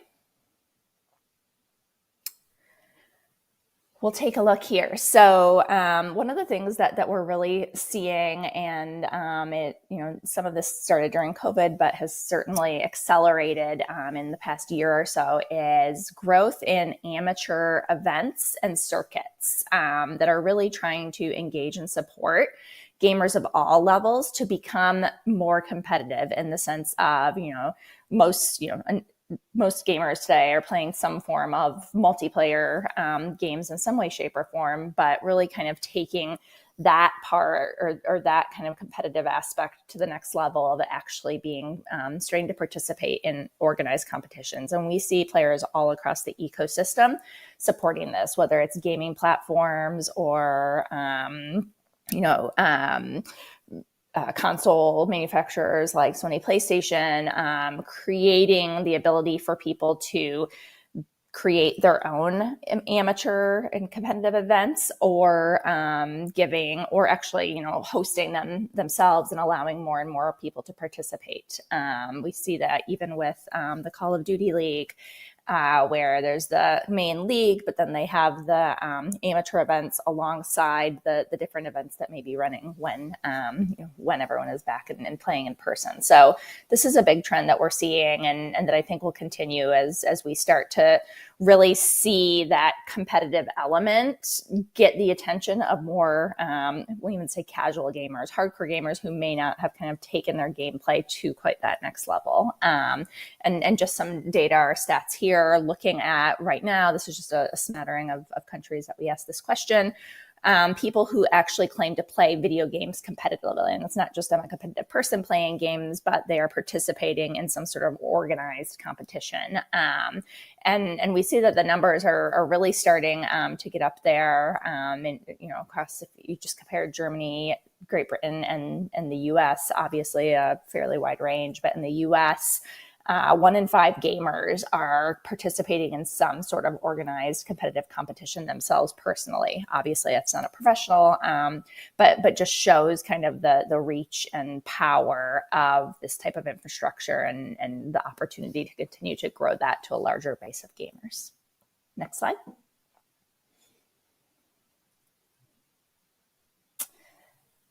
We'll take a look here. So one of the things that we're really seeing, and some of this started during COVID, but has certainly accelerated in the past year or so, is growth in amateur events and circuits that are really trying to engage and support gamers of all levels to become more competitive, in the sense of, most gamers today are playing some form of multiplayer games in some way, shape, or form, but really kind of taking that part or that kind of competitive aspect to the next level of actually being starting to participate in organized competitions. And we see players all across the ecosystem supporting this, whether it's gaming platforms or console manufacturers like Sony PlayStation, creating the ability for people to create their own amateur and competitive events, or giving, or actually, hosting them themselves and allowing more and more people to participate. We see that even with the Call of Duty League, where there's the main league, but then they have the amateur events alongside the different events that may be running when everyone is back and playing in person. So this is a big trend that we're seeing, and that I think will continue as we start to really see that competitive element get the attention of more, we'll even say casual gamers, hardcore gamers who may not have kind of taken their gameplay to quite that next level. And just some data or stats here, looking at right now, this is just a smattering of countries that we asked this question. People who actually claim to play video games competitively. And it's not just I'm a competitive person playing games, but they are participating in some sort of organized competition. And we see that the numbers are really starting to get up there. And, across, if you just compare Germany, Great Britain, and the US, obviously a fairly wide range, but in the US, 1 in 5 gamers are participating in some sort of organized competitive competition themselves personally. Obviously, that's not a professional, but just shows kind of the reach and power of this type of infrastructure and the opportunity to continue to grow that to a larger base of gamers. Next slide.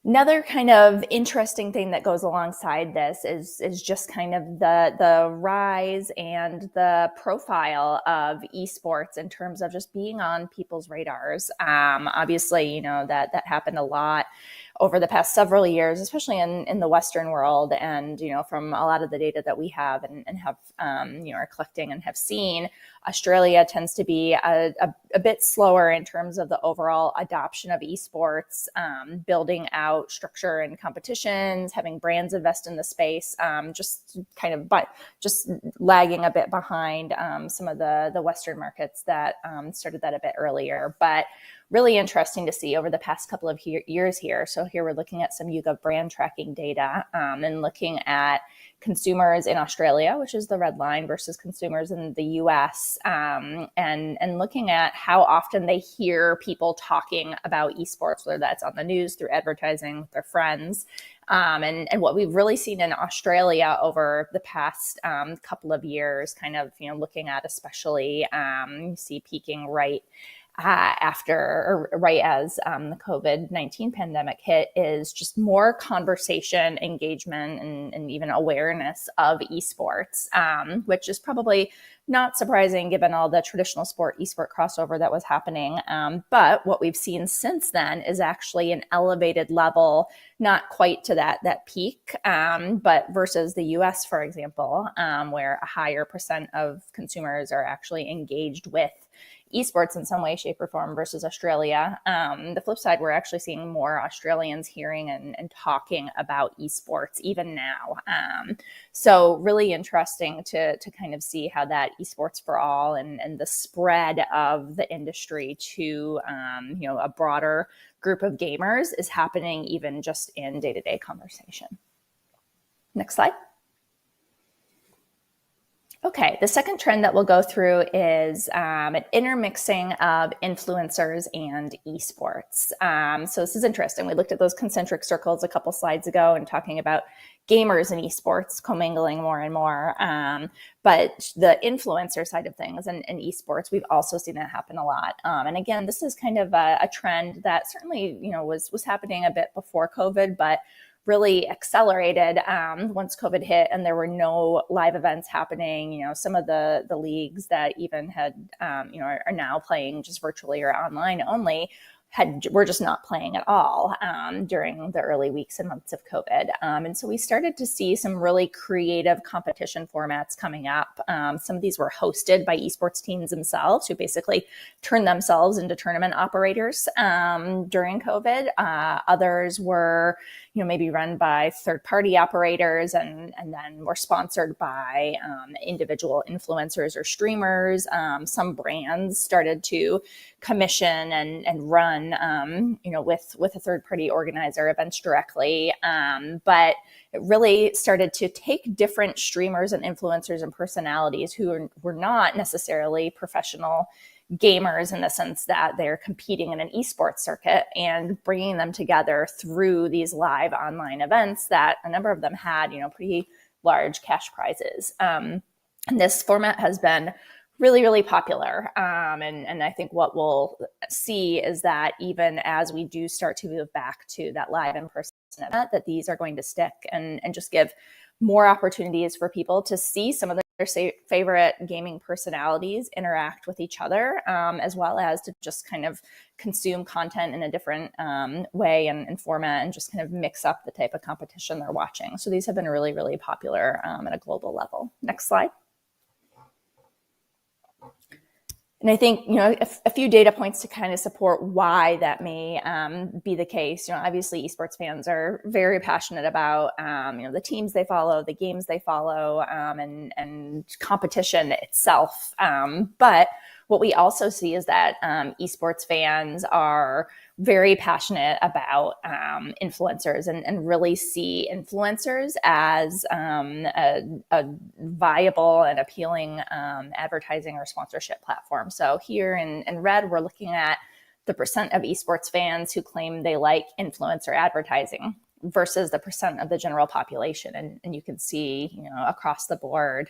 Another kind of interesting thing that goes alongside this is just kind of the rise and the profile of esports in terms of just being on people's radars. Obviously, that happened a lot over the past several years, especially in the Western world. And, from a lot of the data that we have and have, are collecting and have seen, Australia tends to be a bit slower in terms of the overall adoption of esports, building out structure and competitions, having brands invest in the space, just lagging a bit behind some of the Western markets that started that a bit earlier. But really interesting to see over the past couple of years here. So here we're looking at some YouGov brand tracking data and looking at consumers in Australia, which is the red line, versus consumers in the US, and looking at how often they hear people talking about esports, whether that's on the news, through advertising, with their friends. And what we've really seen in Australia over the past couple of years, kind of, looking at especially, you see peaking right after, or right as the COVID-19 pandemic hit, is just more conversation, engagement, and even awareness of esports, which is probably not surprising given all the traditional esport crossover that was happening. But what we've seen since then is actually an elevated level, not quite to that peak, but versus the US, for example, where a higher percent of consumers are actually engaged with esports in some way, shape, or form versus Australia. The flip side, we're actually seeing more Australians hearing and talking about esports even now. So really interesting to kind of see how that esports for all and the spread of the industry to a broader group of gamers is happening even just in day-to-day conversation. Next slide. Okay, the second trend that we'll go through is an intermixing of influencers and esports. So this is interesting. We looked at those concentric circles a couple slides ago and talking about gamers and esports commingling more and more. But the influencer side of things and esports, we've also seen that happen a lot. And again, this is kind of a trend that certainly was happening a bit before COVID, but really accelerated once COVID hit and there were no live events happening. Some of the leagues that even had, are now playing just virtually or online only, were just not playing at all during the early weeks and months of COVID. And so we started to see some really creative competition formats coming up. Some of these were hosted by esports teams themselves, who basically turned themselves into tournament operators during COVID. Others were maybe run by third-party operators and then were sponsored by individual influencers or streamers. Some brands started to commission and run, with a third-party organizer events directly. But it really started to take different streamers and influencers and personalities who were not necessarily professional gamers in the sense that they're competing in an esports circuit and bringing them together through these live online events that a number of them had, pretty large cash prizes. And this format has been really, really popular. And I think what we'll see is that even as we do start to move back to that live in-person event, that these are going to stick and just give more opportunities for people to see some of their favorite gaming personalities interact with each other, as well as to just kind of consume content in a different way and format and just kind of mix up the type of competition they're watching. So these have been really, really popular at a global level. Next slide. And I think, a few data points to kind of support why that may be the case. Obviously esports fans are very passionate about, the teams they follow, the games they follow, and competition itself. But what we also see is that esports fans are very passionate about influencers and really see influencers as a viable and appealing advertising or sponsorship platform. So here in red, we're looking at the percent of esports fans who claim they like influencer advertising versus the percent of the general population. And you can see, across the board,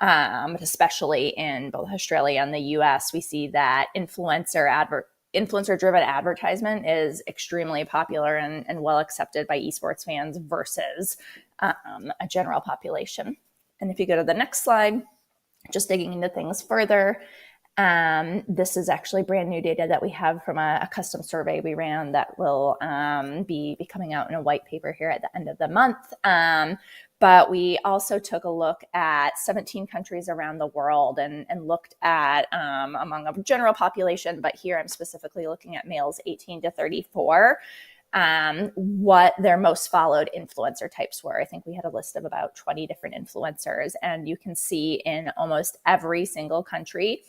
especially in both Australia and the US, we see that influencer-driven advertisement is extremely popular and well accepted by esports fans versus a general population. And if you go to the next slide, just digging into things further, this is actually brand new data that we have from a custom survey we ran that will be coming out in a white paper here at the end of the month. But we also took a look at 17 countries around the world and looked at, among a general population, but here I'm specifically looking at males 18 to 34, what their most followed influencer types were. I think we had a list of about 20 different influencers, and you can see in almost every single country,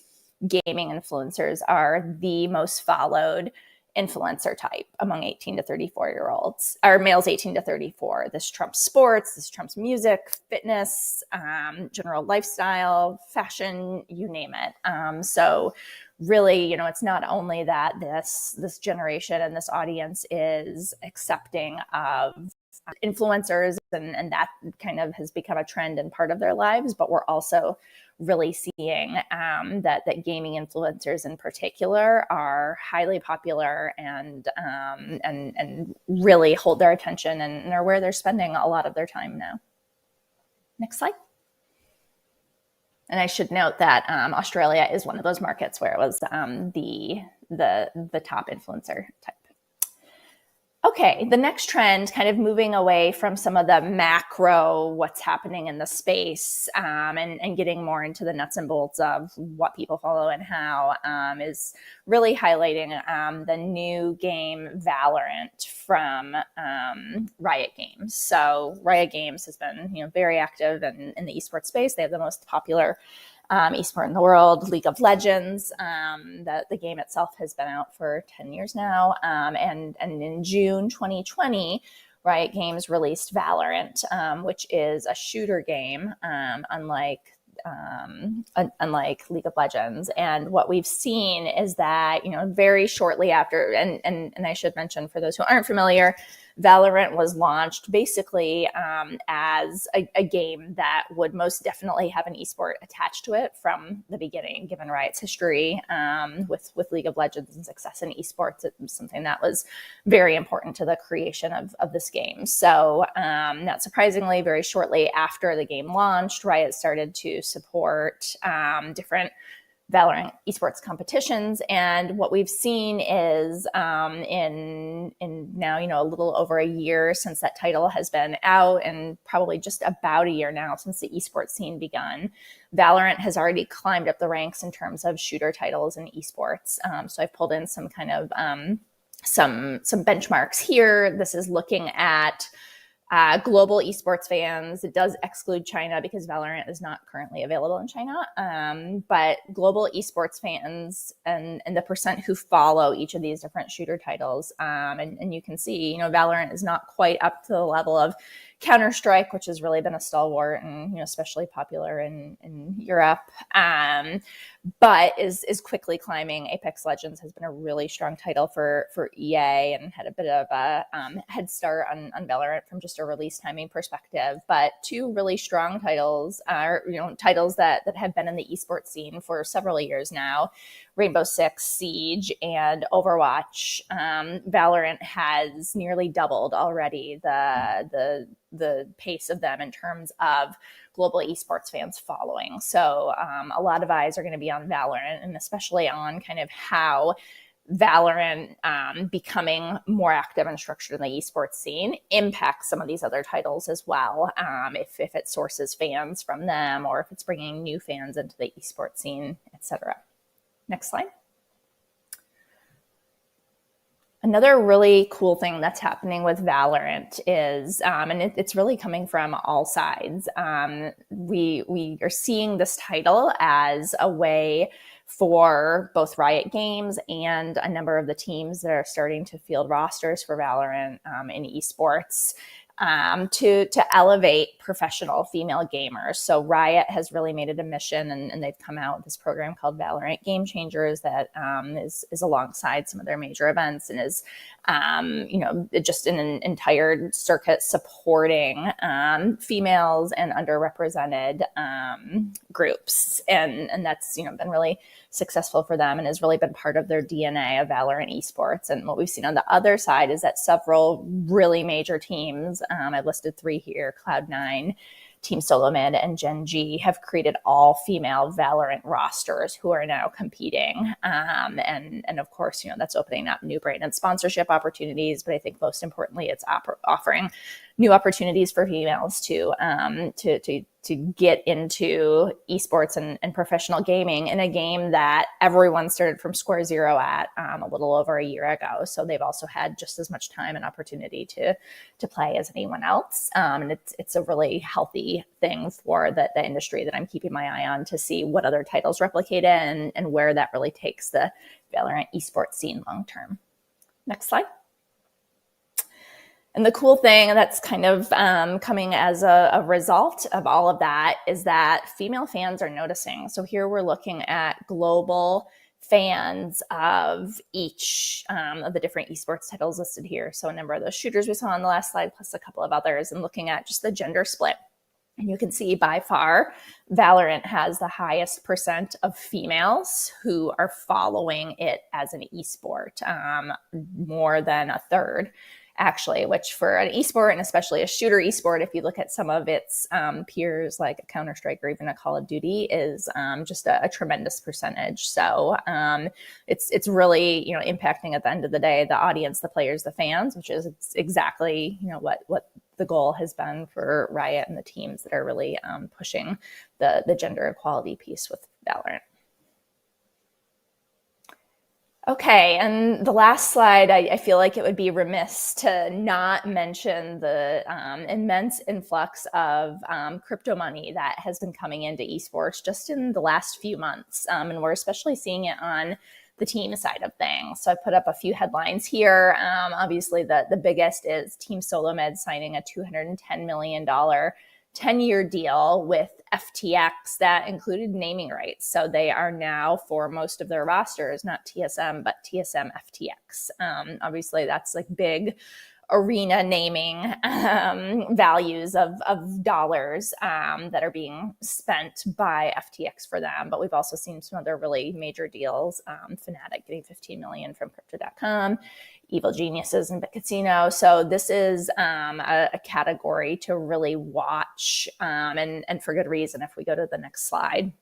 gaming influencers are the most followed influencer type among 18 to 34-year-olds, or males 18 to 34. This trumps sports, this trumps music, fitness, general lifestyle, fashion, you name it. So really, it's not only that this generation and this audience is accepting of influencers, and that kind of has become a trend and part of their lives. But we're also really seeing that gaming influencers in particular are highly popular and really hold their attention and are where they're spending a lot of their time now. Next slide. And I should note that Australia is one of those markets where it was the top influencer type. Okay, the next trend, kind of moving away from some of the macro, what's happening in the space, and getting more into the nuts and bolts of what people follow and how, is really highlighting the new game Valorant from Riot Games. So Riot Games has been, very active in the esports space. They have the most popular esport in the world, League of Legends. The game itself has been out for 10 years now. And in June 2020, Riot Games released Valorant, which is a shooter game, unlike League of Legends. And what we've seen is that, very shortly after, and I should mention for those who aren't familiar, Valorant was launched basically as a game that would most definitely have an esport attached to it from the beginning, given Riot's history with League of Legends and success in esports. It was something that was very important to the creation of this game. So not surprisingly, very shortly after the game launched, Riot started to support different Valorant esports competitions. And what we've seen is in now, a little over a year since that title has been out, and probably just about a year now since the esports scene begun, Valorant has already climbed up the ranks in terms of shooter titles in esports. So I've pulled in some kind of some benchmarks here. This is looking at global esports fans. It does exclude China because Valorant is not currently available in China. But global esports fans and the percent who follow each of these different shooter titles. And you can see, Valorant is not quite up to the level of Counter-Strike, which has really been a stalwart and, especially popular in Europe. But is quickly climbing. Apex Legends has been a really strong title for EA and had a bit of a head start on Valorant from just a release timing perspective. But two really strong titles are, titles that have been in the esports scene for several years now: Rainbow Six Siege and Overwatch. Valorant has nearly doubled already the pace of them in terms of global esports fans following. So a lot of eyes are going to be on Valorant, and especially on kind of how Valorant becoming more active and structured in the esports scene impacts some of these other titles as well. If it sources fans from them, or if it's bringing new fans into the esports scene, etc. Next slide. Another really cool thing that's happening with Valorant is, and it's really coming from all sides. We are seeing this title as a way for both Riot Games and a number of the teams that are starting to field rosters for Valorant in esports to elevate professional female gamers. So Riot has really made it a mission, and they've come out with this program called Valorant Game Changers that is alongside some of their major events, and is just in an entire circuit supporting females and underrepresented groups, and that's been really successful for them and has really been part of their DNA of Valorant esports. And what we've seen on the other side is that several really major teams, I've listed three here: Cloud9, Team Solomid, and Gen G, have created all-female Valorant rosters who are now competing. And of course, that's opening up new brand and sponsorship opportunities. But I think most importantly, it's offering new opportunities for females to get into esports and professional gaming in a game that everyone started from square zero at a little over a year ago. So they've also had just as much time and opportunity to play as anyone else. And it's a really healthy thing for the industry that I'm keeping my eye on to see what other titles replicate it and where that really takes the Valorant esports scene long term. Next slide. And the cool thing that's kind of coming as a result of all of that is that female fans are noticing. So here we're looking at global fans of each of the different esports titles listed here. So a number of those shooters we saw on the last slide, plus a couple of others, and looking at just the gender split. And you can see by far, Valorant has the highest percent of females who are following it as an esport, more than a third, actually, which for an esport, and especially a shooter esport, if you look at some of its peers like a Counter-Strike or even a Call of Duty, is just a tremendous percentage. So it's really, impacting at the end of the day, the audience, the players, the fans, which is exactly, what the goal has been for Riot and the teams that are really pushing the gender equality piece with Valorant. Okay, and the last slide, I feel like it would be remiss to not mention the immense influx of crypto money that has been coming into esports just in the last few months. And we're especially seeing it on the team side of things. So I put up a few headlines here. Obviously, the biggest is Team SoloMed signing a $210 million 10-year deal with FTX that included naming rights. So they are now, for most of their rosters, not TSM, but TSM FTX. Obviously, that's like big arena naming values of dollars that are being spent by FTX for them. But we've also seen some other really major deals. Fnatic getting $15 million from Crypto.com, Evil Geniuses and BitCasino. So this is a category to really watch, and for good reason. If we go to the next slide.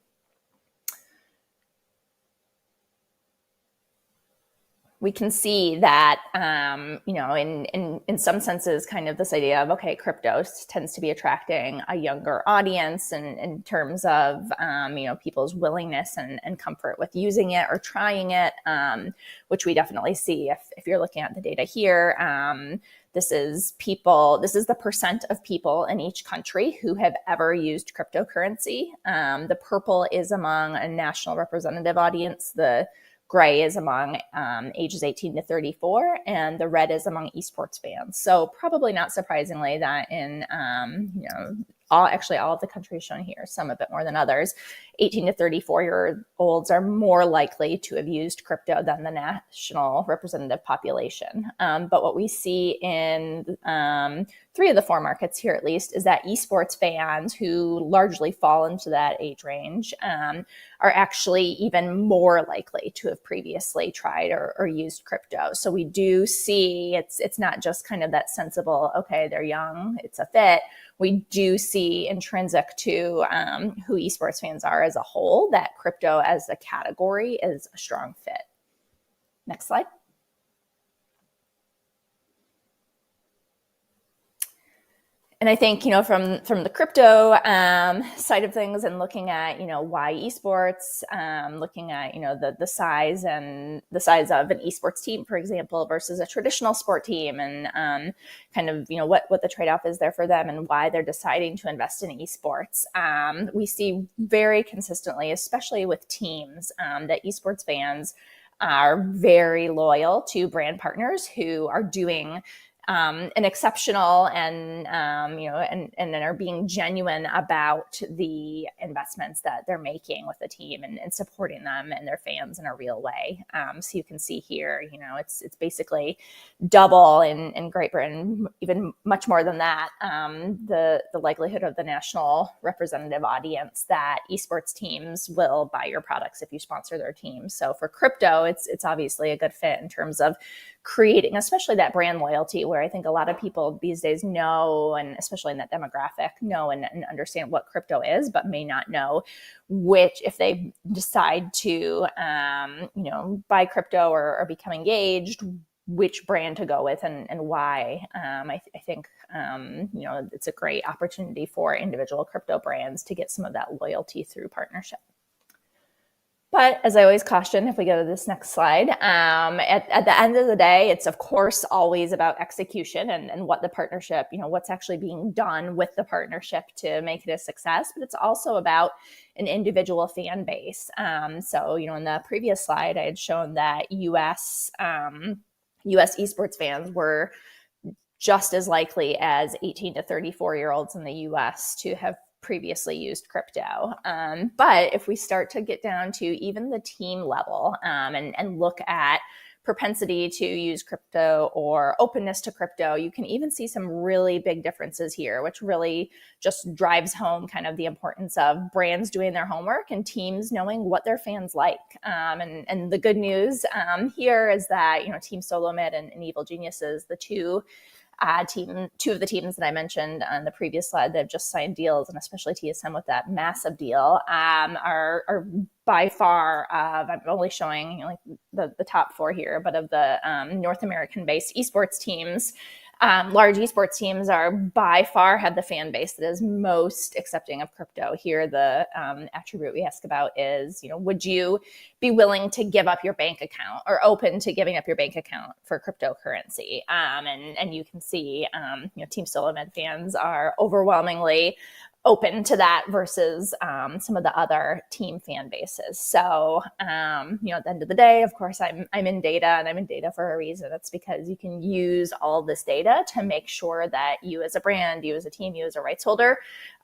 We can see that, in some senses, kind of this idea of, okay, crypto tends to be attracting a younger audience, and in terms of, people's willingness and comfort with using it or trying it, which we definitely see if you're looking at the data here. This is the percent of people in each country who have ever used cryptocurrency. The purple is among a national representative audience. The gray is among ages 18 to 34, and the red is among esports fans. So probably not surprisingly that in, all of the countries shown here, some a bit more than others, 18 to 34-year-olds are more likely to have used crypto than the national representative population. But what we see in 3 of the 4 markets here, at least, is that esports fans, who largely fall into that age range, are actually even more likely to have previously tried or used crypto. So we do see it's not just kind of that sensible, okay, they're young, it's a fit. We do see intrinsic to who esports fans are as a whole, that crypto as a category is a strong fit. Next slide. And I think, from the crypto side of things, and looking at, why esports, looking at, the size of an esports team, for example, versus a traditional sport team, and kind of, what the trade-off is there for them and why they're deciding to invest in esports. We see very consistently, especially with teams, that esports fans are very loyal to brand partners who are doing an exceptional and are being genuine about the investments that they're making with the team, and supporting them and their fans in a real way. So you can see here, it's basically double in Great Britain, even much more than that, the likelihood of the national representative audience that esports teams will buy your products if you sponsor their team. So for crypto, it's obviously a good fit in terms of creating, especially that brand loyalty, where I think a lot of people these days know, and especially in that demographic, know and understand what crypto is, but may not know if they decide to, buy crypto or become engaged, which brand to go with and why. I think, it's a great opportunity for individual crypto brands to get some of that loyalty through partnership. But as I always caution, if we go to this next slide, at the end of the day, it's of course always about execution and what the partnership, what's actually being done with the partnership to make it a success. But it's also about an individual fan base. So, in the previous slide, I had shown that US esports fans were just as likely as 18 to 34-year-olds in the US to have previously used crypto. But if we start to get down to even the team level and look at propensity to use crypto or openness to crypto, you can even see some really big differences here, which really just drives home kind of the importance of brands doing their homework and teams knowing what their fans like. And the good news here is that, Team Solomid and Evil Geniuses, the two of the teams that I mentioned on the previous slide that have just signed deals, and especially TSM with that massive deal, are by far, I'm only showing the top four here, but of the North American-based esports teams, large esports teams are by far have the fan base that is most accepting of crypto. Here, the attribute we ask about is, would you be willing to give up your bank account or open to giving up your bank account for cryptocurrency? And you can see, Team Solomid fans are overwhelmingly open to that versus some of the other team fan bases. So, at the end of the day, of course, I'm in data, and I'm in data for a reason. That's because you can use all this data to make sure that you as a brand, you as a team, you as a rights holder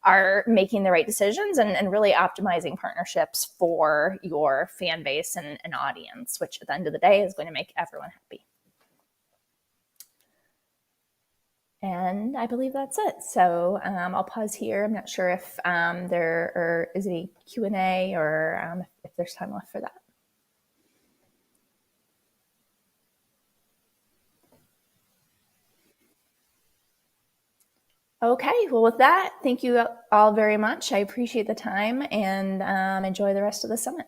are making the right decisions and really optimizing partnerships for your fan base and audience, which at the end of the day is going to make everyone happy. And I believe that's it. So I'll pause here. I'm not sure if there is any Q&A or if there's time left for that. Okay, well, with that, thank you all very much. I appreciate the time, and enjoy the rest of the summit.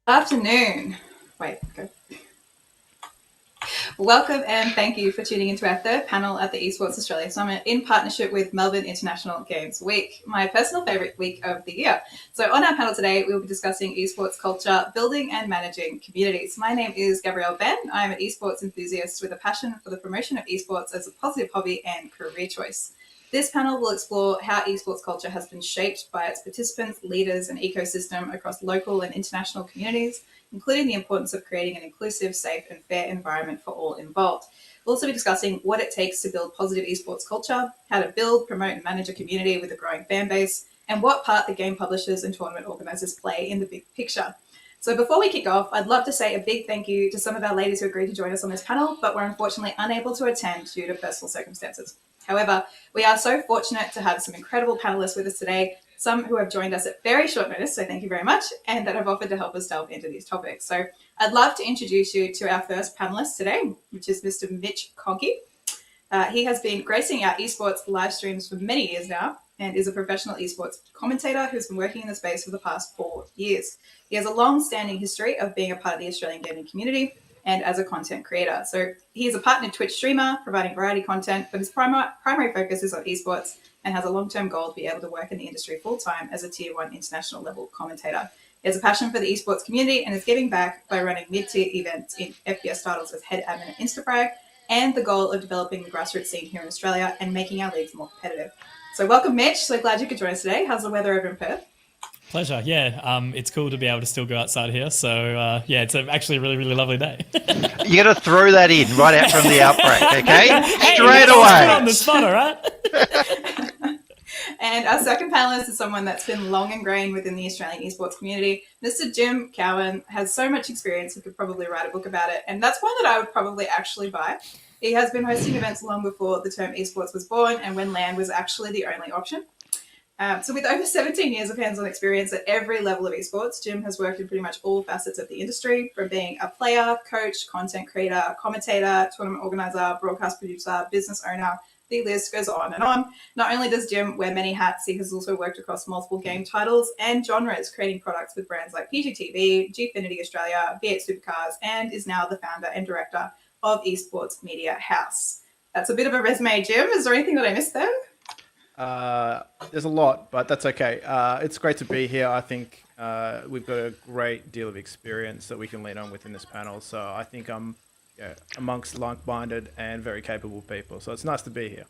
Afternoon. Wait, go. Welcome and thank you for tuning into our third panel at the Esports Australia Summit in partnership with Melbourne International Games Week, my personal favourite week of the year. So on our panel today, we'll be discussing esports culture, building and managing communities. My name is Gabrielle Ben. I'm an esports enthusiast with a passion for the promotion of esports as a positive hobby and career choice. This panel will explore how esports culture has been shaped by its participants, leaders and ecosystem across local and international communities, including the importance of creating an inclusive, safe and fair environment for all involved. We'll also be discussing what it takes to build positive esports culture, how to build, promote and manage a community with a growing fan base, and what part the game publishers and tournament organisers play in the big picture. So before we kick off, I'd love to say a big thank you to some of our ladies who agreed to join us on this panel, but were unfortunately unable to attend due to personal circumstances. However, we are so fortunate to have some incredible panelists with us today, some who have joined us at very short notice, so thank you very much, and that have offered to help us delve into these topics. So I'd love to introduce you to our first panelist today, which is Mr. Mitch Conkey. He has been gracing our esports live streams for many years now and is a professional esports commentator who's been working in the space for the past 4 years. He has a long-standing history of being a part of the Australian gaming community and as a content creator. So he is a partnered Twitch streamer, providing variety content, but his primary focus is on esports and has a long-term goal to be able to work in the industry full-time as a tier 1 international level commentator. He has a passion for the esports community and is giving back by running mid-tier events in FPS titles as head admin at Instafrag, and the goal of developing the grassroots scene here in Australia and making our leagues more competitive. So welcome, Mitch. So glad you could join us today. How's the weather over in Perth? Pleasure. Yeah, it's cool to be able to still go outside here. So yeah, it's actually a really, really lovely day. You got to throw that in right out from the outbreak, okay? Hey, straight away. On the spot, all right? And our second panelist is someone that's been long ingrained within the Australian esports community. Mr. Jim Cowan has so much experience, he could probably write a book about it. And that's one that I would probably actually buy. He has been hosting events long before the term esports was born and when LAN was actually the only option. So with over 17 years of hands-on experience at every level of esports, Jim has worked in pretty much all facets of the industry, from being a player, coach, content creator, commentator, tournament organizer, broadcast producer, business owner. The list goes on and on. Not only does Jim wear many hats, he has also worked across multiple game titles and genres, creating products with brands like PGTV, Gfinity Australia, V8 Supercars, and is now the founder and director of Esports Media House. That's a bit of a resume, Jim. Is there anything that I missed there? There's a lot, but that's okay. It's great to be here. I think we've got a great deal of experience that we can lean on within this panel. So I think I'm amongst like-minded and very capable people. So it's nice to be here.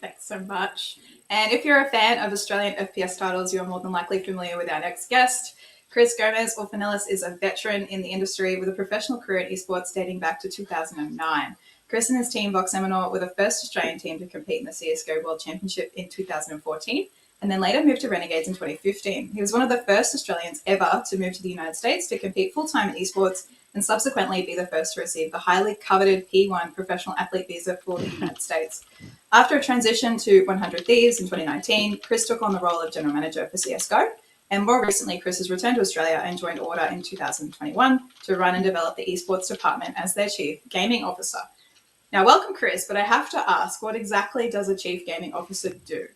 Thanks so much. And if you're a fan of Australian FPS titles, you're more than likely familiar with our next guest. Chris Gomez, or Panelist, is a veteran in the industry with a professional career in esports dating back to 2009. Chris and his team, Vox Seminole, were the first Australian team to compete in the CSGO World Championship in 2014, and then later moved to Renegades in 2015. He was one of the first Australians ever to move to the United States to compete full-time in esports, and subsequently be the first to receive the highly coveted P1 professional athlete visa for the United States. After a transition to 100 Thieves in 2019, Chris took on the role of general manager for CSGO, and more recently, Chris has returned to Australia and joined Order in 2021 to run and develop the esports department as their chief gaming officer. Now, welcome, Chris, but I have to ask, what exactly does a chief gaming officer do?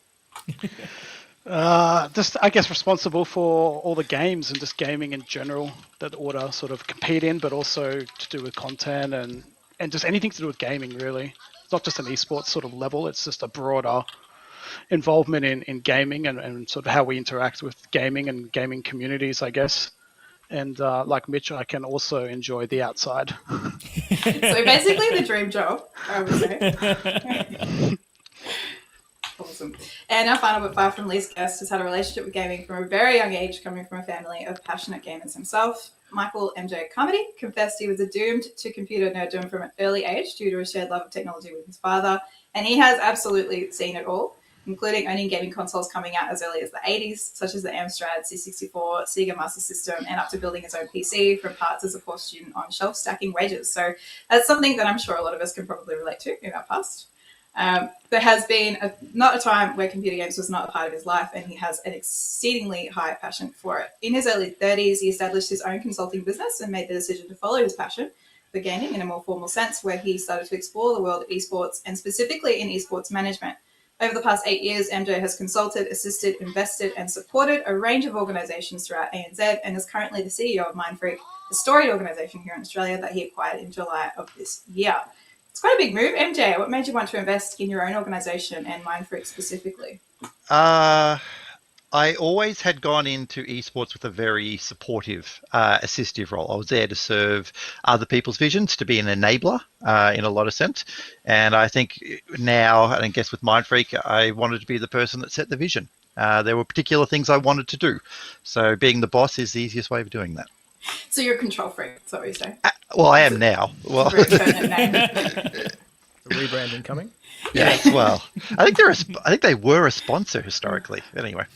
Just, I guess, responsible for all the games and just gaming in general that Order sort of compete in, but also to do with content and just anything to do with gaming, really. It's not just an esports sort of level, it's just a broader involvement in gaming and sort of how we interact with gaming and gaming communities, I guess. And like Mitch, I can also enjoy the outside. So basically the dream job, I would say. Awesome. And our final but far from least guest has had a relationship with gaming from a very young age, coming from a family of passionate gamers himself. Michael MJ Carmody confessed he was doomed to computer nerddom from an early age due to a shared love of technology with his father, and he has absolutely seen it all, including owning gaming consoles coming out as early as the 80s, such as the Amstrad C64, Sega Master System, and up to building his own PC from parts as a poor student on shelf stacking wages. So that's something that I'm sure a lot of us can probably relate to in our past. There has been not a time where computer games was not a part of his life, and he has an exceedingly high passion for it. In his early 30s, he established his own consulting business and made the decision to follow his passion for gaming in a more formal sense, where he started to explore the world of esports and specifically in esports management. Over the past 8 years, MJ has consulted, assisted, invested, and supported a range of organisations throughout ANZ and is currently the CEO of Mindfreak, a storied organisation here in Australia that he acquired in July of this year. It's quite a big move. MJ, what made you want to invest in your own organisation and Mindfreak specifically? I always had gone into esports with a very supportive, assistive role. I was there to serve other people's visions, to be an enabler in a lot of sense. And I think now, and I guess with Mindfreak, I wanted to be the person that set the vision. There were particular things I wanted to do. So being the boss is the easiest way of doing that. So you're a control freak, that's what you're saying? Well, I am now. Well, Rebranding coming? Yes, well, I think they were a sponsor historically. Anyway.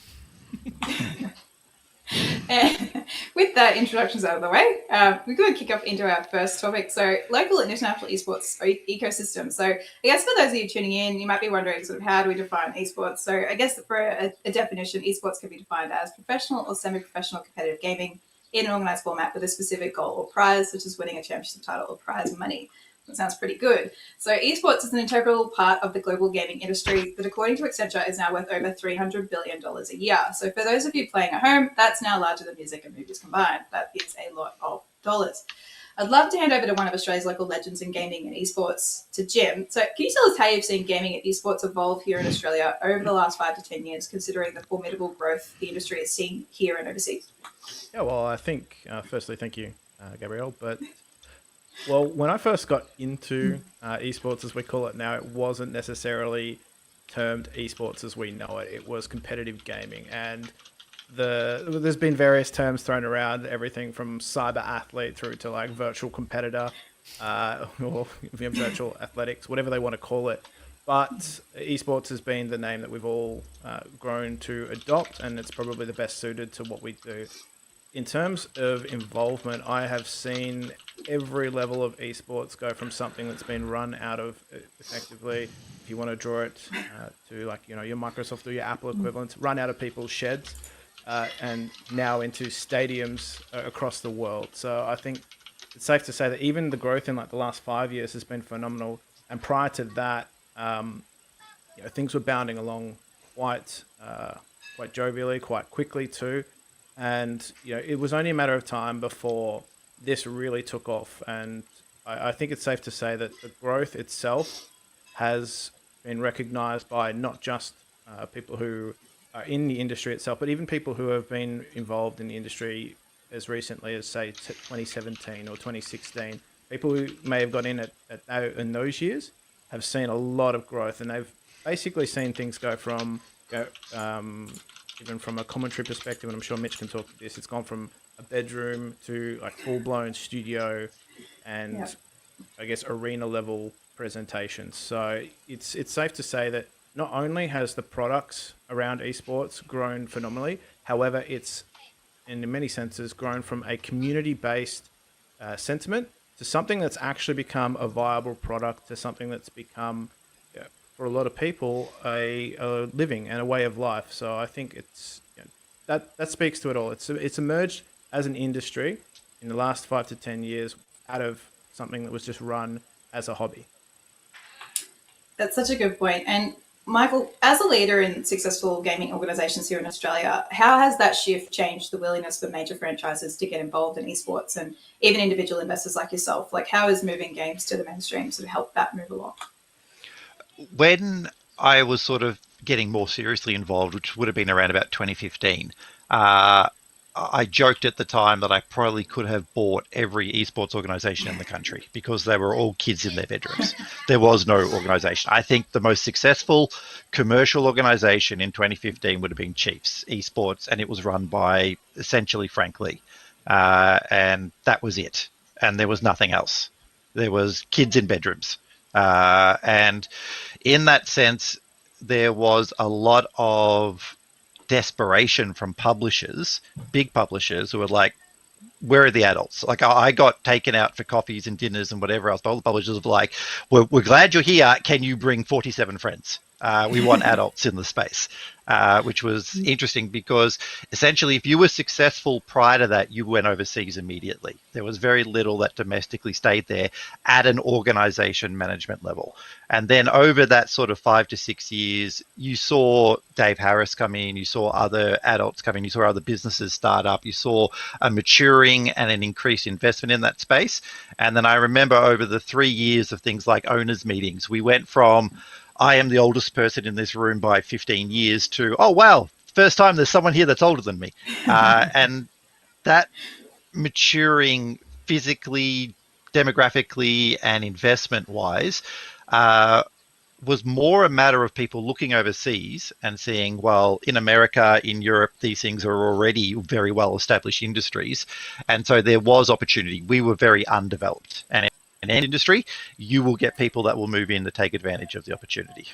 And with that introductions out of the way, we're going to kick off into our first topic. So local and international esports ecosystem. So I guess for those of you tuning in, you might be wondering sort of how do we define esports? So I guess for a definition, esports can be defined as professional or semi-professional competitive gaming in an organized format with a specific goal or prize, such as winning a championship title or prize money. That sounds pretty good. So esports is an integral part of the global gaming industry that, according to Accenture, is now worth over $300 billion a year. So for those of you playing at home, that's now larger than music and movies combined. That is a lot of dollars. I'd love to hand over to one of Australia's local legends in gaming and esports, to Jim. So can you tell us how you've seen gaming and esports evolve here in Australia over the last 5 to 10 years, considering the formidable growth the industry is seeing here and overseas? Yeah, well, I think, firstly, thank you, Gabrielle. But, well, when I first got into esports, as we call it now, it wasn't necessarily termed esports as we know it. It was competitive gaming. And there's been various terms thrown around, everything from cyber athlete through to like virtual competitor or virtual athletics, whatever they want to call it. but esports has been the name that we've all grown to adopt, and it's probably the best suited to what we do. In terms of involvement, I have seen every level of esports go from something that's been run out of, effectively, if you want to draw it to like, you know, your Microsoft or your Apple equivalents, run out of people's sheds, and now into stadiums across the world. So I think it's safe to say that even the growth in like the last 5 years has been phenomenal. And prior to that, you know, things were bounding along quite jovially, quite quickly too. And you know, it was only a matter of time before this really took off. And I think it's safe to say that the growth itself has been recognized by not just people who are in the industry itself, but even people who have been involved in the industry as recently as, say, 2017 or 2016. People who may have got in in those years have seen a lot of growth, and they've basically seen things go from, you know, even from a commentary perspective, and I'm sure Mitch can talk to this, it's gone from a bedroom to like full-blown studio and I guess arena level presentations. So it's safe to say that not only has the products around esports grown phenomenally, however, it's in many senses grown from a community-based sentiment to something that's actually become a viable product, to something that's become, for a lot of people, a living and a way of life. So I think it's, you know, that speaks to it all. It's emerged as an industry in the last 5 to 10 years out of something that was just run as a hobby. That's such a good point. And Michael, as a leader in successful gaming organisations here in Australia, how has that shift changed the willingness for major franchises to get involved in esports and even individual investors like yourself? Like, how has moving games to the mainstream sort of helped that move along? When I was sort of getting more seriously involved, which would have been around about 2015, I joked at the time that I probably could have bought every esports organization in the country because they were all kids in their bedrooms. There was no organization. I think the most successful commercial organization in 2015 would have been Chiefs Esports, and it was run by essentially Frank Lee. And that was it. And there was nothing else. There was kids in bedrooms. And in that sense, there was a lot of desperation from publishers, big publishers, who were like, where are the adults? Like, I got taken out for coffees and dinners and whatever else. But all the publishers were like, we're glad you're here. Can you bring 47 friends? We want adults in the space, which was interesting because essentially if you were successful prior to that, you went overseas immediately. There was very little that domestically stayed there at an organization management level. And then over that sort of 5 to 6 years, you saw Dave Harris come in, you saw other adults come in, you saw other businesses start up, you saw a maturing and an increased investment in that space. And then I remember over the 3 years of things like owners meetings, we went from, I am the oldest person in this room by 15 years to, oh, wow, first time there's someone here that's older than me. And that maturing physically, demographically, and investment-wise was more a matter of people looking overseas and seeing, well, in America, in Europe, these things are already very well-established industries. And so there was opportunity. We were very undeveloped. And in any industry, you will get people that will move in to take advantage of the opportunity.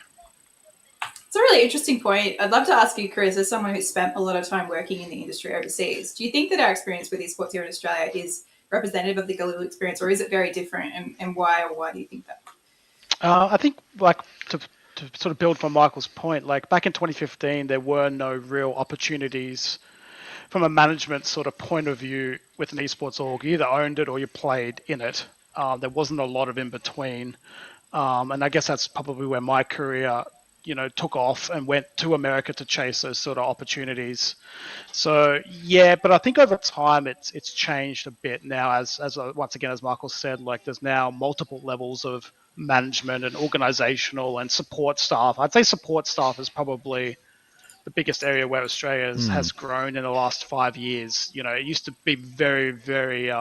It's a really interesting point. I'd love to ask you, Chris, as someone who's spent a lot of time working in the industry overseas, do you think that our experience with esports here in Australia is representative of the global experience, or is it very different, and why, or why do you think that? I think, like, to sort of build from Michael's point, like back in 2015, there were no real opportunities from a management sort of point of view with an esports org. You either owned it or you played in it. There wasn't a lot of in between. And I guess that's probably where my career, you know, took off and went to America to chase those sort of opportunities. So yeah, but I think over time it's changed a bit now. As once again, as Michael said, like there's now multiple levels of management and organizational and support staff. I'd say support staff is probably the biggest area where Australia has grown in the last 5 years. You know, it used to be very, very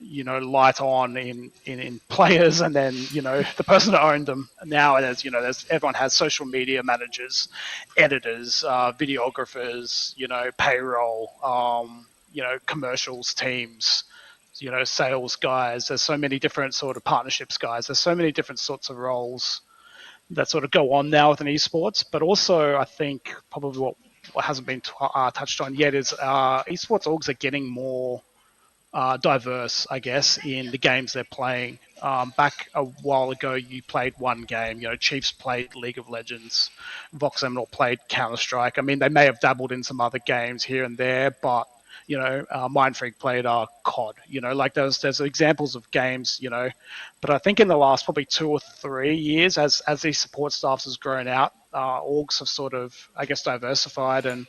you know, light on in players, and then, you know, the person that owned them. Now there's, you know, everyone has social media managers, editors, videographers, you know, payroll, you know, commercials teams, you know, sales guys. There's so many different sort of partnerships guys. There's so many different sorts of roles that sort of go on now within esports. But also, I think probably what hasn't been touched on yet is esports orgs are getting more diverse, I guess, in the games they're playing. Back a while ago, you played one game. Chiefs played League of Legends, Vox Emerald played Counter-Strike. I mean, they may have dabbled in some other games here and there, but Mind Freak played COD. Like there's examples of games. But I think in the last probably 2 or 3 years, as these support staffs has grown out, orgs have sort of, I guess, diversified and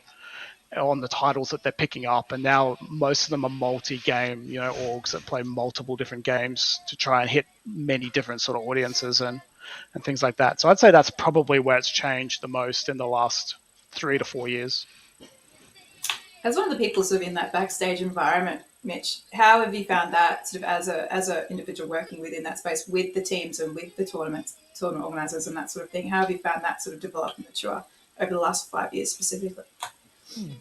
on the titles that they're picking up, and now most of them are multi-game, orgs that play multiple different games to try and hit many different sort of audiences and things like that. So I'd say that's probably where it's changed the most in the last 3 to 4 years. As one of the people sort of in that backstage environment, Mitch, how have you found that sort of as a individual working within that space with the teams and with the tournament organisers and that sort of thing? How have you found that sort of develop and mature over the last 5 years specifically?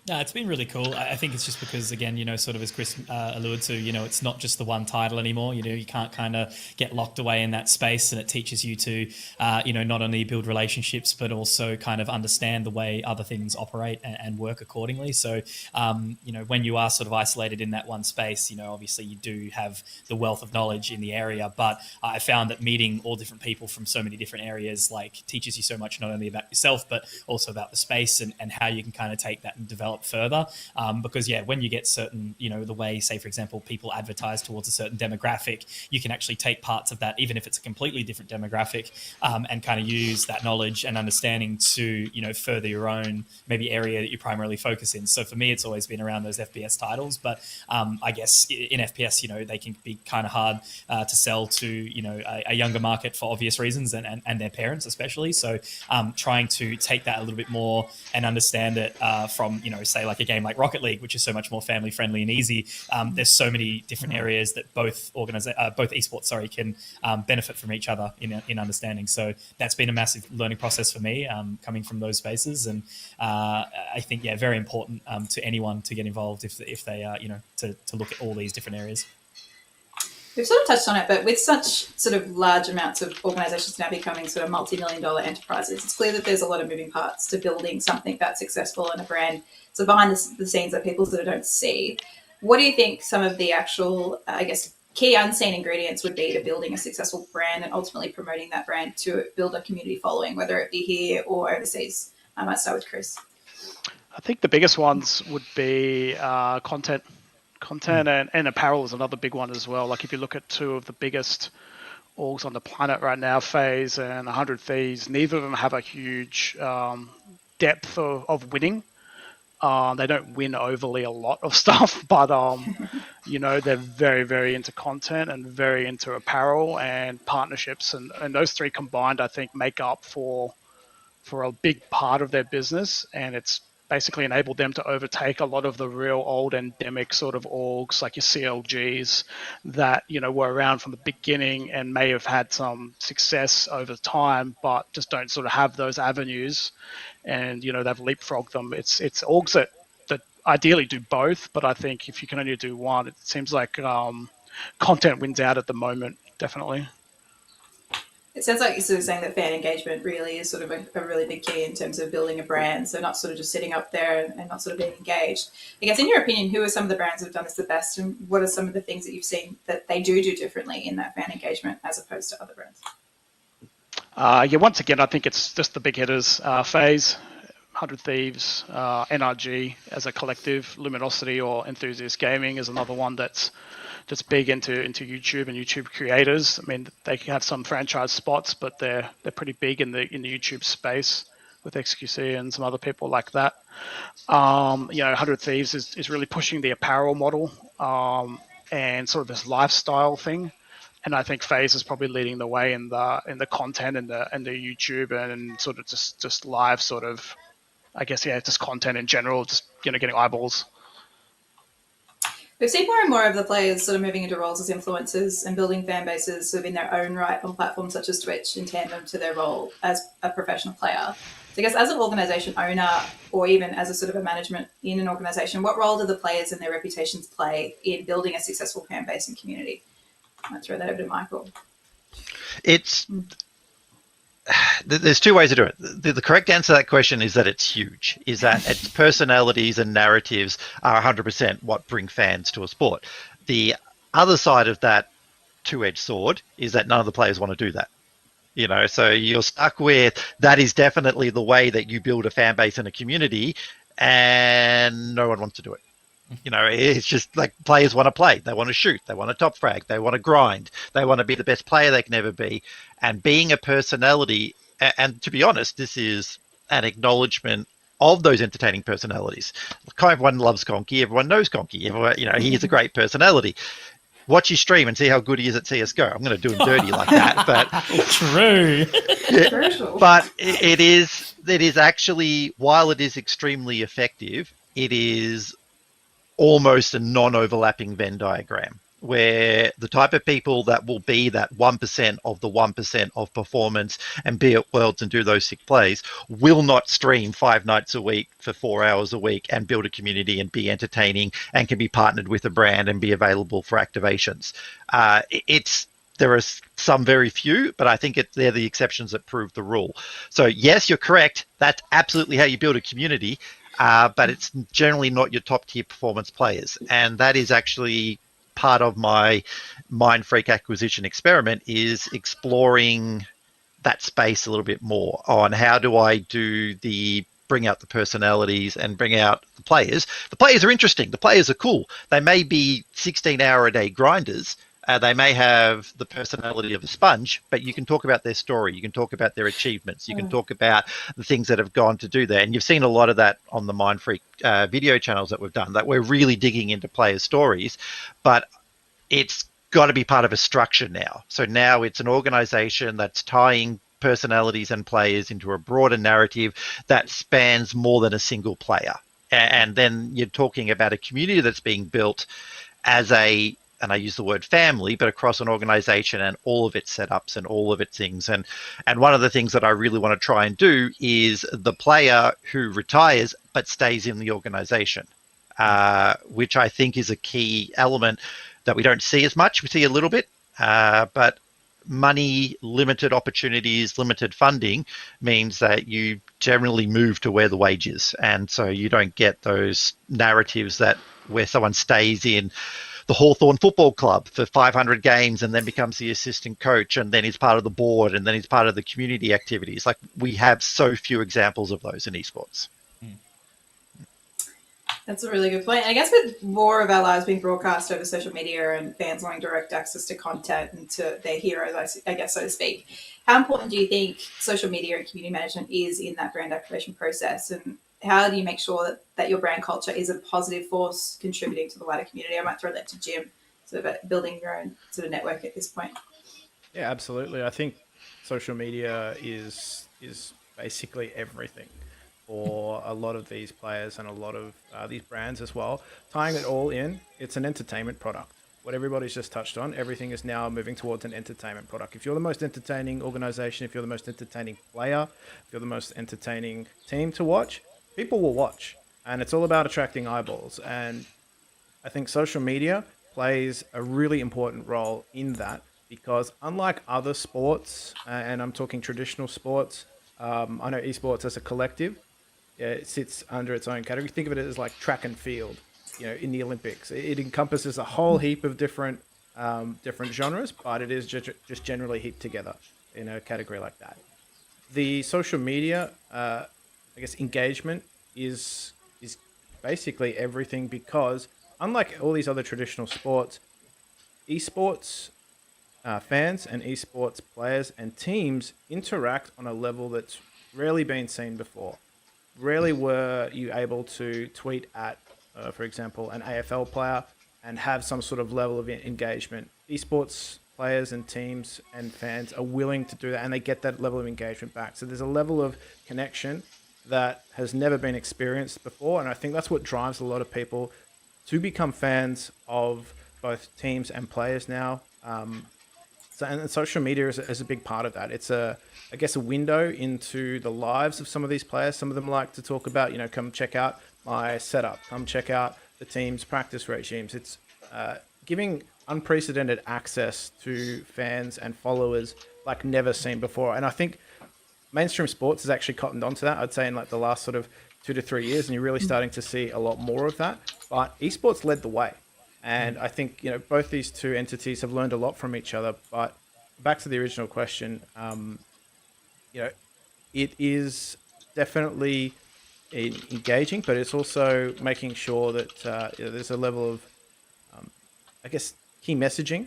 No, it's been really cool. I think it's just because, again, sort of as Chris alluded to, it's not just the one title anymore. You can't kind of get locked away in that space, and it teaches you to, not only build relationships, but also kind of understand the way other things operate and work accordingly. So, when you are sort of isolated in that one space, obviously you do have the wealth of knowledge in the area, but I found that meeting all different people from so many different areas, teaches you so much, not only about yourself, but also about the space and how you can kind of take that and develop further, because when you get certain, the way, say for example, people advertise towards a certain demographic, you can actually take parts of that, even if it's a completely different demographic, and kind of use that knowledge and understanding to further your own maybe area that you primarily focus in. So for me, it's always been around those FPS titles, but I guess in FPS, they can be kind of hard to sell to a younger market for obvious reasons, and their parents especially. So trying to take that a little bit more and understand it from say like a game like Rocket League, which is so much more family friendly and easy. There's so many different areas that both esports can benefit from each other in understanding. So that's been a massive learning process for me, coming from those spaces, and I think very important to anyone to get involved if they are to look at all these different areas. We've sort of touched on it, but with such sort of large amounts of organisations now becoming sort of multi-million-dollar enterprises, it's clear that there's a lot of moving parts to building something that's successful and a brand. So behind the scenes that people sort of don't see. What do you think some of the actual, I guess, key unseen ingredients would be to building a successful brand and ultimately promoting that brand to build a community following, whether it be here or overseas? I might start with Chris. I think the biggest ones would be content. And apparel is another big one as well. Like if you look at 2 of the biggest orgs on the planet right now, FaZe and 100 Thieves, neither of them have a huge depth of winning. They don't win overly a lot of stuff, but they're very, very into content and very into apparel and partnerships, and those 3 combined, I think, make up for a big part of their business, and it's basically enabled them to overtake a lot of the real old endemic sort of orgs like your CLGs that were around from the beginning and may have had some success over time, but just don't sort of have those avenues, and they've leapfrogged them. It's orgs that ideally do both, but I think if you can only do one, it seems like content wins out at the moment, definitely. It sounds like you're sort of saying that fan engagement really is sort of a really big key in terms of building a brand. So not sort of just sitting up there and not sort of being engaged. I guess in your opinion, who are some of the brands that have done this the best, and what are some of the things that you've seen that they do differently in that fan engagement as opposed to other brands? Once again, I think it's just the big hitters. FaZe, 100 Thieves, NRG as a collective, Luminosity or Enthusiast Gaming is another one that's big into YouTube and YouTube creators. I mean, they can have some franchise spots, but they're pretty big in the YouTube space with XQC and some other people like that. 100 Thieves is really pushing the apparel model and sort of this lifestyle thing. And I think FaZe is probably leading the way in the content and the YouTube and sort of just live sort of, I guess, just content in general, just getting eyeballs. We've seen more and more of the players sort of moving into roles as influencers and building fan bases sort of in their own right on platforms such as Twitch in tandem to their role as a professional player. So I guess as an organisation owner or even as a sort of a management in an organisation, what role do the players and their reputations play in building a successful fan base and community? I might throw that over to Michael. It's there's two ways to do it. The correct answer to that question is that it's huge, is that its personalities and narratives are 100% what bring fans to a sport. The other side of that two-edged sword is that none of the players want to do that. So you're stuck with that is definitely the way that you build a fan base and a community, and no one wants to do it. It's just like players want to play. They want to shoot. They want to top frag. They want to grind. They want to be the best player they can ever be. And being a personality, and to be honest, this is an acknowledgement of those entertaining personalities. Everyone loves Conky. Everyone knows Conky. Everyone, he is a great personality. Watch his stream and see how good he is at CSGO. I'm going to do him dirty like that, but true. But it is actually, while it is extremely effective, it is almost a non-overlapping Venn diagram, where the type of people that will be that 1% of the 1% of performance and be at Worlds and do those sick plays will not stream 5 nights a week for 4 hours a week and build a community and be entertaining and can be partnered with a brand and be available for activations. There are some very few, but I think they're the exceptions that prove the rule. So yes, you're correct. That's absolutely how you build a community. But it's generally not your top tier performance players. And that is actually part of my Mind Freak acquisition experiment, is exploring that space a little bit more on how do I bring out the personalities and bring out the players. The players are interesting. The players are cool. They may be 16-hour-a-day grinders. They may have the personality of a sponge, but you can talk about their story. You can talk about their achievements. You can talk about the things that have gone to do that. And you've seen a lot of that on the Mind Freak video channels that we've done, that we're really digging into players' stories, but it's got to be part of a structure now. So now it's an organization that's tying personalities and players into a broader narrative that spans more than a single player. And then you're talking about a community that's being built as and I use the word family, but across an organization and all of its setups and all of its things. And one of the things that I really want to try and do is the player who retires but stays in the organization, which I think is a key element that we don't see as much. We see a little bit, but money, limited opportunities, limited funding means that you generally move to where the wage is. And so you don't get those narratives where someone stays in the Hawthorn Football Club for 500 games and then becomes the assistant coach and then he's part of the board and then he's part of the community activities. Like, we have so few examples of those in esports. That's a really good point. I guess with more of our lives being broadcast over social media and fans wanting direct access to content and to their heroes, I guess, so to speak, how important do you think social media and community management is in that brand activation process? And how do you make sure that your brand culture is a positive force contributing to the wider community? I might throw that to Jim, sort of building your own sort of network at this point. Yeah, absolutely. I think social media is basically everything for a lot of these players and a lot of these brands as well. Tying it all in, it's an entertainment product. What everybody's just touched on, everything is now moving towards an entertainment product. If you're the most entertaining organization, if you're the most entertaining player, if you're the most entertaining team to watch, people will watch. And it's all about attracting eyeballs. And I think social media plays a really important role in that, because unlike other sports, and I'm talking traditional sports, I know esports as a collective, it sits under its own category. Think of it as like track and field, in the Olympics. It encompasses a whole heap of different genres, but it is just generally heaped together in a category like that. The social media, I guess, engagement is basically everything, because unlike all these other traditional sports, esports fans and esports players and teams interact on a level that's rarely been seen before. Rarely were you able to tweet at, for example, an AFL player and have some sort of level of engagement. Esports players and teams and fans are willing to do that, and they get that level of engagement back. So there's a level of connection that has never been experienced before, and I think that's what drives a lot of people to become fans of both teams and players now. And social media is a big part of that. It's a window into the lives of some of these players. Some of them like to talk about, come check out my setup, come check out the team's practice regimes. It's giving unprecedented access to fans and followers like never seen before. And I think mainstream sports has actually cottoned onto that, I'd say, in like the last sort of 2 to 3 years, and you're really starting to see a lot more of that. But esports led the way. And I think, both these two entities have learned a lot from each other. But back to the original question, it is definitely engaging, but it's also making sure that there's a level of, I guess, key messaging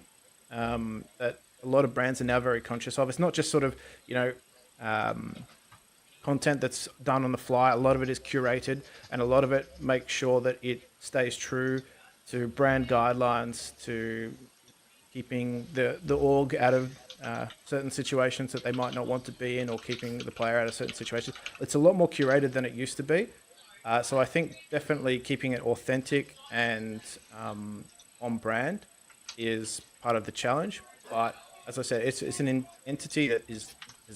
that a lot of brands are now very conscious of. It's not just sort of, content that's done on the fly. A lot of it is curated, and a lot of it makes sure that it stays true to brand guidelines, to keeping the org out of certain situations that they might not want to be in, or keeping the player out of certain situations. It's a lot more curated than it used to be. So I think definitely keeping it authentic and on brand is part of the challenge. But as I said, it's an entity that has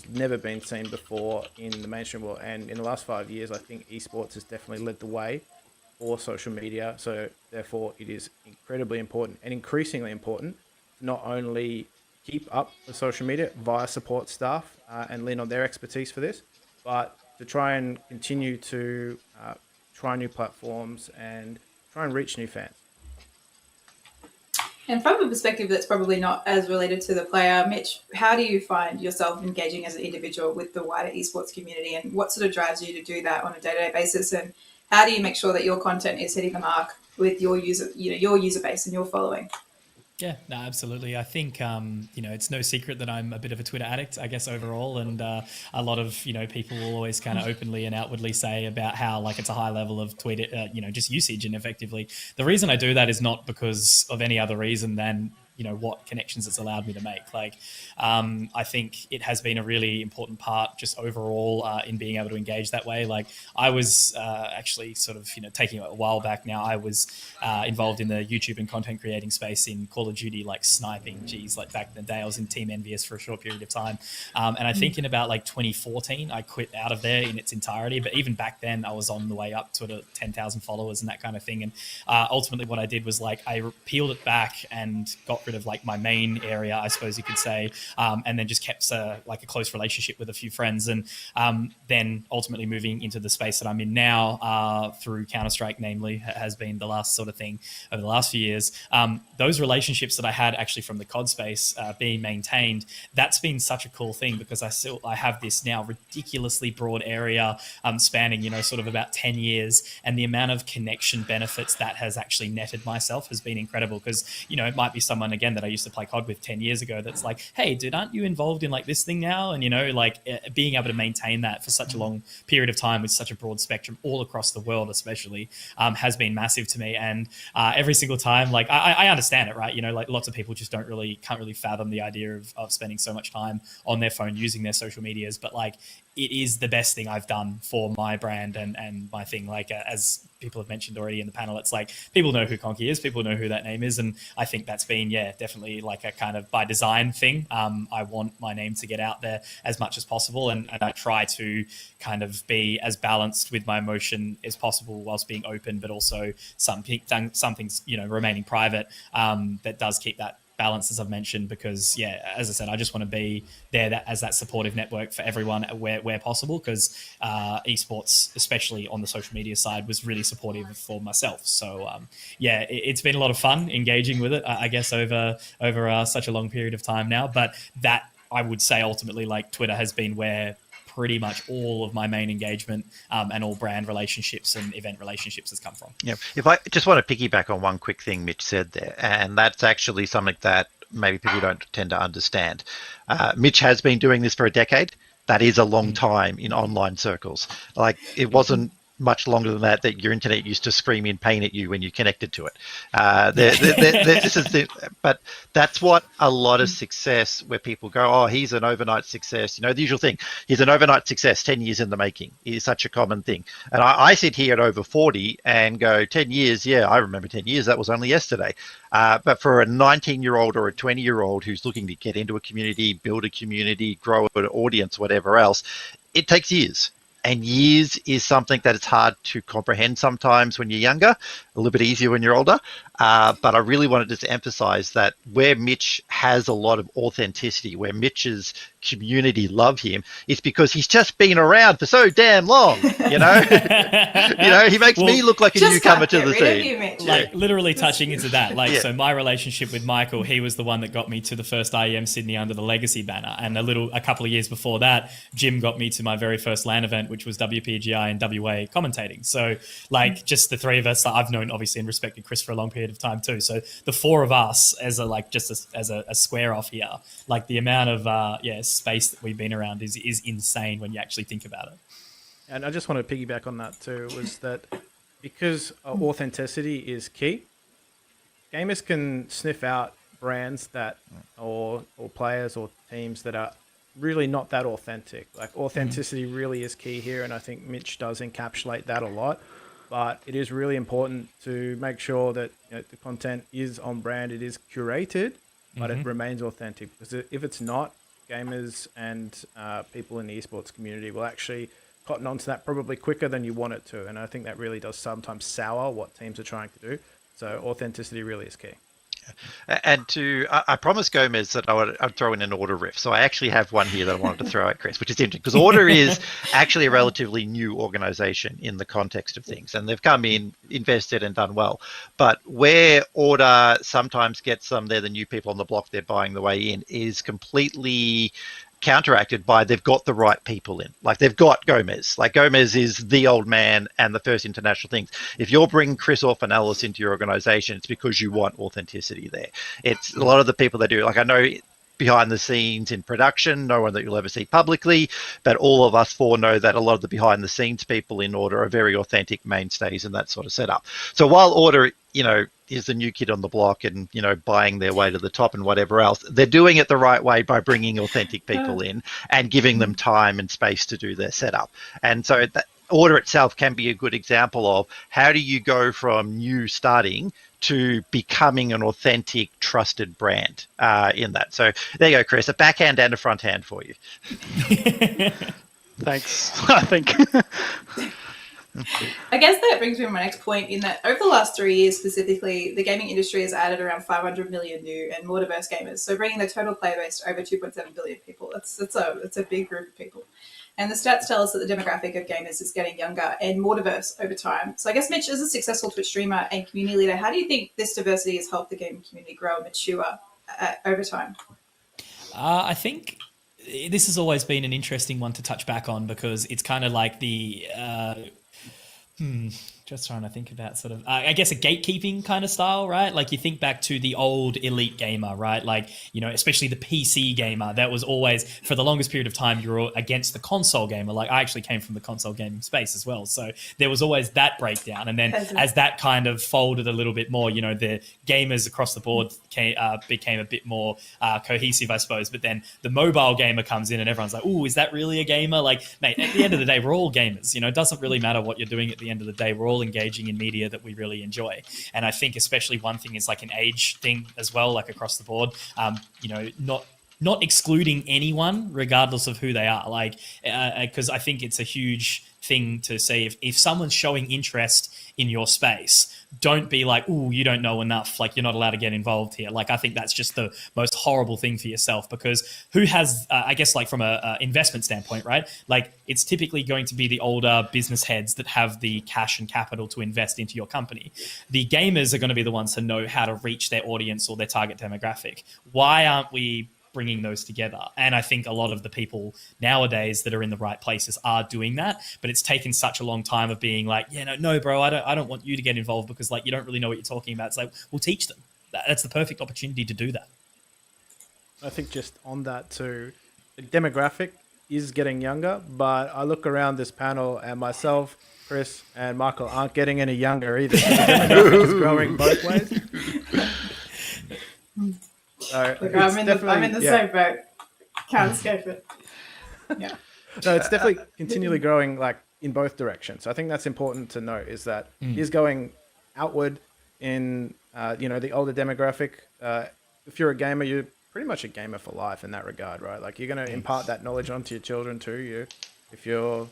never been seen before in the mainstream world. And in the last 5 years, I think esports has definitely led the way for social media. So therefore, it is incredibly important and increasingly important to not only keep up with social media via support staff and lean on their expertise for this, but to try and continue to try new platforms and try and reach new fans. And from a perspective that's probably not as related to the player, Mitch, how do you find yourself engaging as an individual with the wider esports community, and what sort of drives you to do that on a day-to-day basis? And how do you make sure that your content is hitting the mark with your user base and your following? Yeah, no, absolutely. I think, it's no secret that I'm a bit of a Twitter addict, I guess, overall. And a lot of, people will always kind of openly and outwardly say about how, like, it's a high level of Twitter, just usage. And effectively, the reason I do that is not because of any other reason than, what connections it's allowed me to make. Like, I think it has been a really important part just overall in being able to engage that way. Like, I was actually sort of, taking a while back now, I was involved in the YouTube and content creating space in Call of Duty, like sniping. Geez, like back in the day, I was in Team Envious for a short period of time. And I think in about like 2014, I quit out of there in its entirety. But even back then, I was on the way up to 10,000 followers and that kind of thing. And ultimately what I did was like, I peeled it back and got rid of like my main area, I suppose you could say, and then just kept like a close relationship with a few friends. And then ultimately moving into the space that I'm in now through Counter-Strike, namely, has been the last sort of thing over the last few years. Those relationships that I had actually from the COD space being maintained, that's been such a cool thing, because I have this now ridiculously broad area spanning, sort of about 10 years. And the amount of connection benefits that has actually netted myself has been incredible, because, it might be someone, again, that I used to play COD with 10 years ago that's like, hey, dude, aren't you involved in like this thing now? And, being able to maintain that for such a long period of time with such a broad spectrum all across the world, especially, has been massive to me. And every single time, like, I understand it, right? Like lots of people just can't really fathom the idea of spending so much time on their phone using their social medias. But like, it is the best thing I've done for my brand and my thing. Like, as people have mentioned already in the panel, it's like people know who Conky is, people know who that name is. And I think that's been, definitely like a kind of by design thing. I want my name to get out there as much as possible. And I try to kind of be as balanced with my emotion as possible whilst being open, but also some things, remaining private, that does keep that balance, as I've mentioned, because as I said, I just want to be there as that supportive network for everyone where possible, because esports, especially on the social media side, was really supportive for myself. So it's been a lot of fun engaging with it, I guess, over such a long period of time now. But that, I would say, ultimately, like, Twitter has been where pretty much all of my main engagement and all brand relationships and event relationships has come from. Yeah. If I just want to piggyback on one quick thing Mitch said there, and that's actually something that maybe people don't tend to understand. Mitch has been doing this for a decade. That is a long time in online circles. Like, it wasn't much longer than that your internet used to scream in pain at you when you connected to it. But that's what a lot of success, where people go, oh, he's an overnight success. The usual thing, he's an overnight success, 10 years in the making, is such a common thing. And I sit here at over 40 and go, 10 years, I remember 10 years, that was only yesterday. But for a 19-year-old or a 20-year-old who's looking to get into a community, build a community, grow an audience, whatever else, it takes years. And years is something that it's hard to comprehend sometimes when you're younger, a little bit easier when you're older. But I really wanted to emphasize that where Mitch has a lot of authenticity, where Mitch's community love him, it's because he's just been around for so damn long, you know? He makes me look like a newcomer to the scene. Like literally touching into that. Like, so my relationship with Michael, he was the one that got me to the first IEM Sydney under the Legacy banner. And a couple of years before that, Jim got me to my very first LAN event, which was WPGI and WA commentating. So like just the three of us, I've known obviously and respected Chris for a long period of time too. So the four of us as a square off here, like the amount of space that we've been around is insane when you actually think about it. And I just want to piggyback on that too, was that because authenticity is key, gamers can sniff out brands that or players or teams that are really not that authentic. Like authenticity really is key here, and I think Mitch does encapsulate that a lot. But it is really important to make sure that the content is on brand, it is curated, but it remains authentic. Because if it's not, gamers and people in the esports community will actually cotton onto that probably quicker than you want it to. And I think that really does sometimes sour what teams are trying to do. So authenticity really is key. And I promised Gomez that I'd throw in an Order riff. So I actually have one here that I wanted to throw at Chris, which is interesting because Order is actually a relatively new organization in the context of things. And they've come in, invested and done well. But where Order sometimes gets them, they're the new people on the block, they're buying the way in, is completely counteracted by they've got the right people in. Like they've got Gomez. Like Gomez is the old man and the first international things. If you're bringing Chris Orfanalis into your organization, it's because you want authenticity there. It's a lot of the people that do, like I know behind the scenes in production, no one that you'll ever see publicly, but all of us four know that a lot of the behind the scenes people in Order are very authentic mainstays and that sort of setup. So while Order, is the new kid on the block and, buying their way to the top and whatever else, they're doing it the right way by bringing authentic people in and giving them time and space to do their setup. And so that Order itself can be a good example of how do you go from new starting to becoming an authentic, trusted brand in that. So there you go, Chris, a backhand and a front hand for you. Thanks, I think. I guess that brings me to my next point in that over the last 3 years specifically, the gaming industry has added around 500 million new and more diverse gamers. So bringing the total player base to over 2.7 billion people. It's a big group of people. And the stats tell us that the demographic of gamers is getting younger and more diverse over time. So I guess, Mitch, as a successful Twitch streamer and community leader, how do you think this diversity has helped the gaming community grow and mature over time? I think this has always been an interesting one to touch back on because it's kind of like the... just trying to think about sort of, I guess a gatekeeping kind of style, right? Like you think back to the old elite gamer, right? Like, especially the PC gamer, that was always, for the longest period of time, you were against the console gamer. Like I actually came from the console gaming space as well. So there was always that breakdown. And then as that kind of folded a little bit more, the gamers across the board became a bit more cohesive, I suppose. But then the mobile gamer comes in and everyone's like, "Ooh, is that really a gamer?" Like, mate, at the end of the day, we're all gamers. It doesn't really matter what you're doing at the end of the day. We're all engaging in media that we really enjoy. And I think especially one thing is like an age thing as well, like across the board, not excluding anyone regardless of who they are, like because I think it's a huge thing to say if someone's showing interest in your space, don't be like, "Ooh, you don't know enough, like you're not allowed to get involved here." Like I think that's just the most horrible thing for yourself, because who has I guess like from a investment standpoint, right, like it's typically going to be the older business heads that have the cash and capital to invest into your company. The gamers are going to be the ones to know how to reach their audience or their target demographic. Why aren't we bringing those together? And I think a lot of the people nowadays that are in the right places are doing that, but it's taken such a long time of being like, no, bro, I don't want you to get involved because like you don't really know what you're talking about. It's like, we'll teach them. That's the perfect opportunity to do that. I think just on that too, the demographic is getting younger, but I look around this panel and myself, Chris and Michael aren't getting any younger either. So the demographic is growing both ways. So look, I'm in the same boat. Can't escape it. Yeah. No, it's definitely continually growing, like in both directions. I think that's important to note, is that is going outward in the older demographic. If you're a gamer, you're pretty much a gamer for life in that regard, right? Like you're going to impart that knowledge onto your children too. If you're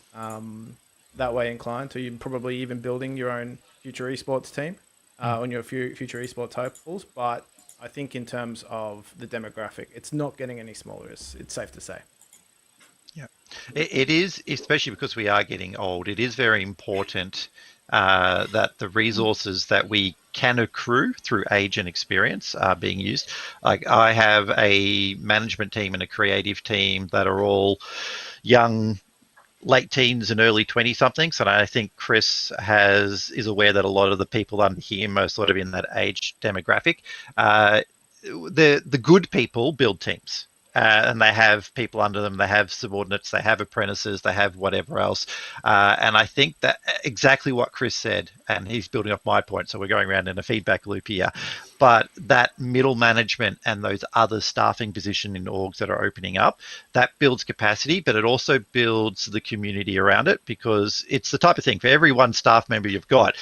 that way inclined to, you probably even building your own future esports team. on your future esports hopefuls, but I think in terms of the demographic, it's not getting any smaller. It's safe to say. Yeah, it is, especially because we are getting old. It is very important that the resources that we can accrue through age and experience are being used. Like, I have a management team and a creative team that are all young, late teens and early 20 somethings, and I think Chris is aware that a lot of the people under him are sort of in that age demographic. The good people build teams. And they have people under them, they have subordinates, they have apprentices, they have whatever else. And I think that exactly what Chris said, and he's building off my point, so we're going around in a feedback loop here, but that middle management and those other staffing positions in orgs that are opening up, that builds capacity, but it also builds the community around it, because it's the type of thing, for every one staff member you've got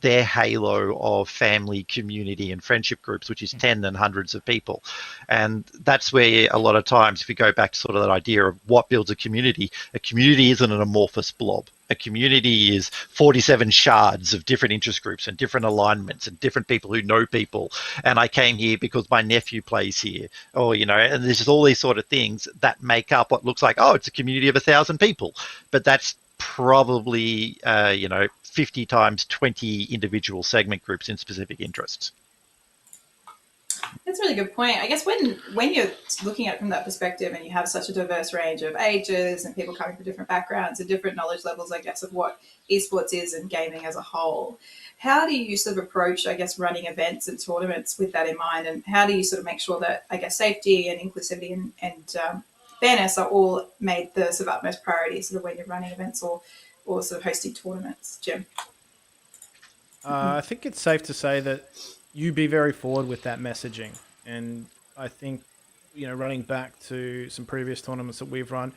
their halo of family, community, and friendship groups, which is 10 and hundreds of people. And that's where a lot of times, if we go back to sort of that idea of what builds a community isn't an amorphous blob. A community is 47 shards of different interest groups and different alignments and different people who know people. And I came here because my nephew plays here, or, and there's just all these sort of things that make up what looks like, oh, it's a community of 1,000 people. But that's probably, 50 times 20 individual segment groups in specific interests. That's a really good point. I guess when you're looking at it from that perspective, and you have such a diverse range of ages and people coming from different backgrounds and different knowledge levels, I guess, of what esports is and gaming as a whole, how do you sort of approach, I guess, running events and tournaments with that in mind? And how do you sort of make sure that, I guess, safety and inclusivity and fairness are all made the sort of utmost priority sort of when you're running events or sort of hosting tournaments? Jim? I think it's safe to say that you be very forward with that messaging. And I think, running back to some previous tournaments that we've run,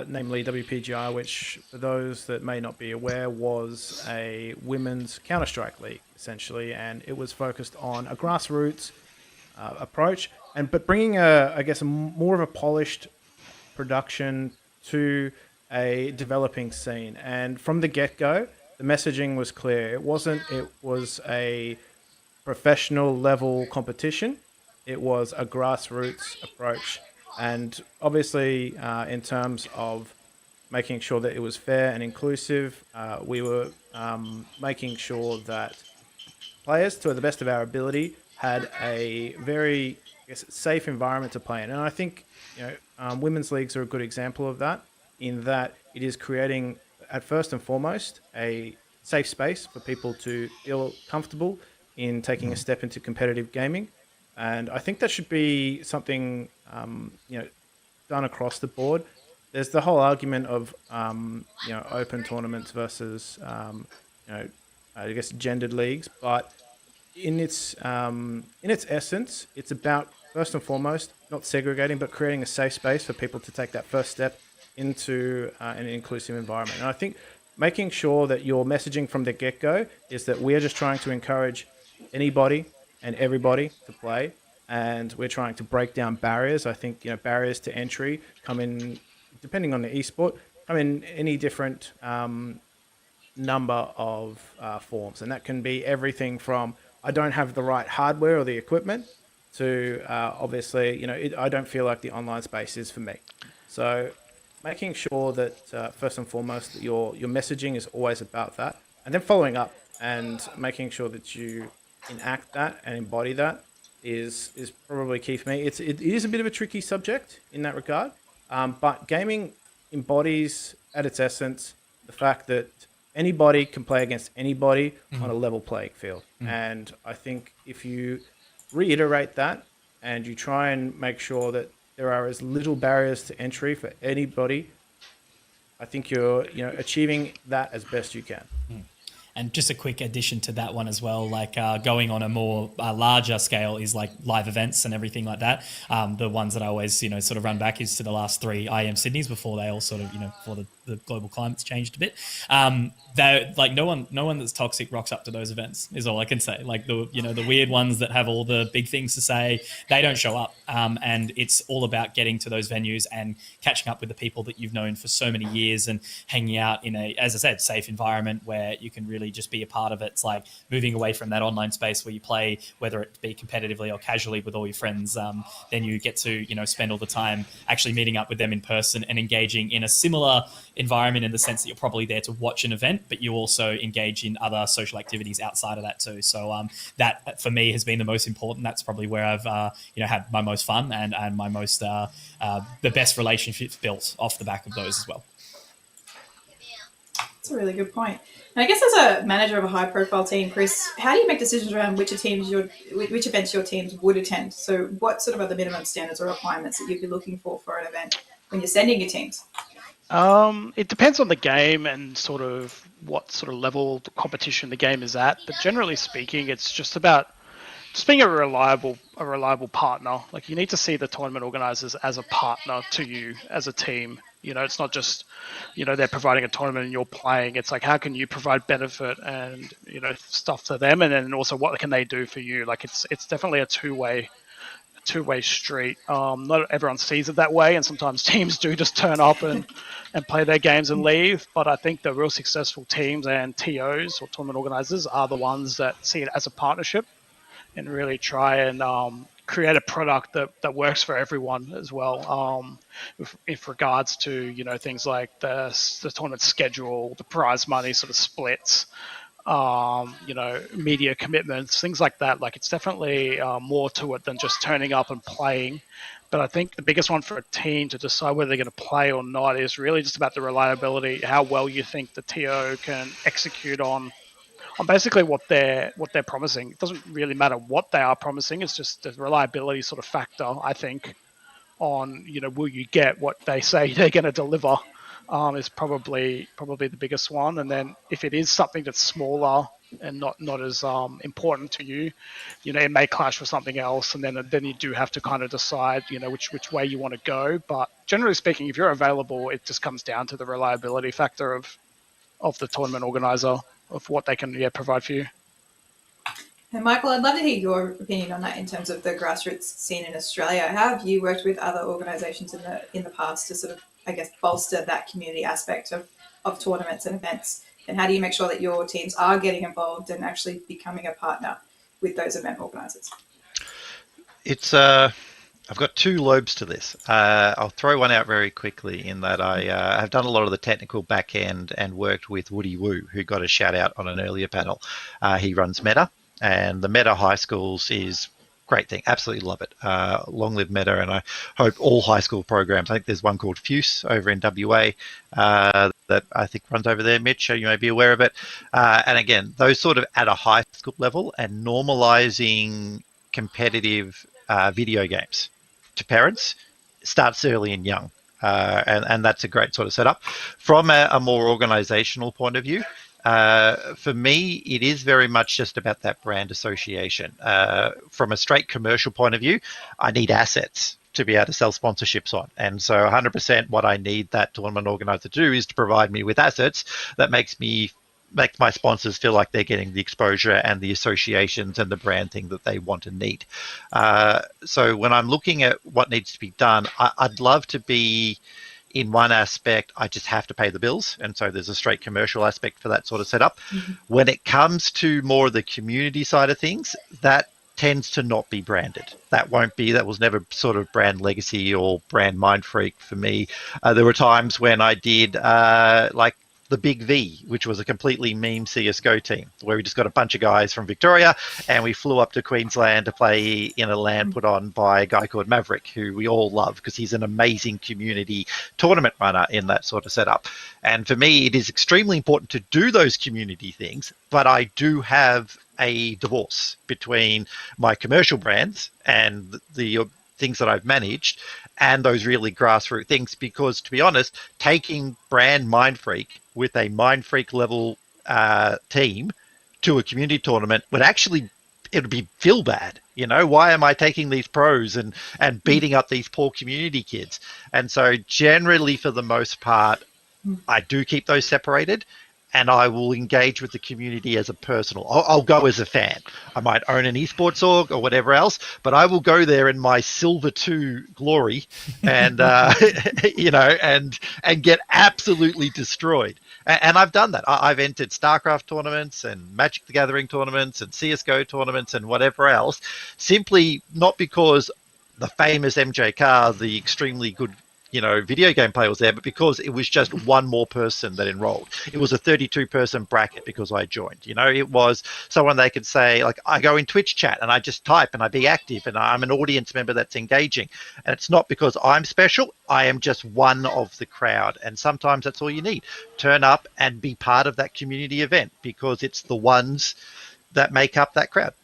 namely WPGI, which for those that may not be aware was a women's Counter-Strike league, essentially. And it was focused on a grassroots approach, but bringing a more of a polished production to a developing scene. And from the get-go, the messaging was clear. It was a professional level competition. It was a grassroots approach. And obviously, in terms of making sure that it was fair and inclusive, we were making sure that players, to the best of our ability, had a very safe environment to play in. And I think women's leagues are a good example of that, in that it is creating, at first and foremost, a safe space for people to feel comfortable in taking a step into competitive gaming. And I think that should be something done across the board. There's the whole argument of open tournaments versus gendered leagues, but in its essence, it's about, first and foremost, not segregating, but creating a safe space for people to take that first step into an inclusive environment. And I think making sure that your messaging from the get-go is that we're just trying to encourage anybody and everybody to play, and we're trying to break down barriers. I think barriers to entry come in, depending on the esport, come in any different number of forms, and that can be everything from I don't have the right hardware or the equipment to obviously I don't feel like the online space is for me. So making sure that first and foremost that your messaging is always about that, and then following up and making sure that you enact that and embody that is probably key for me. It is a bit of a tricky subject in that regard, but gaming embodies at its essence the fact that anybody can play against anybody on a level playing field. And I think if you reiterate that and you try and make sure that there are as little barriers to entry for anybody, I think you're achieving that as best you can. And just a quick addition to that one as well, like going on a more larger scale is like live events and everything like that. The ones that I always, sort of run back is to the last 3 IEM Sydneys before they all sort of, before the global climate's changed a bit. They're like no one that's toxic rocks up to those events is all I can say. Like the weird ones that have all the big things to say, they don't show up. And it's all about getting to those venues and catching up with the people that you've known for so many years and hanging out in a, as I said, safe environment where you can really really just be a part of it. It's like moving away from that online space where you play, whether it be competitively or casually with all your friends. Then you get to, spend all the time actually meeting up with them in person and engaging in a similar environment in the sense that you're probably there to watch an event, but you also engage in other social activities outside of that too. So that for me has been the most important. That's probably where I've had my most fun and my most the best relationships built off the back of those as well. That's a really good point. And I guess as a manager of a high-profile team, Chris, how do you make decisions around which events your teams would attend? So what sort of are the minimum standards or requirements that you'd be looking for an event when you're sending your teams? It depends on the game and sort of what sort of level the competition the game is at. But generally speaking, it's just about being a reliable partner. Like, you need to see the tournament organizers as a partner to you as a team. It's not just, they're providing a tournament and you're playing. It's like, how can you provide benefit and, stuff to them? And then also, what can they do for you? Like, it's definitely a two-way street. Not everyone sees it that way, and sometimes teams do just turn up and play their games and leave. But I think the real successful teams and TOs or tournament organizers are the ones that see it as a partnership and really try and create a product that works for everyone as well. With regards to things like the tournament schedule, the prize money sort of splits, media commitments, things like that. Like, it's definitely more to it than just turning up and playing. But I think the biggest one for a team to decide whether they're going to play or not is really just about the reliability, how well you think the TO can execute on basically what they're promising. It doesn't really matter what they are promising. It's just the reliability sort of factor, I think, on, will you get what they say they're going to deliver, is probably the biggest one. And then if it is something that's smaller and not as important to you, it may clash with something else, and then you do have to kind of decide, which way you want to go. But generally speaking, if you're available, it just comes down to the reliability factor of the tournament organizer, of what they can provide for you. And Michael, I'd love to hear your opinion on that in terms of the grassroots scene in Australia. How have you worked with other organisations in the past to sort of, I guess, bolster that community aspect of tournaments and events? And how do you make sure that your teams are getting involved and actually becoming a partner with those event organisers? It's I've got two lobes to this. I'll throw one out very quickly in that I have done a lot of the technical back end and worked with Woody Woo, who got a shout out on an earlier panel. He runs Meta, and the Meta High Schools is a great thing. Absolutely love it. Long live Meta, and I hope all high school programs. I think there's one called Fuse over in WA that I think runs over there. Mitch, you may be aware of it. And again, those sort of at a high school level and normalizing competitive video games to parents starts early and young, and that's a great sort of setup. From a more organizational point of view, for me, it is very much just about that brand association. From a straight commercial point of view, I need assets to be able to sell sponsorships on, and so 100% what I need that tournament organizer to do is to provide me with assets that makes my sponsors feel like they're getting the exposure and the associations and the brand thing that they want and need. So when I'm looking at what needs to be done, I'd love to be in one aspect, I just have to pay the bills. And so there's a straight commercial aspect for that sort of setup. Mm-hmm. When it comes to more of the community side of things, that tends to not be branded. That was never sort of brand legacy or brand mind freak for me. There were times when I did like the Big V, which was a completely meme CSGO team, where we just got a bunch of guys from Victoria and we flew up to Queensland to play in a LAN put on by a guy called Maverick, who we all love because he's an amazing community tournament runner in that sort of setup. And for me, it is extremely important to do those community things, but I do have a divorce between my commercial brands and the things that I've managed and those really grassroots things, because to be honest, taking brand Mind Freak with a Mind Freak level team to a community tournament would actually, it would be feel bad. Why am I taking these pros and beating up these poor community kids? And so generally for the most part, I do keep those separated. And I will engage with the community as a personal. I'll go as a fan. I might own an esports org or whatever else, but I will go there in my Silver 2 glory and, and get absolutely destroyed. And I've done that. I've entered StarCraft tournaments and Magic the Gathering tournaments and CSGO tournaments and whatever else, simply not because the famous MJ Carr, the extremely good, video game player was there, but because it was just one more person that enrolled. It was a 32-person bracket because I joined. It was someone they could say, like, I go in Twitch chat and I just type and I be active and I'm an audience member that's engaging. And it's not because I'm special. I am just one of the crowd. And sometimes that's all you need. Turn up and be part of that community event because it's the ones that make up that crowd.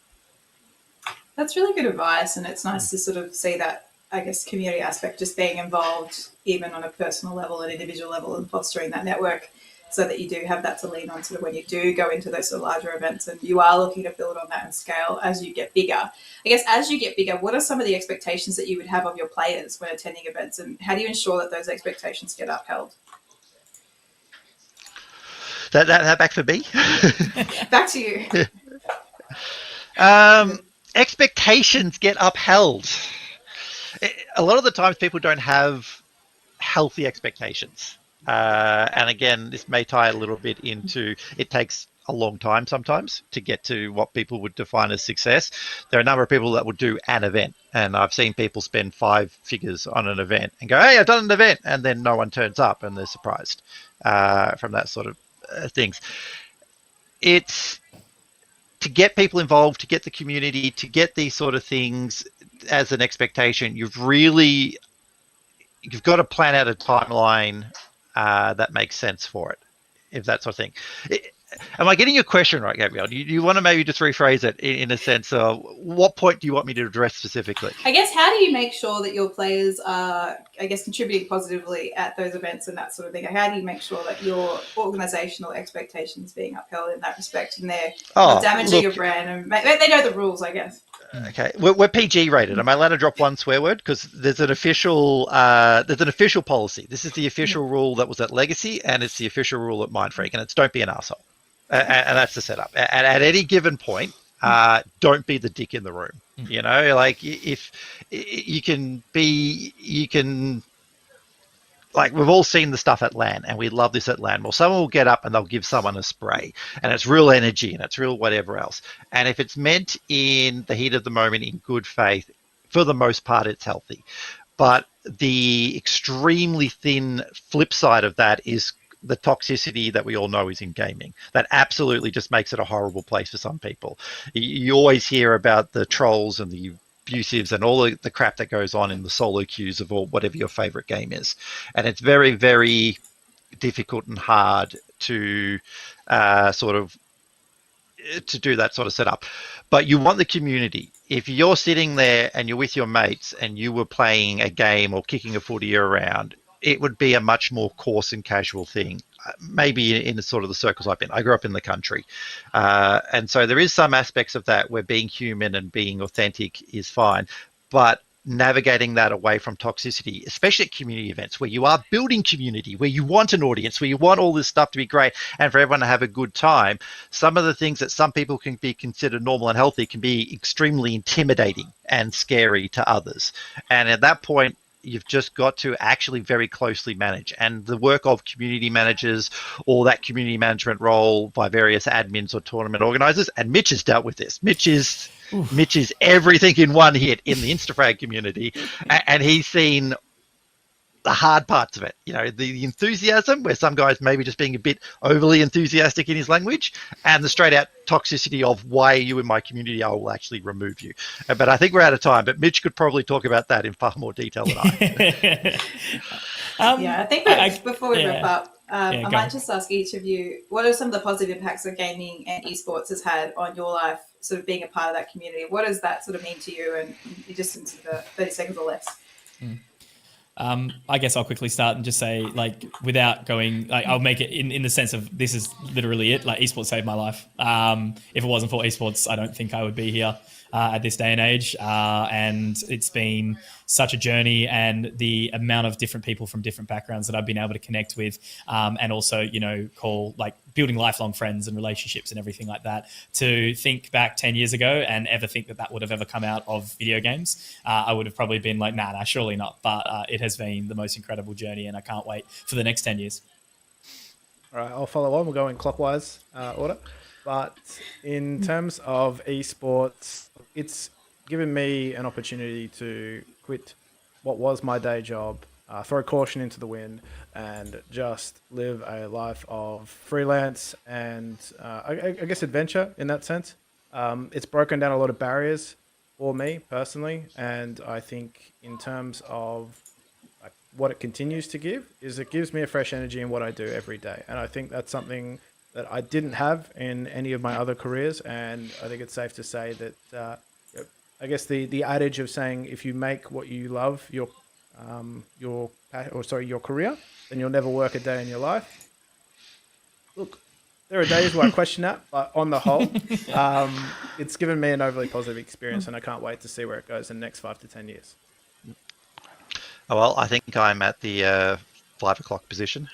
That's really good advice, and it's nice to sort of see that, I guess, community aspect, just being involved even on a personal level and individual level and fostering that network so that you do have that to lean on sort of when you do go into those sort of larger events and you are looking to build on that and scale as you get bigger. I guess as you get bigger, what are some of the expectations that you would have of your players when attending events, and how do you ensure that those expectations get upheld? That back for me? Back to you. Expectations get upheld. A lot of the times people don't have healthy expectations. And again, this may tie a little bit into, it takes a long time sometimes to get to what people would define as success. There are a number of people that would do an event, and I've seen people spend 5 figures on an event and go, hey, I've done an event, and then no one turns up and they're surprised from that sort of things. It's to get people involved, to get the community, to get these sort of things as an expectation. You've got to plan out a timeline that makes sense for it, if that sort of thing. Am I getting your question right, Gabrielle? Do you want to maybe just rephrase it in a sense of what point do you want me to address specifically? I guess, how do you make sure that your players are, I guess, contributing positively at those events and that sort of thing? How do you make sure that your organisational expectations being upheld in that respect and they're not damaging your brand and they know the rules, I guess? Okay, we're PG rated. Am I allowed to drop one swear word? Because there's an official policy. This is the official rule that was at Legacy, and it's the official rule at Mindfreak, and it's don't be an arsehole. And that's the setup. At any given point, don't be the dick in the room. Like if you can, like, we've all seen the stuff at LAN, and we love this at LAN. Well, someone will get up and they'll give someone a spray, and it's real energy and it's real whatever else. And if it's meant in the heat of the moment in good faith, for the most part, it's healthy. But the extremely thin flip side of that is the toxicity that we all know is in gaming. That absolutely just makes it a horrible place for some people. You always hear about the trolls and the abusives and all the crap that goes on in the solo queues of whatever your favorite game is. And it's very, very difficult and hard to to do that sort of setup. But you want the community. If you're sitting there and you're with your mates and you were playing a game or kicking a footy around, it would be a much more coarse and casual thing, maybe in the sort of the circles I've been. I grew up in the country. And so there is some aspects of that where being human and being authentic is fine. But navigating that away from toxicity, especially at community events where you are building community, where you want an audience, where you want all this stuff to be great and for everyone to have a good time, some of the things that some people can be considered normal and healthy can be extremely intimidating and scary to others. And at that point, you've just got to actually very closely manage. And the work of community managers or that community management role by various admins or tournament organizers, and Mitch has dealt with this. Mitch is everything in one hit in the Instafrag community, and he's seen the hard parts of it. The enthusiasm, where some guys maybe just being a bit overly enthusiastic in his language, and the straight out toxicity of why are you in my community, I will actually remove you. But I think we're out of time, but Mitch could probably talk about that in far more detail than I. I think before we wrap up, I might just ask each of you, what are some of the positive impacts that gaming and esports has had on your life, sort of being a part of that community? What does that sort of mean to you? And just into the 30 seconds or less. I guess I'll quickly start and just say, like, without going, like, I'll make it in the sense of this is literally it. Like, esports saved my life. If it wasn't for esports, I don't think I would be here at this day and age. And it's been such a journey, and the amount of different people from different backgrounds that I've been able to connect with, and also, call, like, building lifelong friends and relationships and everything like that. To think back 10 years ago and ever think that would have ever come out of video games, I would have probably been like, nah, surely not. But it has been the most incredible journey, and I can't wait for the next 10 years. All right, I'll follow on. We'll go in clockwise order. But in terms of esports, it's given me an opportunity to quit what was my day job, throw caution into the wind, and just live a life of freelance and I guess adventure in that sense. It's broken down a lot of barriers for me personally, and I think in terms of what it continues to give is it gives me a fresh energy in what I do every day. And I think that's something that I didn't have in any of my other careers. And I think it's safe to say that, I guess the adage of saying, if you make what you love your career, then you'll never work a day in your life. Look, there are days where I question that, but on the whole, it's given me an overly positive experience, and I can't wait to see where it goes in the next 5 to 10 years. Oh, well, I think I'm at the 5 o'clock position.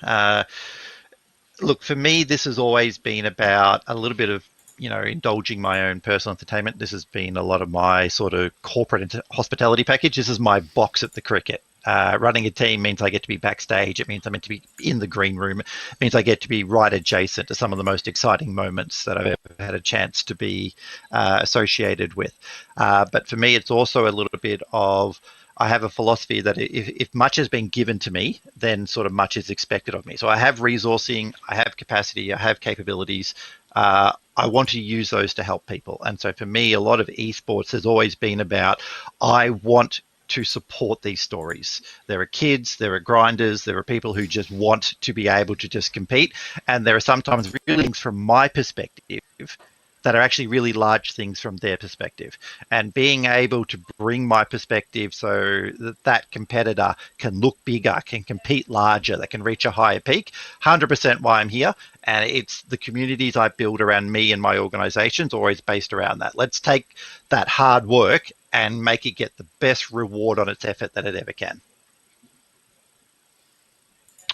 Look, for me, this has always been about a little bit of, indulging my own personal entertainment. This has been a lot of my sort of corporate hospitality package. This is my box at the cricket. Running a team means I get to be backstage. It means I'm meant to be in the green room. It means I get to be right adjacent to some of the most exciting moments that I've ever had a chance to be associated with. But for me, it's also a little bit of, I have a philosophy that if much has been given to me, then sort of much is expected of me. So I have resourcing, I have capacity, I have capabilities. I want to use those to help people. And so for me, a lot of esports has always been about, I want to support these stories. There are kids, there are grinders, there are people who just want to be able to just compete. And there are sometimes really things from my perspective that are actually really large things from their perspective. And being able to bring my perspective so that competitor can look bigger, can compete larger, that can reach a higher peak, 100% why I'm here. And it's the communities I build around me and my organization's always based around that. Let's take that hard work and make it get the best reward on its effort that it ever can.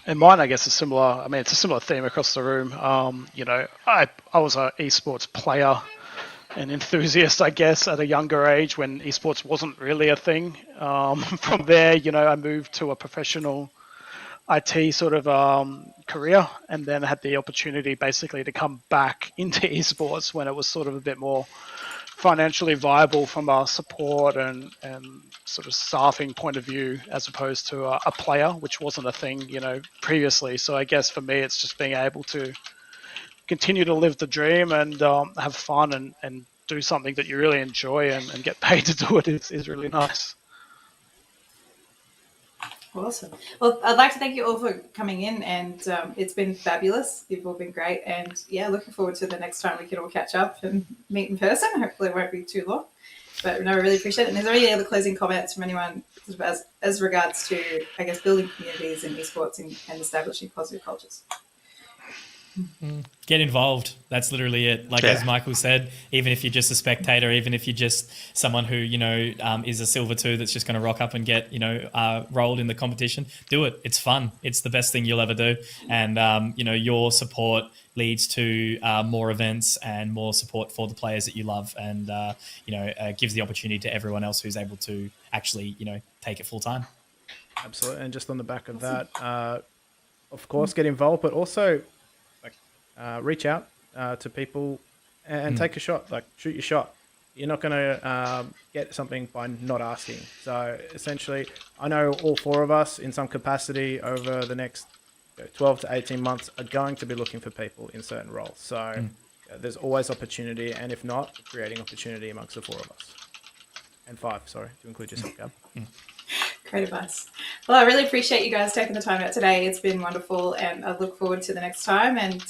And mine, I guess, is similar. I mean, it's a similar theme across the room. I was an esports player and enthusiast, I guess, at a younger age when esports wasn't really a thing. From there, I moved to a professional IT sort of career, and then had the opportunity basically to come back into esports when it was sort of a bit more financially viable from a support and sort of staffing point of view, as opposed to a player, which wasn't a thing, previously. So I guess for me, it's just being able to continue to live the dream and have fun and do something that you really enjoy and get paid to do it is really nice. Awesome. Well, I'd like to thank you all for coming in, and it's been fabulous. You've all been great, and looking forward to the next time we can all catch up and meet in person. Hopefully it won't be too long, but no, I really appreciate it. And is there any other closing comments from anyone as regards to, I guess, building communities in esports and establishing positive cultures? Get involved. That's literally it. As Michael said, even if you're just a spectator, even if you're just someone who is a silver two that's just going to rock up and get rolled in the competition, do it. It's fun. It's the best thing you'll ever do, and your support leads to more events and more support for the players that you love, and gives the opportunity to everyone else who's able to actually take it full time. Absolutely. And just on the back of that, of course, get involved, but also reach out to people and take a shot, shoot your shot. You're not going to get something by not asking. So essentially, I know all 4 of us in some capacity over the next 12 to 18 months are going to be looking for people in certain roles. So there's always opportunity, and if not, creating opportunity amongst the 4 of us. And 5, sorry, to include yourself, Gab. Great advice. Well, I really appreciate you guys taking the time out today. It's been wonderful, and I look forward to the next time. And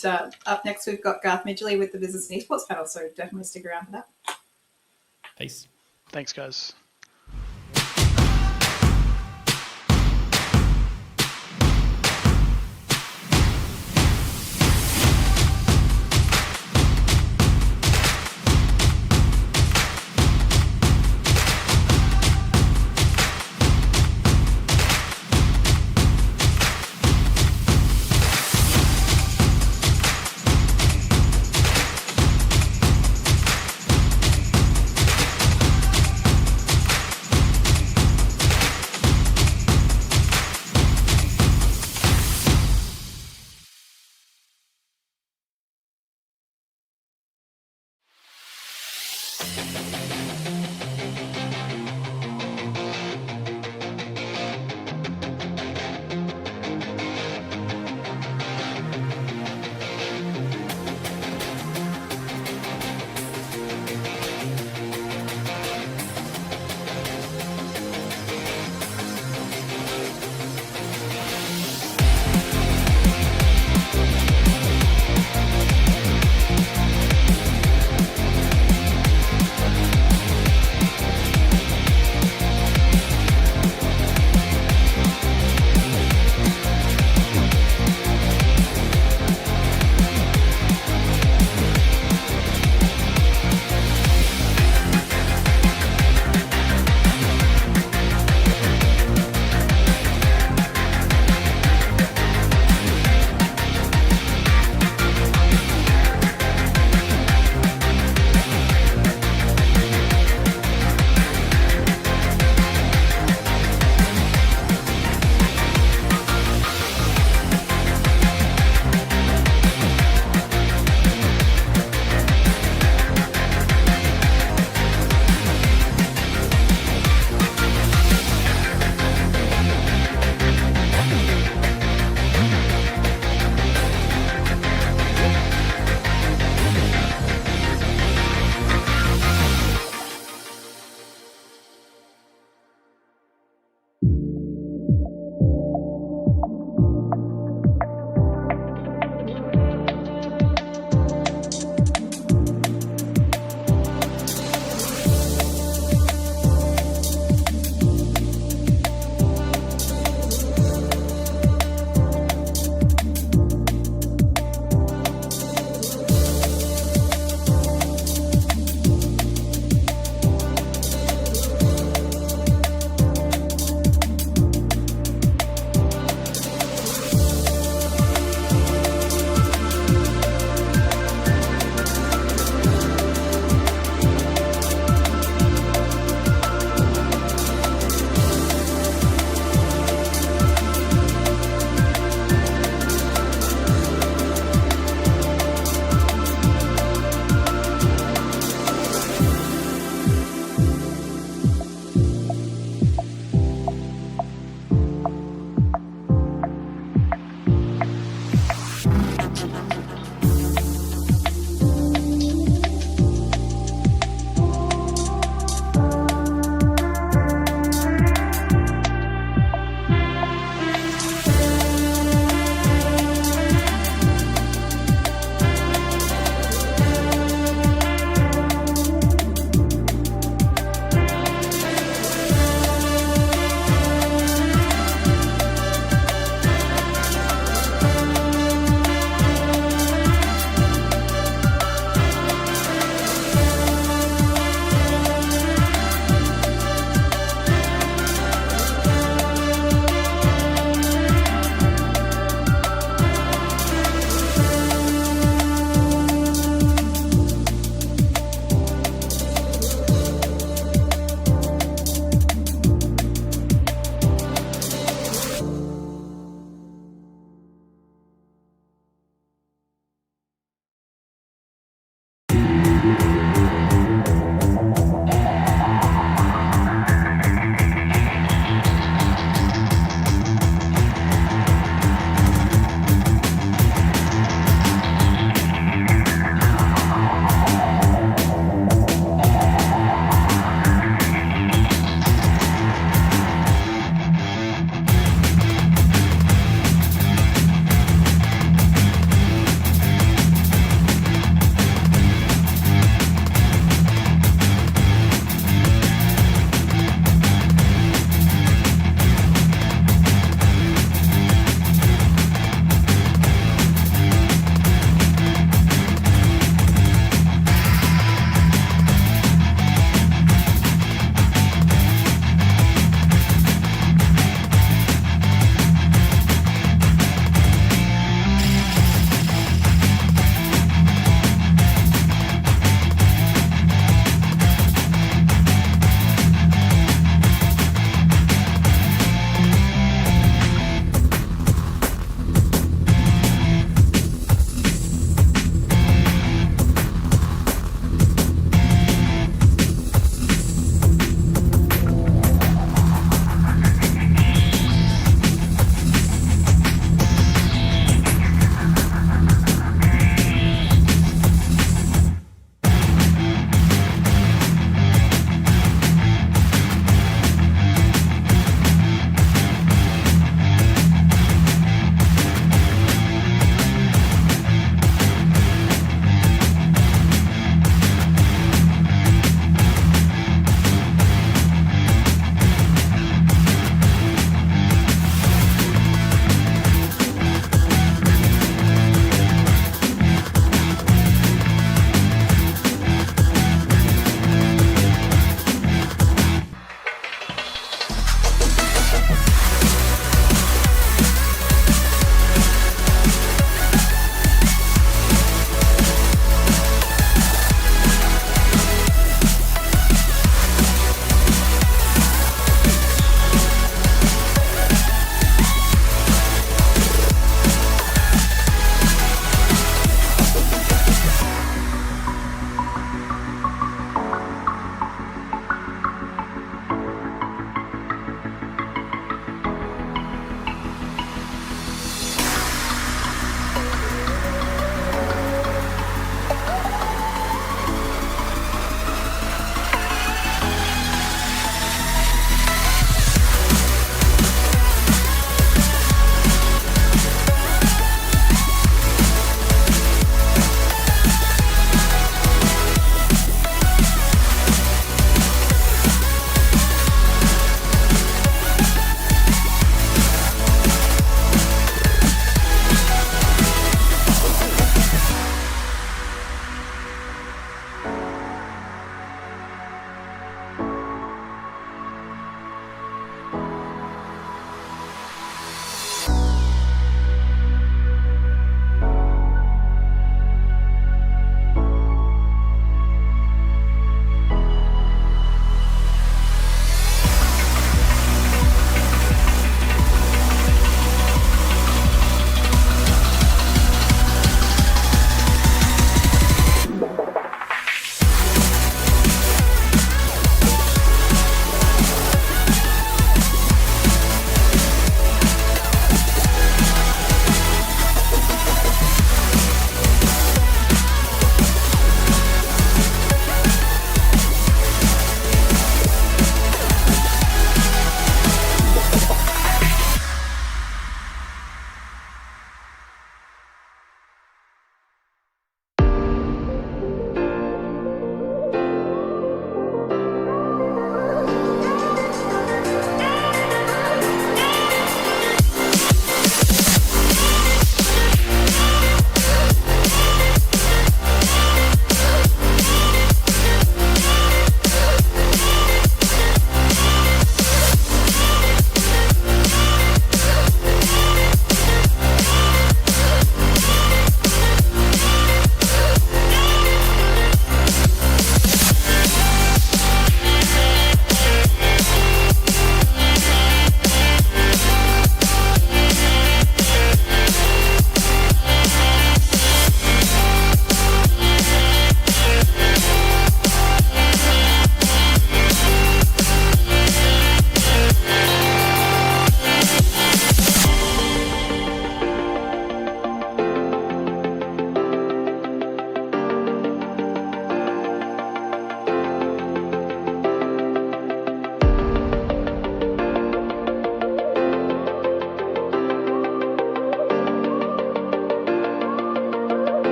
up next, we've got Garth Midgley with the Business and Esports panel, so definitely stick around for that. Peace. Thanks, guys.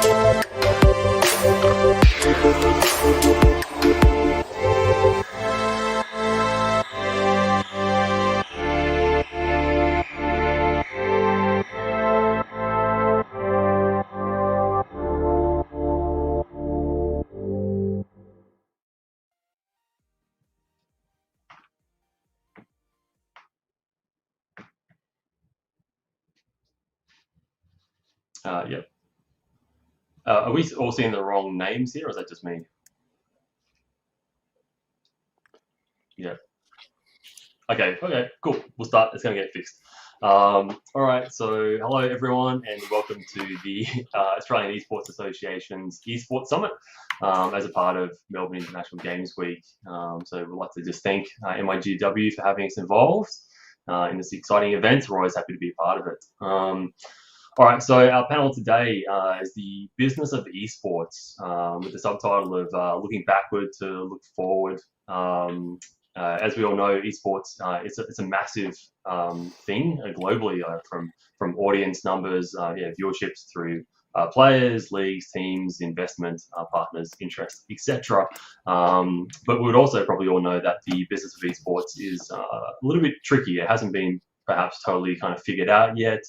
Yep. Are we all seeing the wrong names here, or is that just me? Yeah. Okay, cool. We'll start. It's going to get fixed. All right, so hello everyone, and welcome to the Australian Esports Association's Esports Summit as a part of Melbourne International Games Week. So we'd like to just thank MIGW for having us involved in this exciting event. We're always happy to be a part of it. All right, so our panel today is the business of esports, with the subtitle of looking backward to look forward. As we all know, esports it's a massive thing globally, from audience numbers, viewerships through players, leagues, teams, investment partners, interest, etc. But we would also probably all know that the business of esports is a little bit tricky. It hasn't been perhaps totally kind of figured out yet.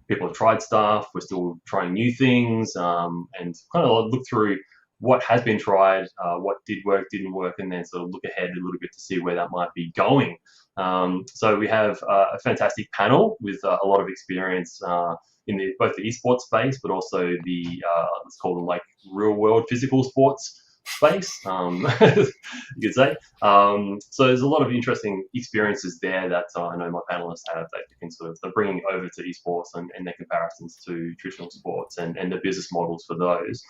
People have tried stuff. We're still trying new things, and kind of look through what has been tried, what did work, didn't work, and then sort of look ahead a little bit to see where that might be going. So we have a fantastic panel with a lot of experience in both the esports space, but also the let's call them like real world physical sports space, you could say. So there's a lot of interesting experiences there that I know my panelists have that you can they're bringing over to esports and their comparisons to traditional sports and the business models for those.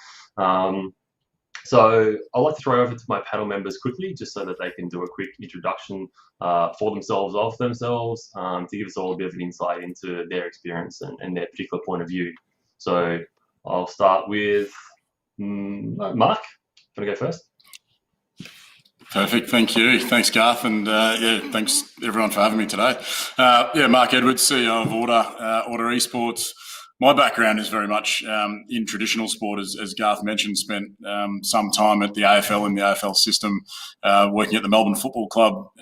So I'd like to throw over to my panel members quickly, just so that they can do a quick introduction for themselves, of themselves, to give us all a bit of an insight into their experience and their particular point of view. So I'll start with Mark. Want to go first? Perfect, thank you. Thanks, Garth, and thanks everyone for having me today. Mark Edwards, CEO of Order Esports. My background is very much in traditional sport, as Garth mentioned. Spent some time at the AFL in the AFL system, working at the Melbourne Football Club,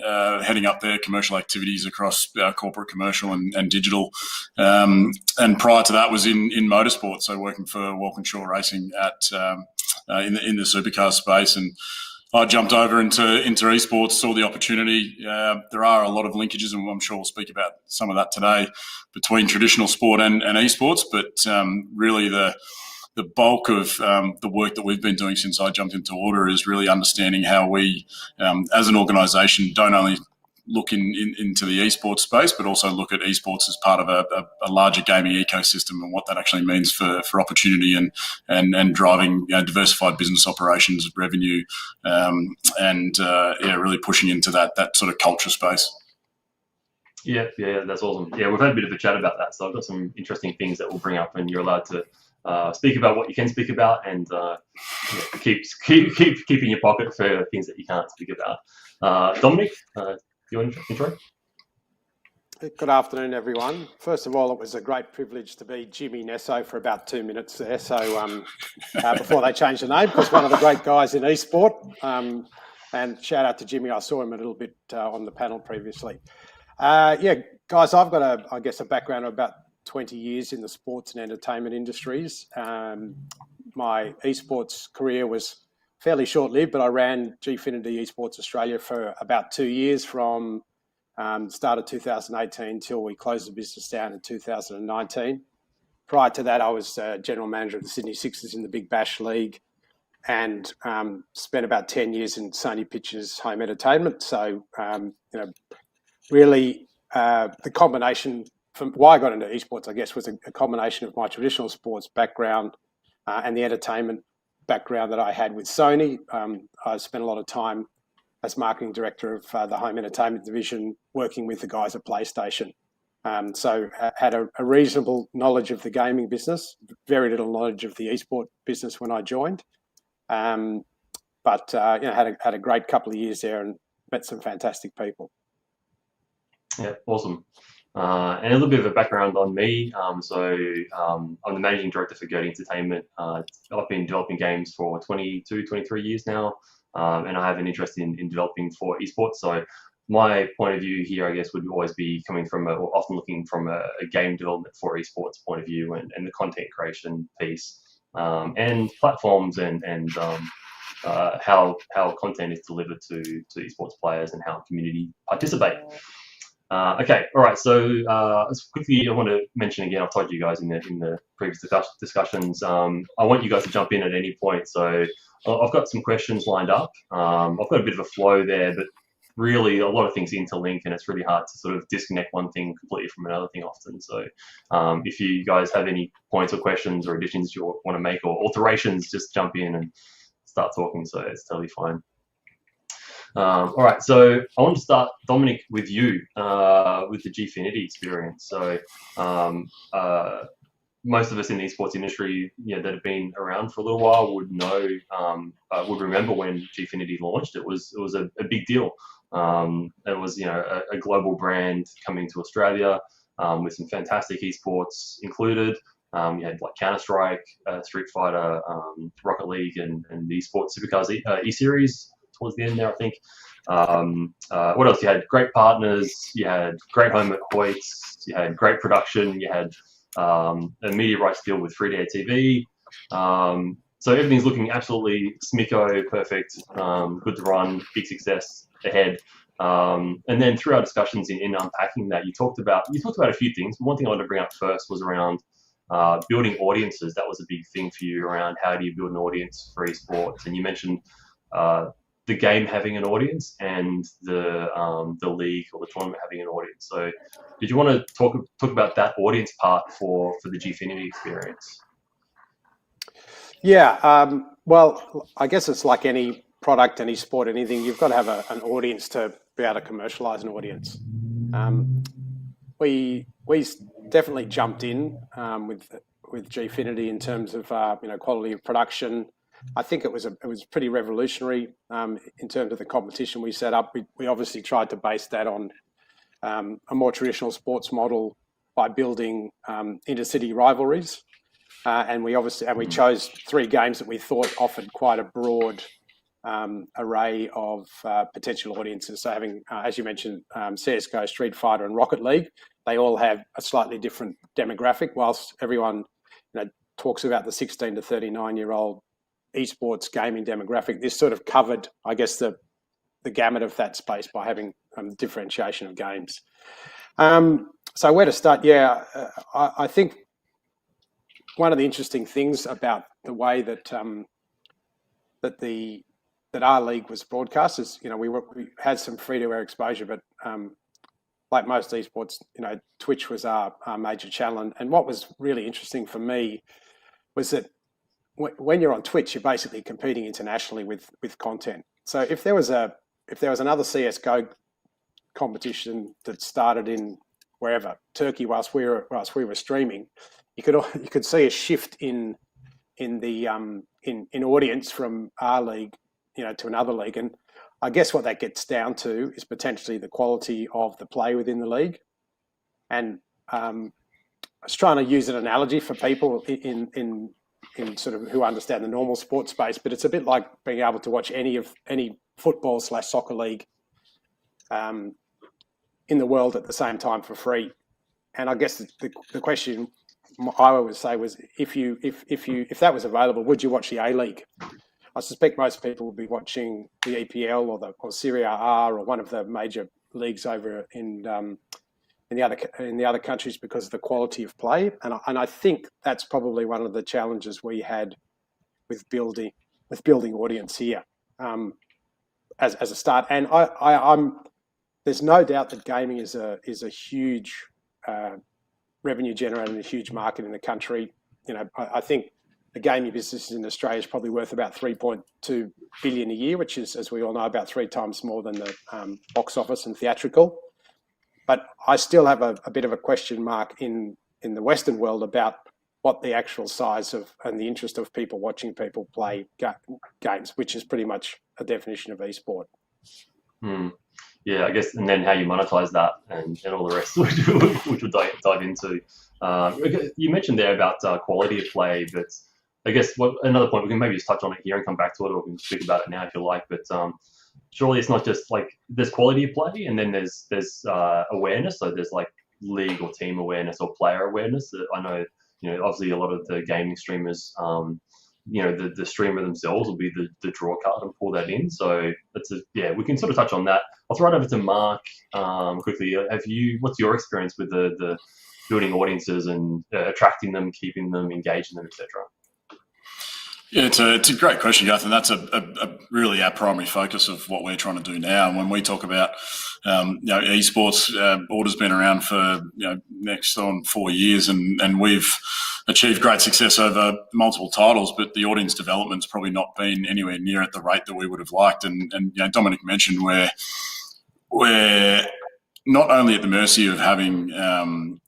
heading up their commercial activities across corporate, commercial, and digital. And prior to that, was in motorsport, so working for Walkinshaw Racing in the supercar space. And I jumped over into esports, saw the opportunity. There are a lot of linkages, and I'm sure we'll speak about some of that today, between traditional sport and esports. But really the bulk of the work that we've been doing since I jumped into Order is really understanding how we, as an organisation, don't only look into the esports space, but also look at esports as part of a larger gaming ecosystem, and what that actually means for opportunity and driving diversified business operations, revenue, and really pushing into that sort of culture space. Yeah, that's awesome. Yeah, we've had a bit of a chat about that, so I've got some interesting things that we'll bring up, and you're allowed to speak about what you can speak about, and keep in your pocket for things that you can't speak about. Dominic, you want to intro? Good afternoon, everyone. First of all, it was a great privilege to be Jimmy Nesso for about 2 minutes there. So before they changed the name, because one of the great guys in esport. And shout out to Jimmy. I saw him a little bit on the panel previously. Guys, I've got a background of about 20 years in the sports and entertainment industries. My esports career was fairly short-lived, but I ran Gfinity Esports Australia for about 2 years, from start of 2018 till we closed the business down in 2019. Prior to that, I was general manager of the Sydney Sixers in the Big Bash League, and spent about 10 years in Sony Pictures Home Entertainment. So, really the combination from why I got into esports, I guess, was a combination of my traditional sports background and the entertainment background that I had with Sony. I spent a lot of time as marketing director of the home entertainment division, working with the guys at PlayStation. So I had a reasonable knowledge of the gaming business, very little knowledge of the esport business when I joined. But had a great couple of years there and met some fantastic people. Yeah, awesome. And a little bit of a background on me. I'm the managing director for Gert Entertainment. I've been developing games for 22, 23 years now, and I have an interest in developing for esports. So my point of view here, I guess, would always be coming from often looking from a game development for esports point of view, and the content creation piece, and platforms and how content is delivered to esports players and how community participate. Okay, all right. So quickly, I want to mention again. I've told you guys in the previous discussions. I want you guys to jump in at any point. So I've got some questions lined up. I've got a bit of a flow there, but really a lot of things interlink, and it's really hard to sort of disconnect one thing completely from another thing often. So if you guys have any points or questions or additions you want to make or alterations, just jump in and start talking. So it's totally fine. All right, so I want to start, Dominic, with you, with the Gfinity experience. So most of us in the esports industry, that have been around for a little while would know, would remember when Gfinity launched. It was a big deal. It was a global brand coming to Australia with some fantastic esports included. You had like Counter-Strike, Street Fighter, Rocket League, and the Esports Supercars E-Series towards the end there, I think. What else? You had great partners, you had great home at Hoyts, you had great production, you had a media rights deal with free-to-air TV. So everything's looking absolutely smicko, perfect, good to run, big success ahead. And then through our discussions in unpacking that, you talked about a few things. One thing I wanted to bring up first was around building audiences. That was a big thing for you around how do you build an audience for esports, and you mentioned the game having an audience and the league or the tournament having an audience. So did you want to talk about that audience part for the Gfinity experience? Yeah, well, I guess it's like any product, any sport, anything, you've got to have an audience to be able to commercialize an audience. We definitely jumped in with Gfinity in terms of quality of production. I think it was pretty revolutionary in terms of the competition we set up. We obviously tried to base that on a more traditional sports model by building intercity rivalries, and we chose 3 games that we thought offered quite a broad array of potential audiences. So having, as you mentioned, CS:GO, Street Fighter, and Rocket League, they all have a slightly different demographic. Whilst everyone talks about the 16 to 39-year-old esports gaming demographic, this sort of covered, I guess, the gamut of that space by having differentiation of games. So where to start? Yeah, I think one of the interesting things about the way that our league was broadcast is, we had some free-to-air exposure, but like most esports, Twitch was our major channel. And what was really interesting for me was that when you're on Twitch, you're basically competing internationally with content. So if there was another CS:GO competition that started in wherever, Turkey, whilst we were streaming, you could see a shift in audience from our league, to another league. And I guess what that gets down to is potentially the quality of the play within the league. And I was trying to use an analogy for people in sort of who understand the normal sports space, but it's a bit like being able to watch any football/soccer league in the world at the same time for free. And I guess the question I would say was, if that was available, would you watch the A-League? I suspect most people would be watching the EPL or Serie A or one of the major leagues over in the other countries because of the quality of play. And I think that's probably one of the challenges we had with building audience here as a start. And there's no doubt that gaming is a huge revenue generator and a huge market in the country. I think the gaming business in Australia is probably worth about 3.2 billion a year, which is, as we all know, about 3 times more than the box office and theatrical. But I still have a bit of a question mark in the Western world about what the actual size of and the interest of people watching people play games, which is pretty much a definition of esport. yeah, I guess, and then how you monetize that and all the rest, which we'll dive into. You mentioned there about quality of play, but I guess another point, we can maybe just touch on it here and come back to it, or we can speak about it now if you like. But surely it's not just like there's quality of play, and then there's awareness. So there's like league or team awareness or player awareness. I know, obviously a lot of the gaming streamers, the streamer themselves will be the draw card and pull that in. So we can sort of touch on that. I'll throw it over to Mark quickly. What's your experience with the building audiences and attracting them, keeping them, engaging them, etc.? Yeah, it's a great question, Garth, and that's really our primary focus of what we're trying to do now. And when we talk about esports, Order's been around for next on 4 years, and we've achieved great success over multiple titles, but the audience development's probably not been anywhere near at the rate that we would have liked. And Dominic mentioned we're not only at the mercy of having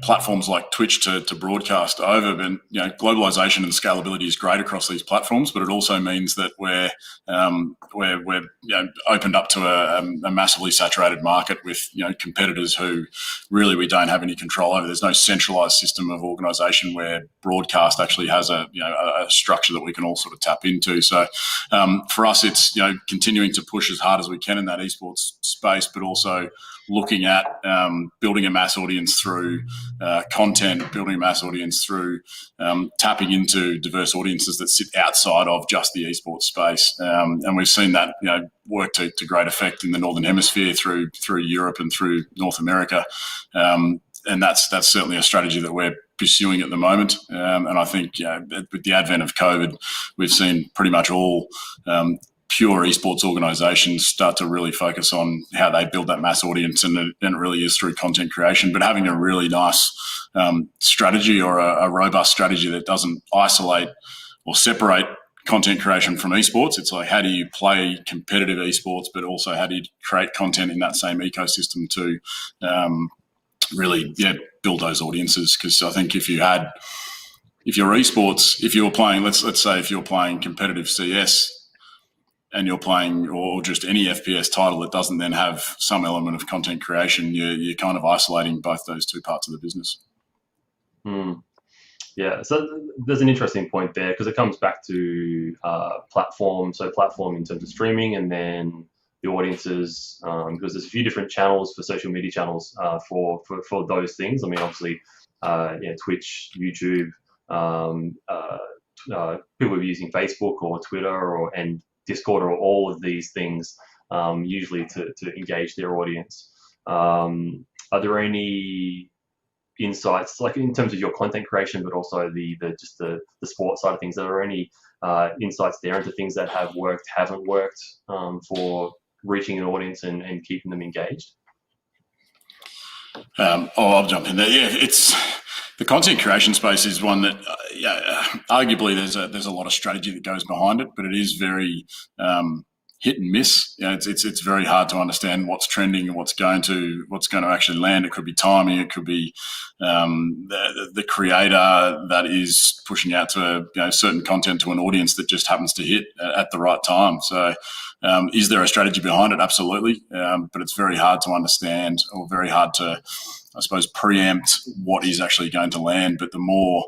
platforms like Twitch to broadcast over, but globalization and scalability is great across these platforms. But it also means that we're opened up to a massively saturated market with competitors who really we don't have any control over. There's no centralized system of organisation where broadcast actually has a structure that we can all sort of tap into. So for us, it's continuing to push as hard as we can in that esports space, but also looking at building a mass audience through content, building a mass audience through tapping into diverse audiences that sit outside of just the esports space. And we've seen that work to great effect in the Northern Hemisphere through Europe and through North America. And that's certainly a strategy that we're pursuing at the moment. And I think with the advent of COVID, we've seen pretty much all pure esports organisations start to really focus on how they build that mass audience, and it really is through content creation. But having a really nice strategy or a robust strategy that doesn't isolate or separate content creation from esports. It's like, how do you play competitive esports, but also how do you create content in that same ecosystem to really build those audiences? Because I think if you're esports, if you're playing, let's say if you're playing competitive CS, and you're playing or just any FPS title that doesn't then have some element of content creation, you're kind of isolating both those two parts of the business. Yeah, so there's an interesting point there because it comes back to platform. So platform in terms of streaming, and then the audiences, because there's a few different channels for social media channels for those things. I mean, obviously, Twitch, YouTube, people are using Facebook or Twitter and Discord or all of these things usually to engage their audience. Are there any insights, like in terms of your content creation, but also the sports side of things? Are there any insights there into things that have worked, haven't worked for reaching an audience and keeping them engaged? I'll jump in there. Yeah, it's the content creation space is one that arguably there's a lot of strategy that goes behind it, but it is very hit and miss. It's very hard to understand what's trending and what's going to actually land. It could be timing. It could be the creator that is pushing out to certain content to an audience that just happens to hit at the right time. So, is there a strategy behind it? Absolutely, but it's very hard to understand, or very hard to, I suppose, preempt what is actually going to land. But the more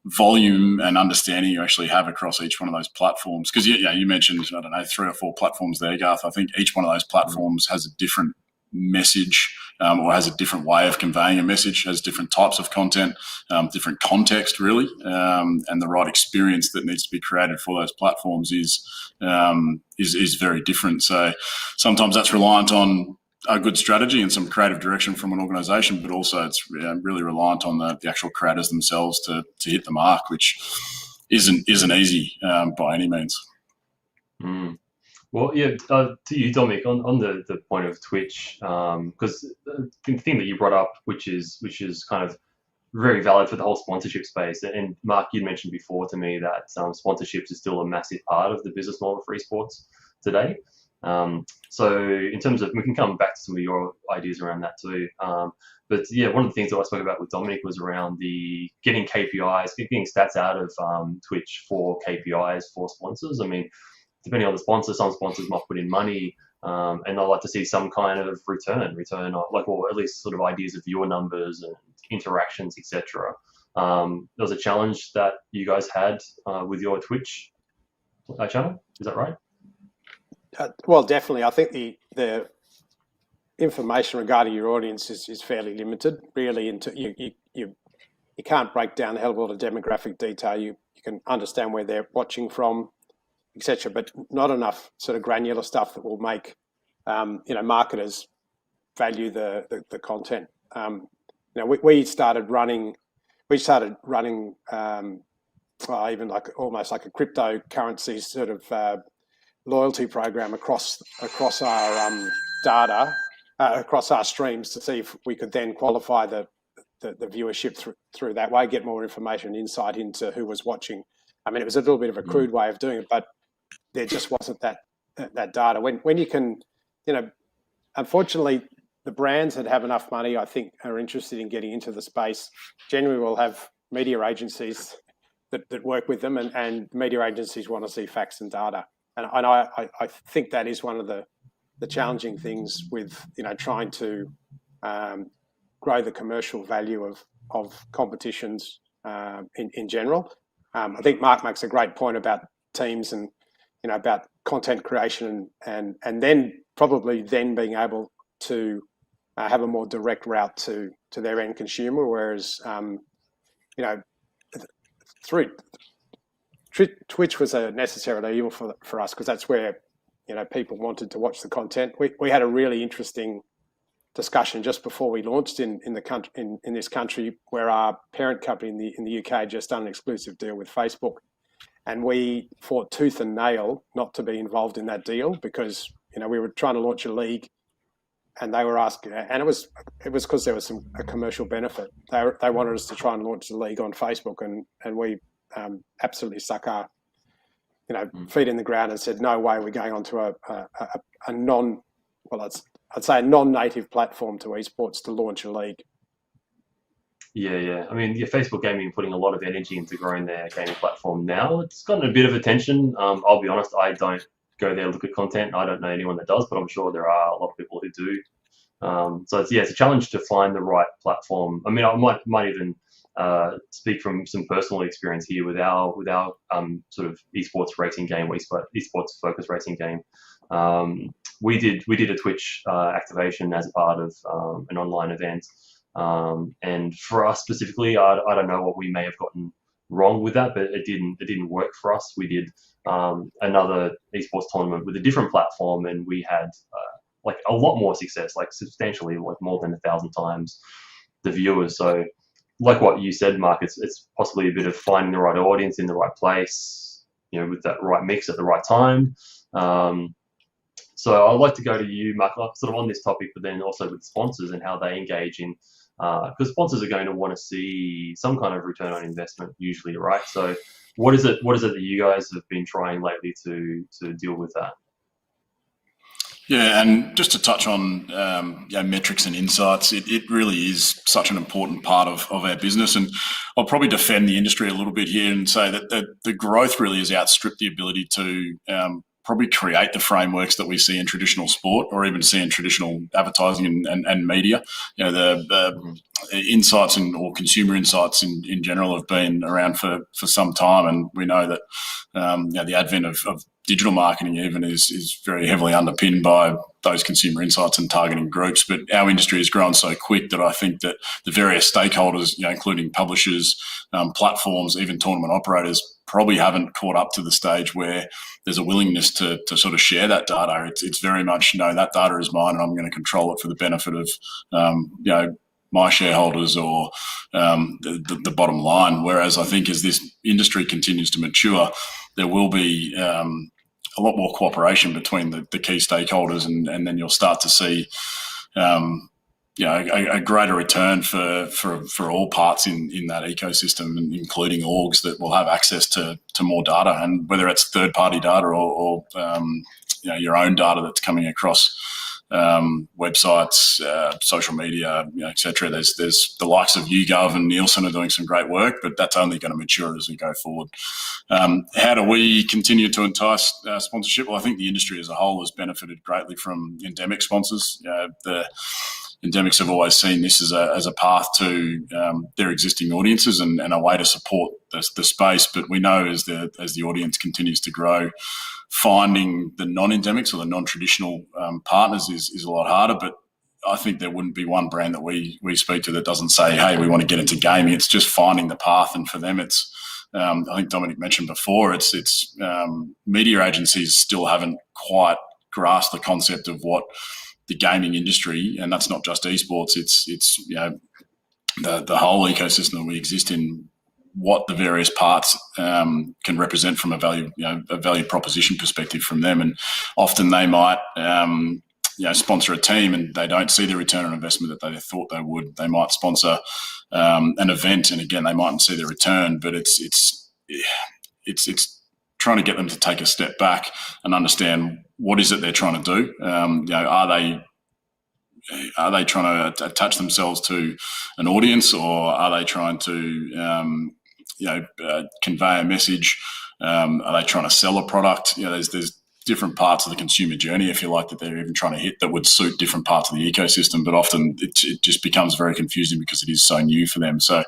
volume and understanding you actually have across each one of those platforms, because you mentioned, 3 or 4 platforms there, Garth. I think each one of those platforms has a different message or has a different way of conveying a message, has different types of content, different context really, and the right experience that needs to be created for those platforms is very different. So sometimes that's reliant on a good strategy and some creative direction from an organisation, but also it's really reliant on the actual creators themselves to hit the mark, which isn't easy by any means. Well, to you, Dominic, on the point of Twitch, because the thing that you brought up, which is kind of very valid for the whole sponsorship space, and Mark, you mentioned before to me that sponsorships is still a massive part of the business model for esports today. So in terms of, we can come back to some of your ideas around that too. But one of the things that I spoke about with Dominic was around the getting KPIs, getting stats out of Twitch for KPIs for sponsors. I mean, depending on the sponsor, some sponsors might put in money and I'd like to see some kind of return on, like, or at least sort of ideas of viewer numbers and interactions, etc. There was a challenge that you guys had with your Twitch channel. Is that right? Well, definitely. I think the information regarding your audience is fairly limited. Really, into you can't break down a hell of a lot of demographic detail. You can understand where they're watching from, etc., but not enough sort of granular stuff that will make marketers value the content. We started running even like almost like a cryptocurrency sort of loyalty program across our data, across our streams, to see if we could then qualify the viewership through that way, get more information, insight into who was watching. I mean, it was a little bit of a crude way of doing it, but there just wasn't that data. When you can, unfortunately, the brands that have enough money, I think, are interested in getting into the space, generally will have media agencies that work with them, and media agencies want to see facts and data. And I think that is one of the challenging things with trying to grow the commercial value of competitions in general. I think Mark makes a great point about teams and about content creation and then probably then being able to have a more direct route to their end consumer, whereas through Twitch was a necessary evil for us, because that's where people wanted to watch the content. We had a really interesting discussion just before we launched in this country, where our parent company in the UK had just done an exclusive deal with Facebook, and we fought tooth and nail not to be involved in that deal, because we were trying to launch a league, and they were asking, and it was because there was a commercial benefit. They wanted us to try and launch the league on Facebook, and we absolutely stuck our feet in the ground and said, no way, we're going onto a I'd say a non-native platform to esports to launch a league. Yeah. I mean, Facebook Gaming putting a lot of energy into growing their gaming platform now. It's gotten a bit of attention. I'll be honest, I don't go there, look at content. I don't know anyone that does, but I'm sure there are a lot of people who do. So it's a challenge to find the right platform. I mean, I might even speak from some personal experience here with our sort of esports racing game, esports focused racing game. We did a Twitch activation as a part of an online event, and for us specifically, I don't know what we may have gotten wrong with that, but it didn't work for us. We did another esports tournament with a different platform, and we had like a lot more success, like substantially, like more than 1,000 times the viewers. So, like what you said, Mark, it's possibly a bit of finding the right audience in the right place, with that right mix at the right time. So I'd like to go to you, Mark, sort of on this topic, but then also with sponsors and how they engage in, because sponsors are going to want to see some kind of return on investment usually, right? So what is it that you guys have been trying lately to deal with that? Yeah, and just to touch on metrics and insights, it really is such an important part of our business. And I'll probably defend the industry a little bit here and say that the growth really has outstripped the ability to probably create the frameworks that we see in traditional sport, or even see in traditional advertising and media. The insights or consumer insights in general have been around for some time, and we know that the advent of digital marketing even is very heavily underpinned by those consumer insights and targeting groups. But our industry has grown so quick that I think that the various stakeholders, including publishers, platforms, even tournament operators, probably haven't caught up to the stage where there's a willingness to sort of share that data. It's very much, that data is mine and I'm going to control it for the benefit of, my shareholders or the bottom line. Whereas I think as this industry continues to mature, there will be a lot more cooperation between the key stakeholders, and then you'll start to see a greater return for all parts in that ecosystem, including orgs that will have access to more data, and whether it's third-party data or your own data that's coming across websites, social media, etc. There's the likes of YouGov and Nielsen are doing some great work, but that's only going to mature as we go forward. How do we continue to entice sponsorship? Well, I think the industry as a whole has benefited greatly from endemic sponsors. The endemics have always seen this as a path to their existing audiences and a way to support the space. But we know as the audience continues to grow, finding the non-endemics or the non-traditional partners is a lot harder. But I think there wouldn't be one brand that we speak to that doesn't say, hey, we want to get into gaming. It's just finding the path. And for them, it's, I think Dominic mentioned before, it's media agencies still haven't quite grasped the concept of what the gaming industry, and that's not just esports, it's the whole ecosystem that we exist in, what the various parts can represent from a value proposition perspective from them. And often they might sponsor a team and they don't see the return on investment that they thought they would. They might sponsor an event, and again, they mightn't see the return, but it's trying to get them to take a step back and understand what is it they're trying to do. Are they trying to attach themselves to an audience, or are they trying to convey a message? Are they trying to sell a product? There's different parts of the consumer journey, if you like, that they're even trying to hit that would suit different parts of the ecosystem. But often it just becomes very confusing because it is so new for them. So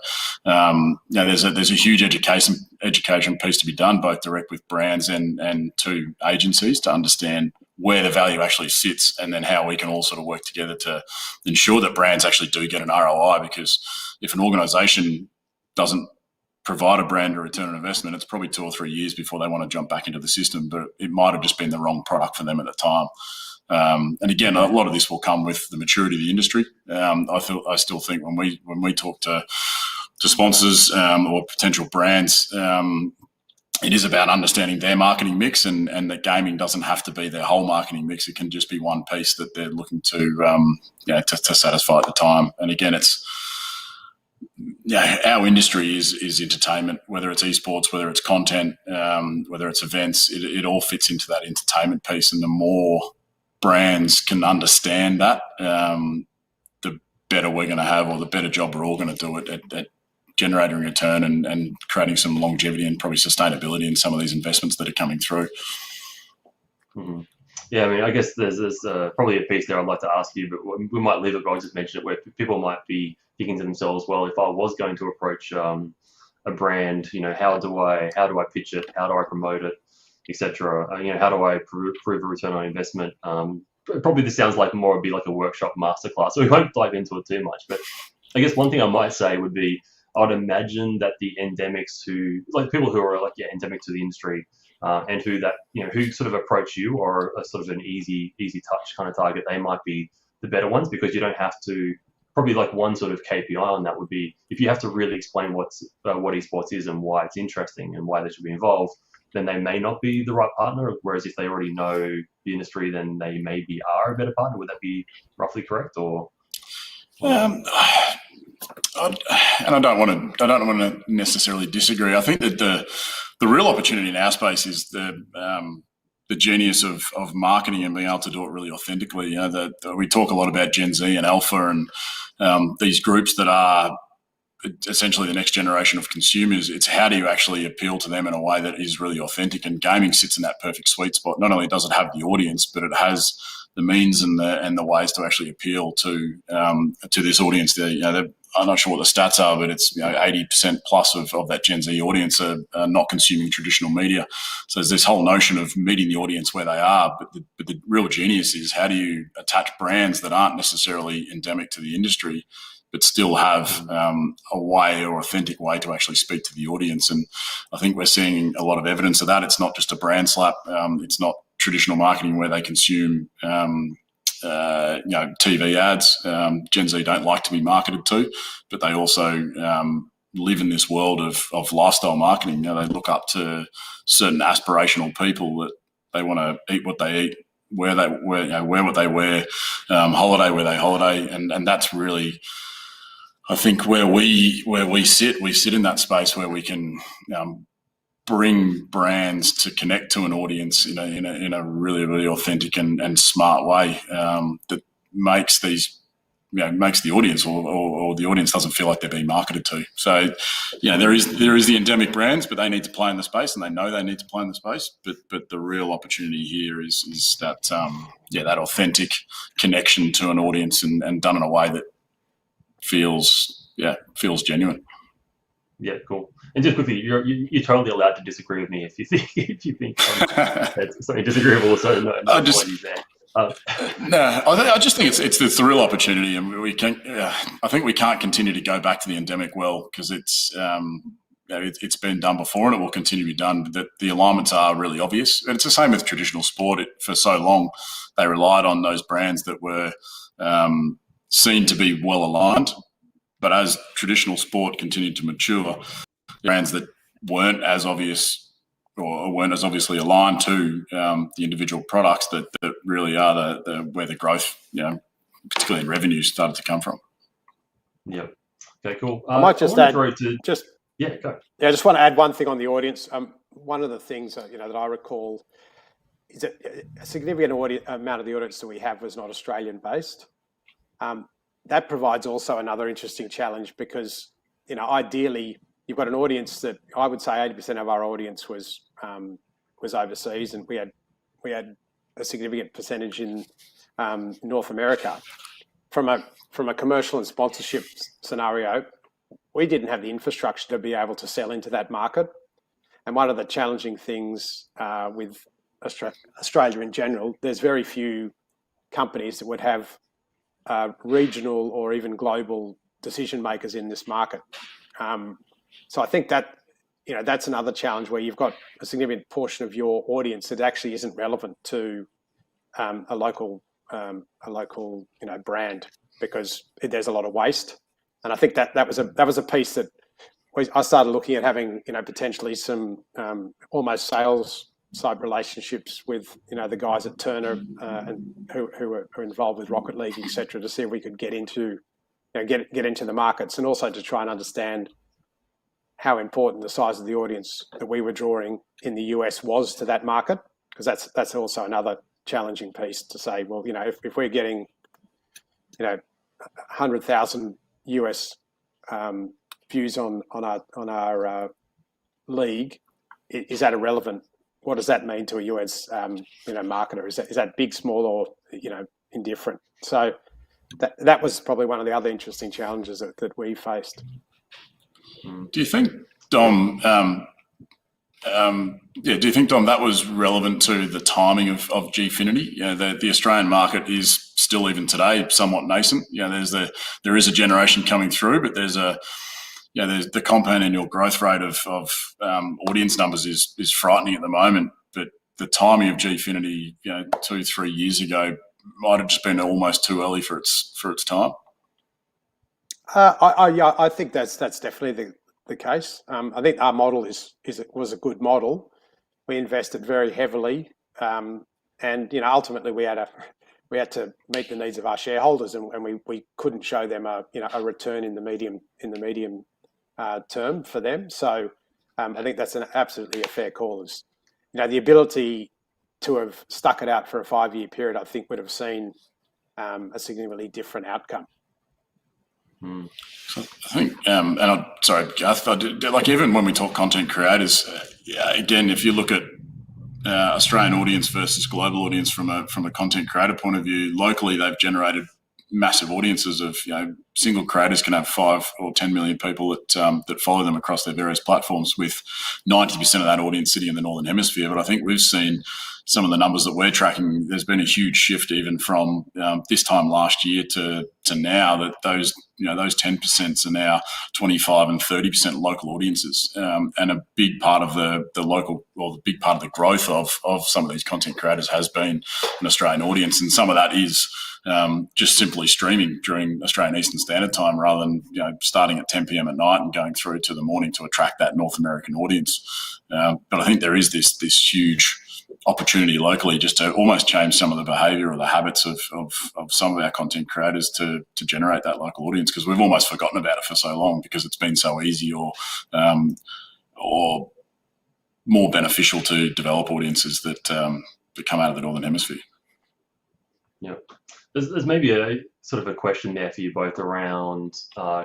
there's a huge education piece to be done, both direct with brands and to agencies, to understand where the value actually sits, and then how we can all sort of work together to ensure that brands actually do get an ROI. Because if an organisation doesn't provide a brand a return on investment, it's probably 2 or 3 years before they want to jump back into the system, but it might have just been the wrong product for them at the time. And again, a lot of this will come with the maturity of the industry. I still think when we talk to sponsors or potential brands, it is about understanding their marketing mix, and that gaming doesn't have to be their whole marketing mix. It can just be one piece that they're looking to satisfy at the time. And again, it's our industry is entertainment, whether it's esports, whether it's content, whether it's events, it all fits into that entertainment piece. And the more brands can understand that, the better we're going to have, or the better job we're all going to do at generating return and creating some longevity and probably sustainability in some of these investments that are coming through. Mm-hmm. Yeah, I mean, I guess there's probably a piece there I'd like to ask you, but we might leave it, but I'll just mention it, where people might be thinking to themselves, well, if I was going to approach a brand, how do I pitch it? How do I promote it, etc.? How do I prove a return on investment? Probably this sounds like more would be like a workshop masterclass, so we won't dive into it too much. But I guess one thing I might say would be, I would imagine that the endemics people who are endemic to the industry, and who sort of approach you, or a sort of an easy touch kind of target, they might be the better ones, because you don't have to, probably like one sort of KPI on that would be, if you have to really explain what esports is and why it's interesting and why they should be involved, then they may not be the right partner. Whereas if they already know the industry, then they maybe are a better partner. Would that be roughly correct, or? I don't want to necessarily disagree. I think that the real opportunity in our space is the genius of marketing and being able to do it really authentically. We talk a lot about Gen Z and Alpha and these groups that are essentially the next generation of consumers. It's how do you actually appeal to them in a way that is really authentic, and gaming sits in that perfect sweet spot. Not only does it have the audience, but it has the means and the ways to actually appeal to this audience. I'm not sure what the stats are, but it's 80% plus of that Gen Z audience are not consuming traditional media. So there's this whole notion of meeting the audience where they are. But the real genius is, how do you attach brands that aren't necessarily endemic to the industry, but still have a way or authentic way to actually speak to the audience? And I think we're seeing a lot of evidence of that. It's not just a brand slap. It's not traditional marketing where they consume TV ads. Gen Z don't like to be marketed to, but they also live in this world of lifestyle marketing. They look up to certain aspirational people that they want to eat what they eat, wear what they wear, holiday where they holiday, and that's really, I think, where we sit. We sit in that space where we can bring brands to connect to an audience in a really, really authentic and smart way that makes these, makes the audience or the audience doesn't feel like they're being marketed to. So, there is the endemic brands, but they need to play in the space, and they know they need to play in the space. But the real opportunity here is that that authentic connection to an audience and done in a way that feels genuine. Yeah, cool. And just quickly, you're totally allowed to disagree with me if you think it's something disagreeable. So no apologies there. I just think it's the real opportunity, and we can. I think we can't continue to go back to the endemic well, because it's been done before and it will continue to be done. But the alignments are really obvious, and it's the same with traditional sport. For so long, they relied on those brands that were seen to be well aligned. But as traditional sport continued to mature, brands that weren't as obvious or weren't as obviously aligned to the individual products that really are where the growth, particularly in revenue, started to come from. Yeah. Okay. Cool. I might just add. Go. Yeah, I just want to add one thing on the audience. One of the things that I recall is that a significant amount of the audience that we have was not Australian based. That provides also another interesting challenge, because ideally you've got an audience that I would say 80% of our audience was overseas, and we had a significant percentage in North America. From a commercial and sponsorship scenario, we didn't have the infrastructure to be able to sell into that market. And one of the challenging things with Australia in general, there's very few companies that would have regional or even global decision makers in this market. So I think that that's another challenge, where you've got a significant portion of your audience that actually isn't relevant to a local brand, because there's a lot of waste. And I think that was a piece that I started looking at, having potentially some almost sales side relationships with the guys at Turner and who are involved with Rocket League, etc., to see if we could get into get into the markets, and also to try and understand how important the size of the audience that we were drawing in the US was to that market, because that's also another challenging piece to say, well, if we're getting 100,000 US views on our league, is that irrelevant? What does that mean to a US marketer? Is that big, small, or indifferent? So that was probably one of the other interesting challenges that we faced. Do you think, Dom? Do you think, Dom, that was relevant to the timing of Gfinity? The Australian market is still, even today, somewhat nascent. There is a generation coming through, but there's the compound annual growth rate of audience numbers is frightening at the moment. But the timing of Gfinity, 2-3 years ago, might have just been almost too early for its time. I think that's definitely the case. I think our model was a good model. We invested very heavily, and ultimately we had to meet the needs of our shareholders, and we couldn't show them a return in the medium term for them. So I think that's absolutely a fair call. The ability to have stuck it out for a 5-year period, I think, would have seen a significantly different outcome. So I think, and I'm sorry, Garth, even when we talk content creators, again, if you look at Australian audience versus global audience from a content creator point of view, locally they've generated massive audiences of, single creators can have 5 or 10 million people that follow them across their various platforms, with 90% of that audience sitting in the Northern Hemisphere. But I think we've seen some of the numbers that we're tracking. There's been a huge shift even from this time last year to now, that those 10% are now 25 and 30% local audiences, and a big part of the local, or the big part of the growth of some of these content creators has been an Australian audience, and some of that is just simply streaming during Australian Eastern Standard Time, rather than starting at 10 p.m. at night and going through to the morning to attract that North American audience. But I think there is this huge opportunity locally just to almost change some of the behaviour or the habits of some of our content creators to generate that local audience, because we've almost forgotten about it for so long because it's been so easy, or more beneficial to develop audiences that come out of the Northern Hemisphere. Yeah. There's maybe a sort of a question there for you both around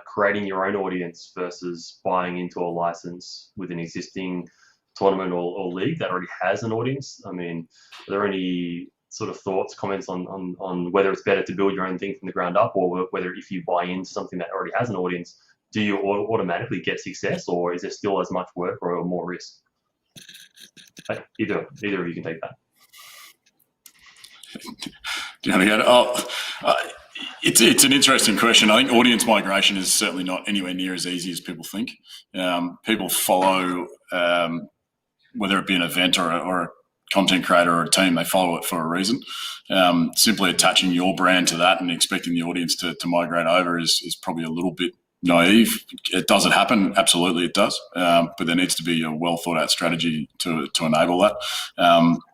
creating your own audience versus buying into a license with an existing tournament or league that already has an audience. I mean, are there any sort of thoughts, comments on whether it's better to build your own thing from the ground up, or whether if you buy into something that already has an audience, do you automatically get success, or is there still as much work or more risk? Either of you can take that. It's an interesting question. I think audience migration is certainly not anywhere near as easy as people think. People follow, whether it be an event or a content creator or a team, they follow it for a reason. Simply attaching your brand to that and expecting the audience to migrate over is probably a little bit naive. Does it happen? Absolutely it does. But there needs to be a well thought out strategy to enable that.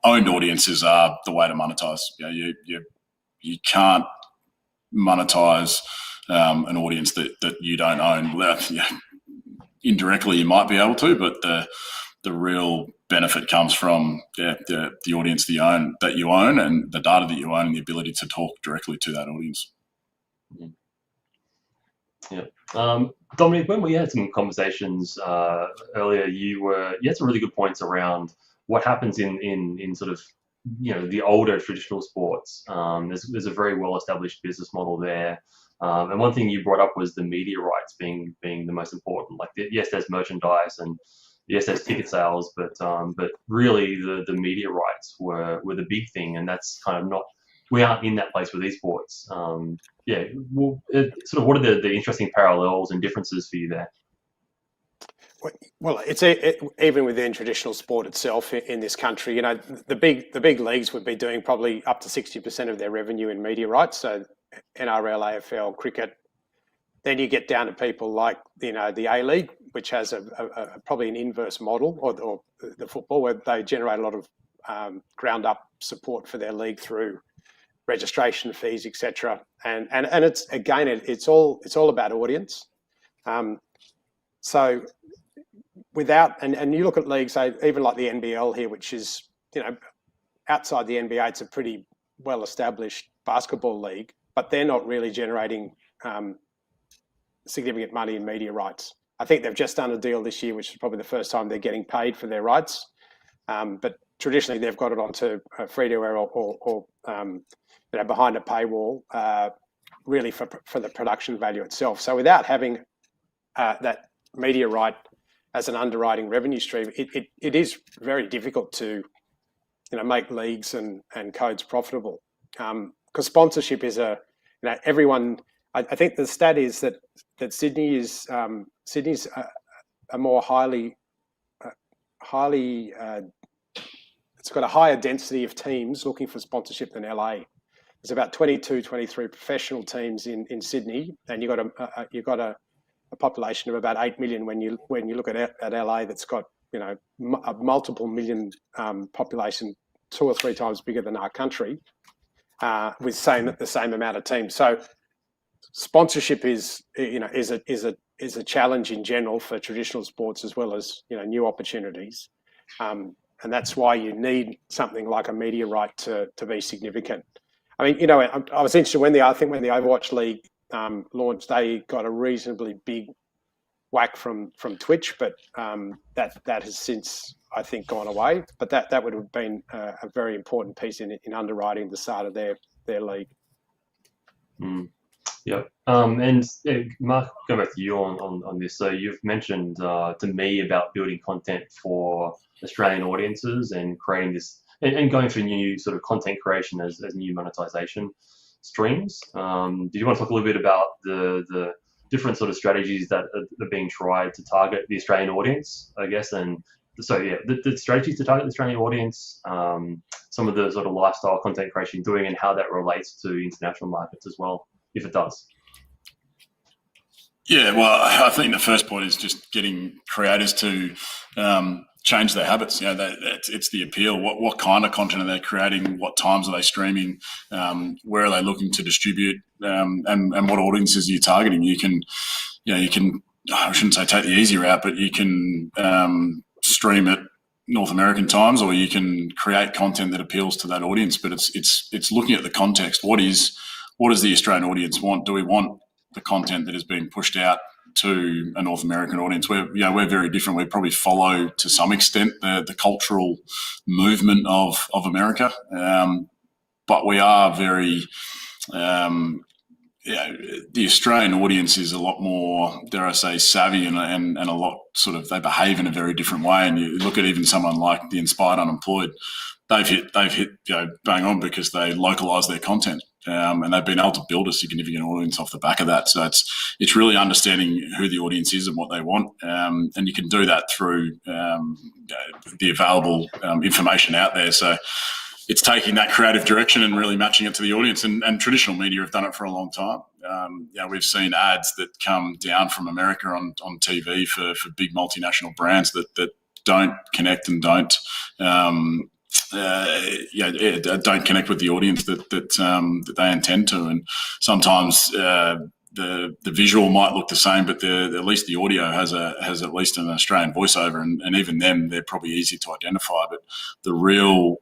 Owned audiences are the way to monetize. You can't monetize an audience that you don't own. Indirectly you might be able to, but the real benefit comes from the audience that you own and the data that you own and the ability to talk directly to that audience. Yeah. Dominic, when we had some conversations earlier, you had some really good points around what happens in sort of, the older traditional sports. There's a very well-established business model there. And one thing you brought up was the media rights being the most important. Like, yes, there's merchandise and yes, there's ticket sales, but really the media rights were the big thing, and that's kind of not. We aren't in that place with esports. Sort of what are the interesting parallels and differences for you there? Well, it's even within traditional sport itself in this country. The big leagues would be doing probably up to 60% of their revenue in media rights. So NRL, AFL, cricket. Then you get down to people like the A-League, which has probably an inverse model, or the football, where they generate a lot of ground up support for their league through registration fees, etc. And it's again it's all about audience. So without and you look at leagues, even like the NBL here, which is outside the NBA, it's a pretty well established basketball league, but they're not really generating significant money in media rights. I think they've just done a deal this year, which is probably the first time they're getting paid for their rights. But traditionally, they've got it onto free to air or behind a paywall, really for the production value itself. So without having that media right as an underwriting revenue stream, it is very difficult to make leagues and codes profitable. Because sponsorship is everyone. I think the stat is that Sydney's a more highly it's got a higher density of teams looking for sponsorship than LA. There's about 22, 23 professional teams in Sydney, and you've got a population of about 8 million when you look at LA that's got a multiple million population, 2 or 3 times bigger than our country, with the same amount of teams. So sponsorship is a challenge in general for traditional sports as well as new opportunities, and that's why you need something like a media right to be significant. I mean, I was interested when the Overwatch League launched, they got a reasonably big whack from Twitch, but that has since, I think, gone away. But that would have been a very important piece in underwriting the start of their league. Yeah. And Mark, going back to you on this. So you've mentioned to me about building content for Australian audiences and creating this and going through new sort of content creation as new monetization streams. Do you want to talk a little bit about the different sort of strategies that are being tried to target the Australian audience, I guess? And so, yeah, the strategies to target the Australian audience, some of the sort of lifestyle content creation you're doing, and how that relates to international markets as well, if it does. Yeah, well, I think the first point is just getting creators to change their habits. It's the appeal. What kind of content are they creating? What times are they streaming? Where are they looking to distribute? And what audiences are you targeting? You can, I shouldn't say take the easy route, but you can stream it North American times, or you can create content that appeals to that audience. But it's looking at the context. What does the Australian audience want? Do we want the content that is being pushed out to a North American audience? We're very different. We probably follow to some extent the cultural movement of America, but we are very. The Australian audience is a lot more, dare I say, savvy and a lot they behave in a very different way. And you look at even someone like the Inspired Unemployed, they've hit bang on because they localise their content, and they've been able to build a significant audience off the back of that. So it's really understanding who the audience is and what they want, and you can do that through the available information out there. So it's taking that creative direction and really matching it to the audience. And traditional media have done it for a long time. We've seen ads that come down from America on TV for big multinational brands that don't connect and don't connect with the audience that they intend to. And sometimes the visual might look the same, but at least the audio has at least an Australian voiceover, and even them, they're probably easy to identify. But the real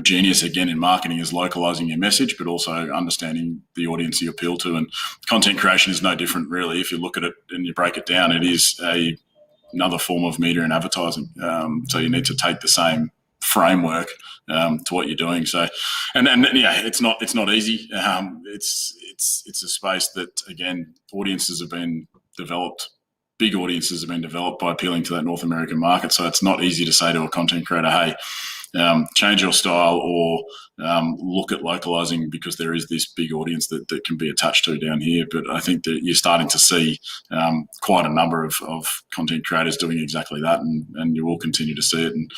genius, again, in marketing is localizing your message, but also understanding the audience you appeal to. And content creation is no different, really. If you look at it and you break it down, it is another form of media and advertising. So you need to take the same framework to what you're doing. So, and it's not easy. It's a space that, again, audiences have been developed. Big audiences have been developed by appealing to that North American market. So it's not easy to say to a content creator, hey, change your style or look at localizing, because there is this big audience that can be attached to down here. But I think that you're starting to see quite a number of content creators doing exactly that, and you will continue to see it. And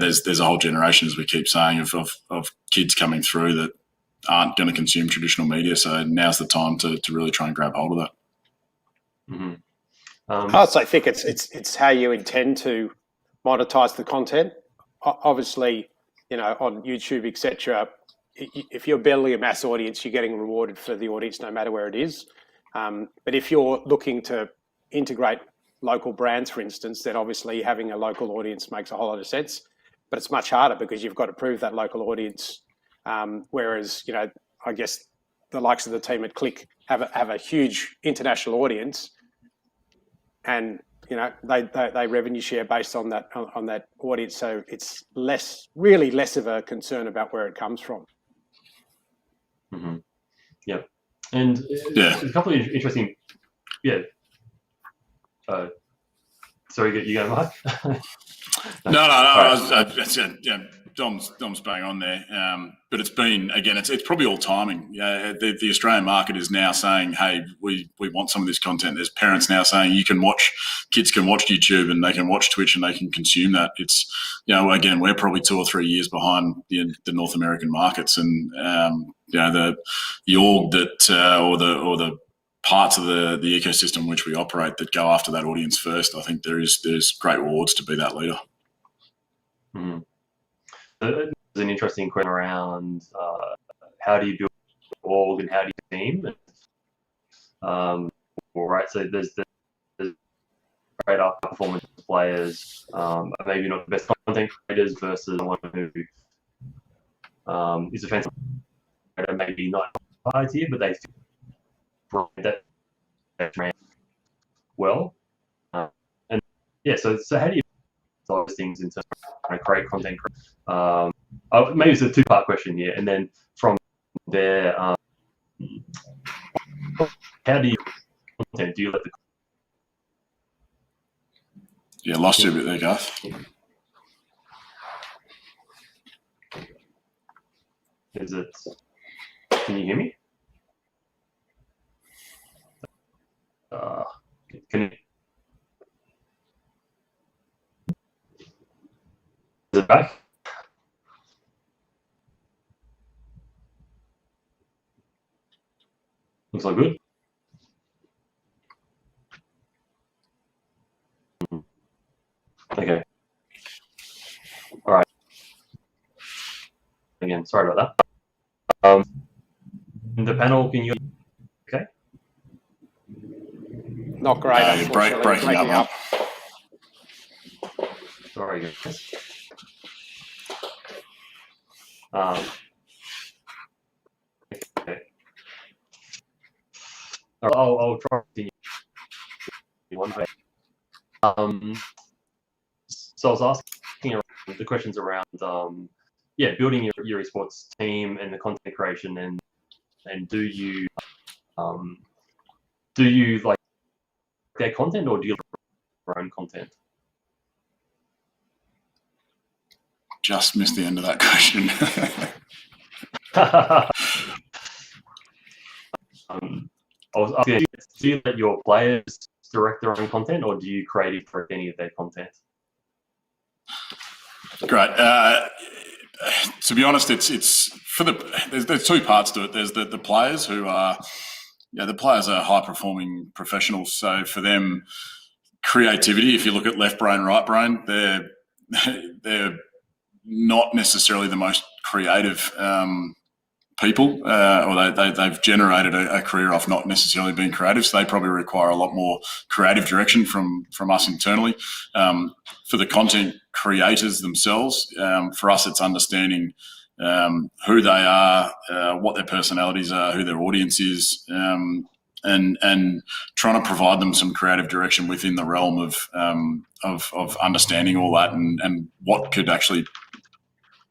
there's a whole generation, as we keep saying, of kids coming through that aren't going to consume traditional media. So now's the time to really try and grab hold of that. Mm-hmm. I also think it's how you intend to monetize the content. Obviously, on YouTube, etc., if you're building a mass audience, you're getting rewarded for the audience no matter where it is. But if you're looking to integrate local brands, for instance, then obviously having a local audience makes a whole lot of sense. But it's much harder because you've got to prove that local audience. Whereas, I guess the likes of the team at Click have a huge international audience, and they revenue share based on that audience. So it's really less of a concern about where it comes from. Mm-hmm. Yeah, and a couple of interesting. Yeah. Sorry, you go, Mike. No. Dom's bang on there, but it's been, again, it's probably all timing. The Australian market is now saying, hey, we want some of this content. There's parents now saying kids can watch YouTube and they can watch Twitch and they can consume that. It's, again, we're probably 2 or 3 years behind the North American markets, and the org that or the parts of the ecosystem which we operate that go after that audience first. I think there's great rewards to be that leader. Mm-hmm. There's an interesting question around how do you build an org and how do you team? Right, so there's great performance players, maybe not the best content creators versus someone who is a fancy creator, maybe not high tier, but they feel that well. And yeah, so how do you those things in terms of create content? Maybe it's a two-part question here, and then from there, how do you content? Do you let the lost you a bit there, Garth. Is it? Can you hear me? Can you? Is it back? Looks like good. Okay. All right. Again, sorry about that. The panel, can you? Okay. Not great. Breaking up. Sorry, guys. Okay. I'll try to continue one way. So I was asking around the questions around building your esports team and the content creation, and do you like their content, or do you like your own content? Just missed the end of that question. I was asking, do you let your players direct their own content, or do you create for any of their content? Great. To be honest, it's for there's two parts to it. There's the players who are, the players are high performing professionals. So for them, creativity, if you look at left brain, right brain, they're not necessarily the most creative people, or they've generated a career off not necessarily being creative, so they probably require a lot more creative direction from us internally. For the content creators themselves, for us it's understanding who they are, what their personalities are, who their audience is, and trying to provide them some creative direction within the realm of understanding all that and what could actually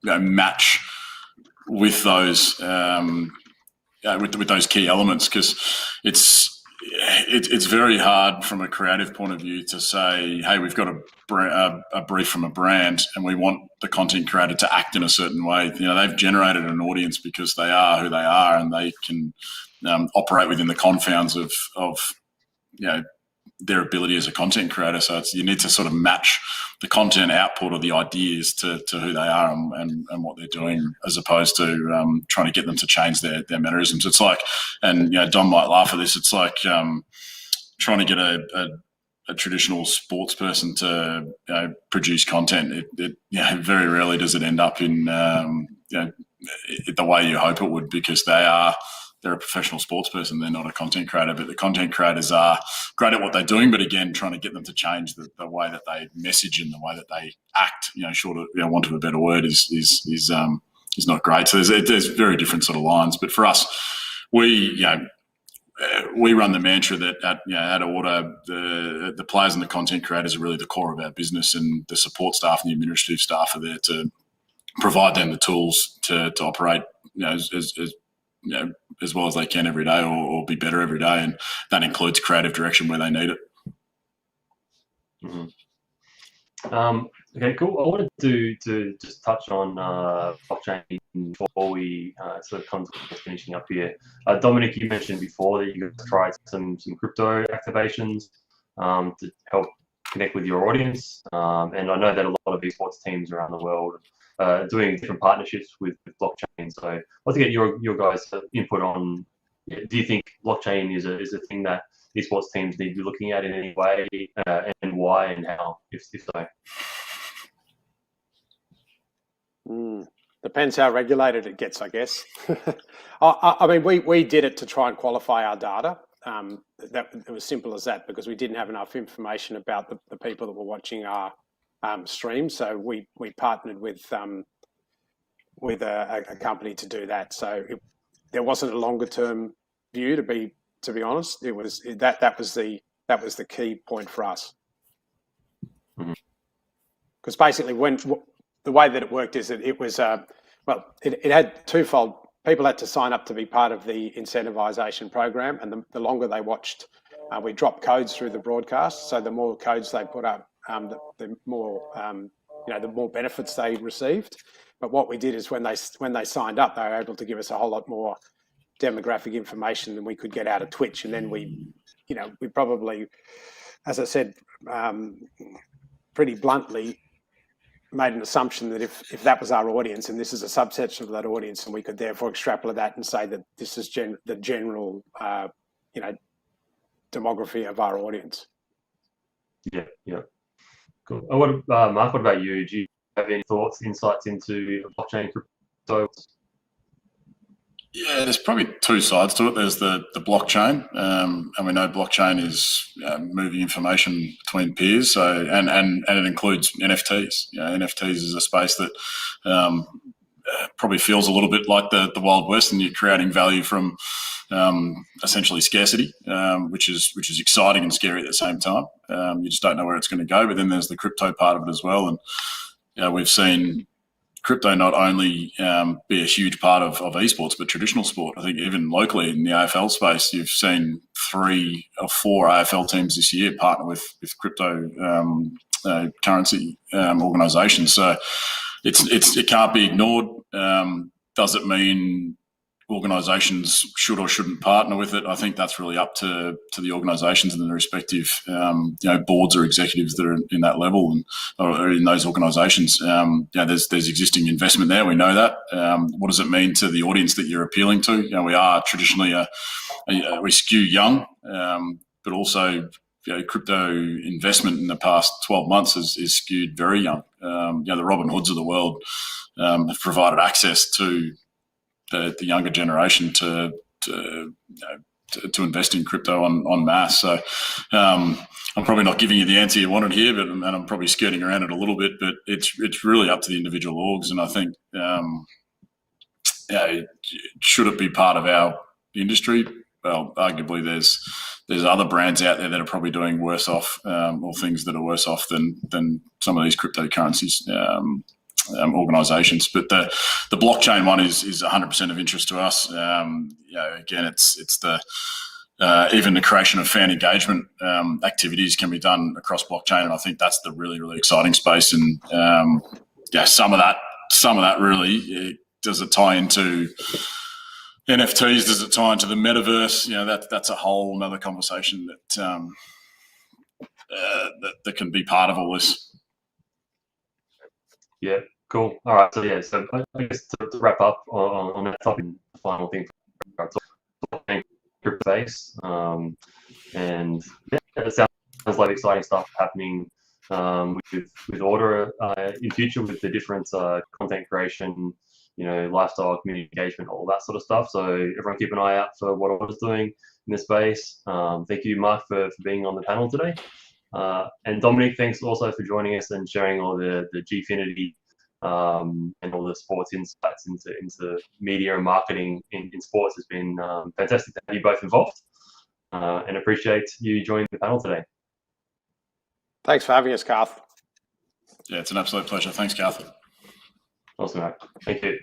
match with those with those key elements, because it's very hard from a creative point of view to say, hey, we've got a brief from a brand and we want the content creator to act in a certain way. They've generated an audience because they are who they are, and they can operate within the confines of their ability as a content creator. So you need to sort of match the content output or the ideas to who they are and what they're doing, as opposed to trying to get them to change their mannerisms. It's like, and Don might laugh at this, it's like trying to get a traditional sports person to produce content. It very rarely does it end up in the way you hope it would, because they're a professional sports person. They're not a content creator, but the content creators are great at what they're doing. But again, trying to get them to change the way that they message and the way that they act, short of want of a better word, is not great. So there's very different sort of lines. But for us, we run the mantra that at Order, the players and the content creators are really the core of our business, and the support staff and the administrative staff are there to provide them the tools to operate as well as they can every day, or be better every day, and that includes creative direction where they need it. Mm-hmm. Okay, cool. I wanted to just touch on blockchain before we sort of come to finishing up here. Dominic, you mentioned before that you guys tried some crypto activations to help connect with your audience, and I know that a lot of esports teams around the world doing different partnerships with blockchain. So I'd like to get your guys' input on, do you think blockchain is a thing that esports teams need to be looking at in any way, and why and how, if so? Depends how regulated it gets, I guess. I mean, we did it to try and qualify our data. It was simple as that, because we didn't have enough information about the people that were watching our stream. So we partnered with a company to do that. So there wasn't a longer term view, to be honest. It was that was the key point for us. Because basically, the way that it worked is that it was it had twofold. People had to sign up to be part of the incentivization program, and the longer they watched, we dropped codes through the broadcast. So the more codes they put up, the more the more benefits they received. But what we did is when they signed up, they were able to give us a whole lot more demographic information than we could get out of Twitch. And then we probably, as I said, pretty bluntly, made an assumption that if that was our audience, and this is a subset of that audience, and we could therefore extrapolate that and say that this is the general demography of our audience. Yeah. Cool. Mark, what about you? Do you have any thoughts, insights into blockchain crypto? Yeah, there's probably two sides to it. There's the blockchain, and we know blockchain is moving information between peers. So and it includes NFTs. NFTs is a space that probably feels a little bit like the Wild West, and you're creating value from essentially scarcity, which is exciting and scary at the same time. You just don't know where it's going to go. But then there's the crypto part of it as well, and we've seen crypto not only be a huge part of esports, but traditional sport. I think even locally in the AFL space, you've seen 3 or 4 AFL teams this year partner with crypto currency organisations. So it can't be ignored. Does it mean organisations should or shouldn't partner with it? I think that's really up to the organisations and the respective boards or executives that are in that level and or in those organisations. There's existing investment there. We know that. What does it mean to the audience that you're appealing to? We are traditionally we skew young, but also crypto investment in the past 12 months is skewed very young. The Robin Hoods of the world have provided access to the younger generation to invest in crypto en masse. So I'm probably not giving you the answer you wanted here, and I'm probably skirting around it a little bit. But it's really up to the individual orgs, and I think should it be part of our industry? Well, arguably there's other brands out there that are probably doing worse off, or things that are worse off than some of these cryptocurrencies. Organisations, but the blockchain one is 100% of interest to us. Again, it's the even the creation of fan engagement activities can be done across blockchain, and I think that's the really, really exciting space. And some of that really does it tie into NFTs? Does it tie into the metaverse? That's a whole another conversation that can be part of all this. Yeah, cool. All right, so I guess to wrap up on that topic, the final thing for talking crypto space, and it sounds like exciting stuff happening with Order in future with the different content creation, lifestyle, community engagement, all that sort of stuff. So everyone keep an eye out for what Order's doing in this space. Thank you, Mark, for being on the panel today. And Dominic, thanks also for joining us and sharing all the Gfinity and all the sports insights into media and marketing in sports. Has been fantastic to have you both involved, and appreciate you joining the panel today. Thanks for having us, Garth. Yeah, it's an absolute pleasure. Thanks, Garth. Awesome, Mark. Thank you.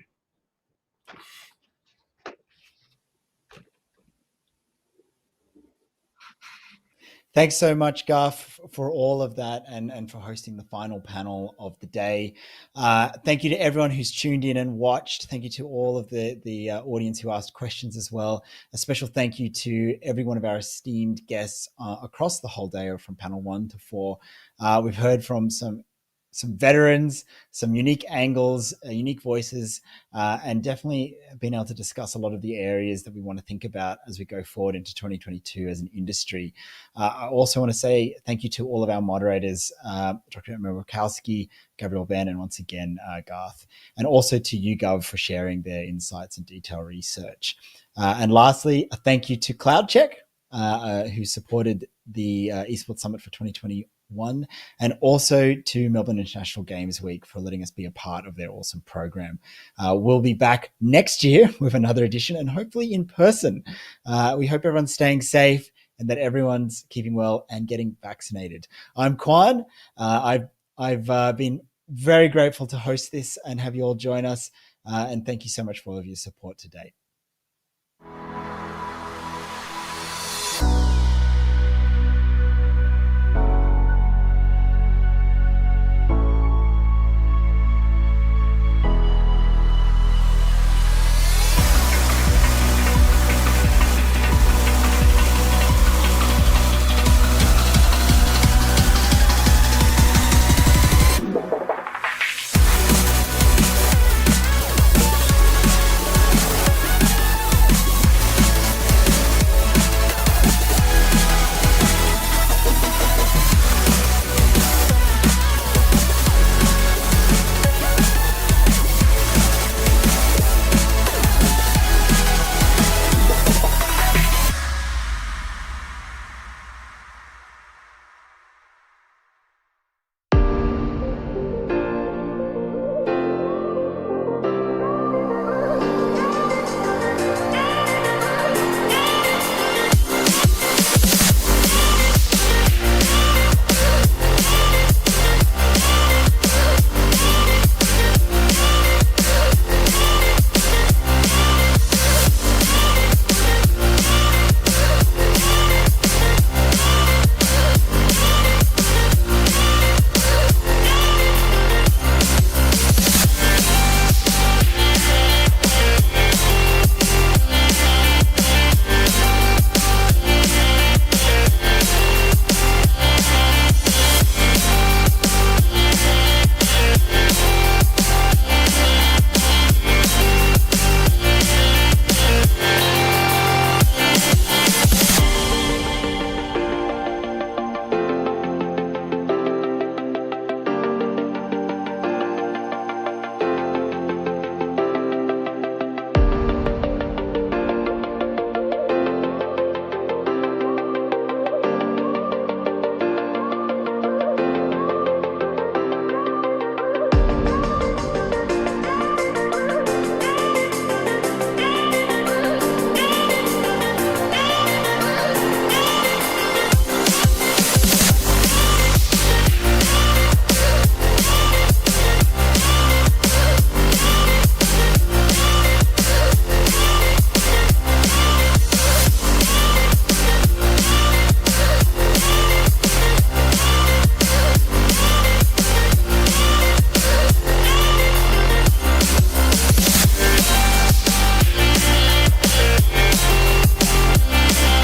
Thanks so much, Garth, for all of that and for hosting the final panel of the day. Thank you to everyone who's tuned in and watched. Thank you to all of the audience who asked questions as well. A special thank you to every one of our esteemed guests across the whole day, from panel 1 to 4. We've heard from some veterans, some unique angles, unique voices, and definitely been able to discuss a lot of the areas that we want to think about as we go forward into 2022 as an industry. I also want to say thank you to all of our moderators, Dr. Emma Wachowski, Gabriel Ben, and once again, Garth, and also to YouGov for sharing their insights and detailed research. And lastly, a thank you to CloudCheck, who supported the Esports Summit for 2021, and also to Melbourne International Games Week for letting us be a part of their awesome program. We'll be back next year with another edition, and hopefully in person. We hope everyone's staying safe and that everyone's keeping well and getting vaccinated. I'm Quan. I've been very grateful to host this and have you all join us. And thank you so much for all of your support to date.